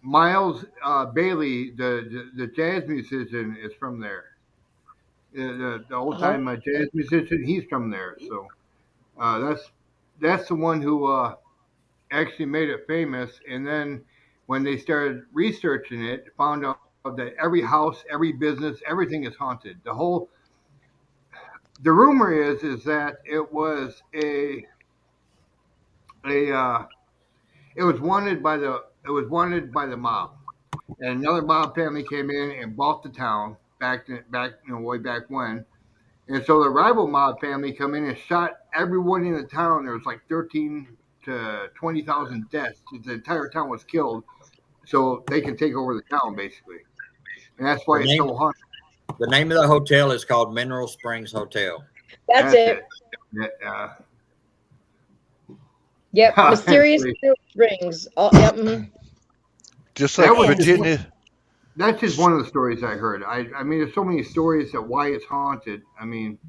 Miles Bailey, the jazz musician, is from there. The old time jazz musician, he's from there. So that's the one who actually made it famous. And then when they started researching it, found out that every house, every business, everything is haunted. The rumor is that it was it was wanted by the mob, and another mob family came in and bought the town way back when. And so the rival mob family come in and shot everyone in the town. There was like 13 to 20,000 deaths. The entire town was killed, so they can take over the town basically, and that's why it's so haunted. The name of the hotel is called Mineral Springs Hotel. That's it. Yep, Mysterious Springs. Just like Virginia. That's just one of the stories I heard. I mean, there's so many stories that why it's haunted. I mean,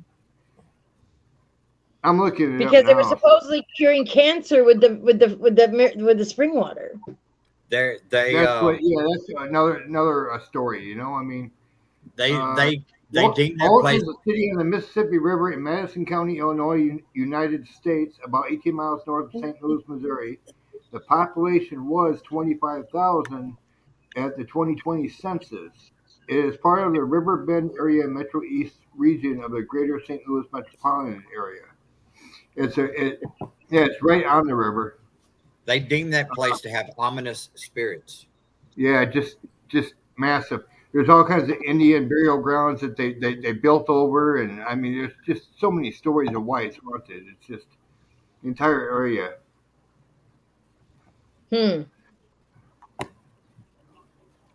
I'm looking at it because they were supposedly curing cancer with the spring water. That's another story. I mean, they deemed that place. Is a city on the Mississippi River in Madison County, Illinois, United States, about 18 miles north of St. Louis, Missouri. The population was 25,000 at the 2020 census. It is part of the River Bend area Metro East region of the Greater St. Louis metropolitan area. It's right on the river. They deem that place to have ominous spirits. Yeah, just massive. There's all kinds of Indian burial grounds that they built over, and I mean, there's just so many stories of why it's haunted. It's just the entire area.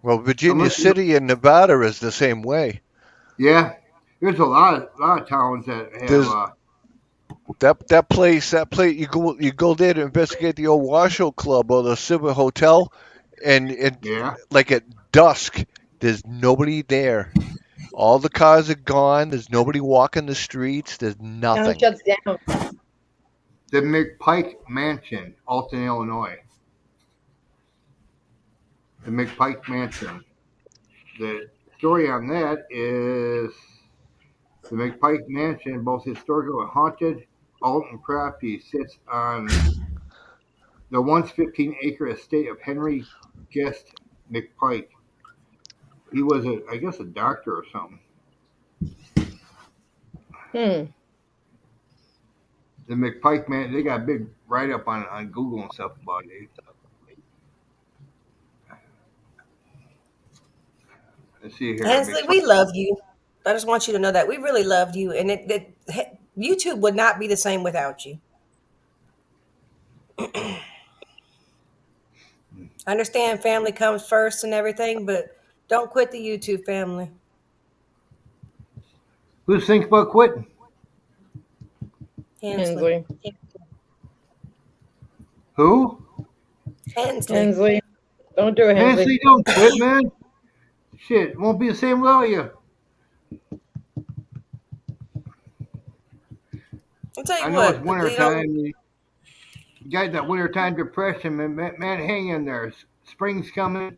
Well, Virginia City and Nevada is the same way. Yeah, there's a lot of towns that have. That place, you go there to investigate the old Washoe Club or the Silver Hotel, and like at dusk, there's nobody there. All the cars are gone. There's nobody walking the streets. There's nothing. Town shuts down. The McPike Mansion, Alton, Illinois. The McPike Mansion. The story on that is the McPike Mansion, both historical and haunted. Alton property sits on the once 15-acre estate of Henry Guest McPike. He was I guess a doctor or something. The McPike man, they got a big write-up on Google and stuff about it. Let's see here. Hensley, we love you. I just want you to know that we really loved you, and YouTube would not be the same without you. I understand family comes first and everything, but don't quit the YouTube family. Who thinks about quitting? Hensley. Who? Hensley. Don't do it, Hensley. Hensley, don't quit, man. Shit, it won't be the same without you. I'll tell you I know what, it's winter time. You got that wintertime depression, man, hang in there. Spring's coming,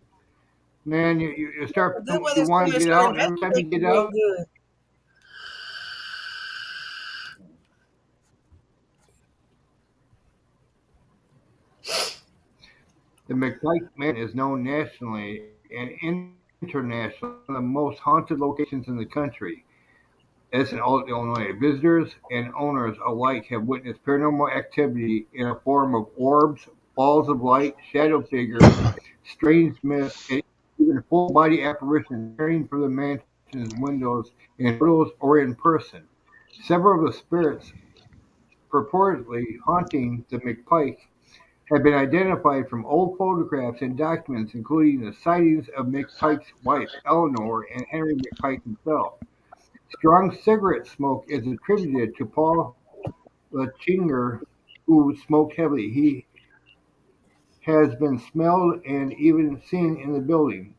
man. You start, Good you weather's want coming. to get Start out, and every time you investigating get real out, good. the McPike Mansion is known nationally and internationally as one of the most haunted locations in the country. As in all Illinois, visitors and owners alike have witnessed paranormal activity in the form of orbs, balls of light, shadow figures, strange myths, and even full-body apparitions appearing from the mansion's windows in photos or in person. Several of the spirits purportedly haunting the McPike have been identified from old photographs and documents, including the sightings of McPike's wife, Eleanor, and Henry McPike himself. Strong cigarette smoke is attributed to Paul Lachinger, who smoked heavily. He has been smelled and even seen in the building,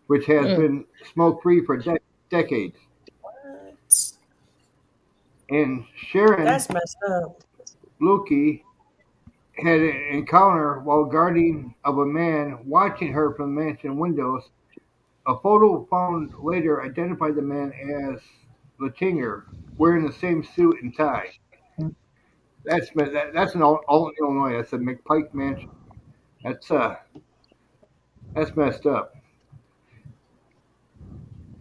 which has been smoke-free for decades. What? And Sharon That's messed up. Lukey had an encounter while guarding of a man watching her from the mansion windows. A photo found later identified the man as Lachinger, wearing the same suit and tie. That's in all Illinois. That's a McPike Mansion. That's that's messed up.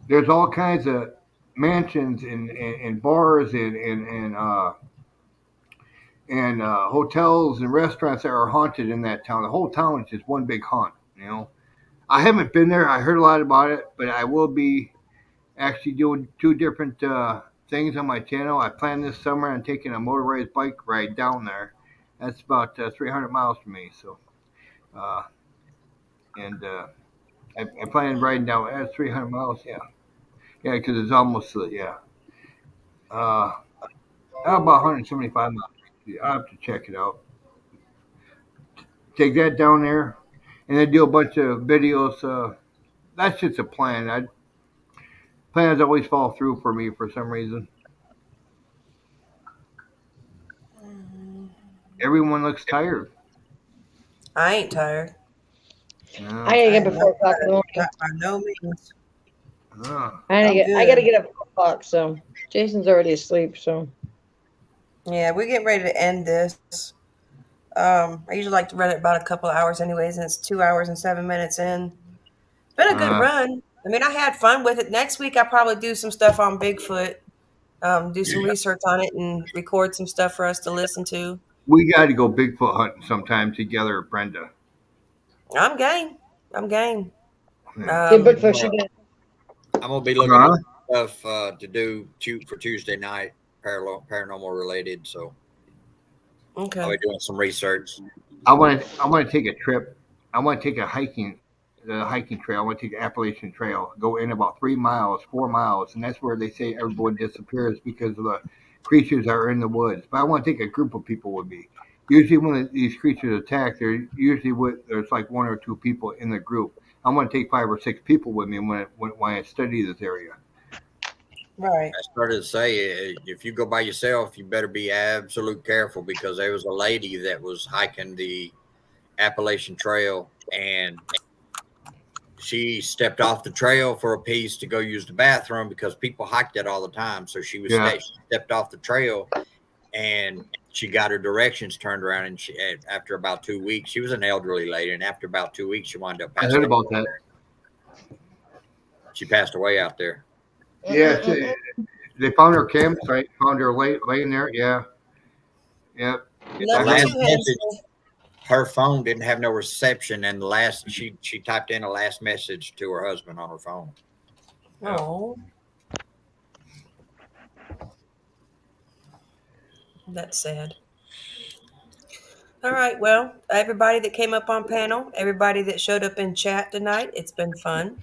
There's all kinds of mansions and bars and hotels and restaurants that are haunted in that town. The whole town is just one big haunt. I haven't been there. I heard a lot about it, but I will be actually doing two different things on my channel. I plan this summer on taking a motorized bike ride down there. That's about 300 miles from me. So, uh, and I plan on riding down. That's 300 miles. Yeah, yeah, because it's almost yeah. Uh, about 175 miles. Yeah, I have to check it out. Take that down there, and then do a bunch of videos. That's just a plan. Plans always fall through for me for some reason. Everyone looks tired. I ain't tired. No. I gotta I get am not before 4 o'clock in the tired. morning. Not by no means. Ah. I'm I gotta good. get up at 4 o'clock. So Jason's already asleep. So Yeah, we're getting ready to end this. I usually like to run it about a couple of hours anyways, and it's 2 hours and 7 minutes in. It's been a good Uh, run. I mean, I had fun with it. Next week I'll probably do some stuff on Bigfoot, do some yeah. research on it and record some stuff for us to listen to. We got to go Bigfoot hunting sometime together, Brenda. I'm game. I'm game. Yeah. good book Um, for she did. I'm gonna be looking Huh? up stuff to do for Tuesday night, paranormal related. So I'll okay. be doing some research. I want to take a trip. I want to take the hiking trail. I want to take the Appalachian Trail. Go in about 3 miles, 4 miles, and that's where they say everyone disappears because of the creatures that are in the woods. But I want to take a group of people with me. Usually, when these creatures attack, there's like one or two people in the group. I want to take 5 or 6 people with me when I study this area. Right. I started to say, if you go by yourself, you better be absolute careful because there was a lady that was hiking the Appalachian Trail and she stepped off the trail for a piece to go use the bathroom because people hiked it all the time. So she Yeah. stepped off the trail and she got her directions turned around. And after about 2 weeks, she was an elderly lady, and after about 2 weeks, she wound up I passing heard away. about that. She passed away out there. Yeah, they found her campsite, found her laying there. Yeah, yep. At the Love you I last too, heard. message, Hensley. her phone didn't have no reception, and the last she typed in a last message to her husband on her phone. Yeah. Oh, that's sad. All right. Well, everybody that came up on panel, everybody that showed up in chat tonight, it's been fun.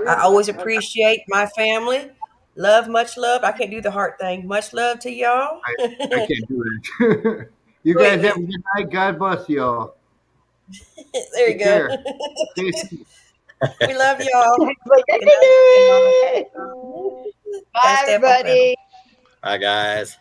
I always appreciate my family. Love, much love. I can't do the heart thing. Much love to y'all. I can't do it. You guys have a good night. God bless y'all. There you Take go. care. Stay safe. We love y'all. Like, I Good night, y'all. can do it. Gotta Bye, stay up on panel. everybody. Bye, guys.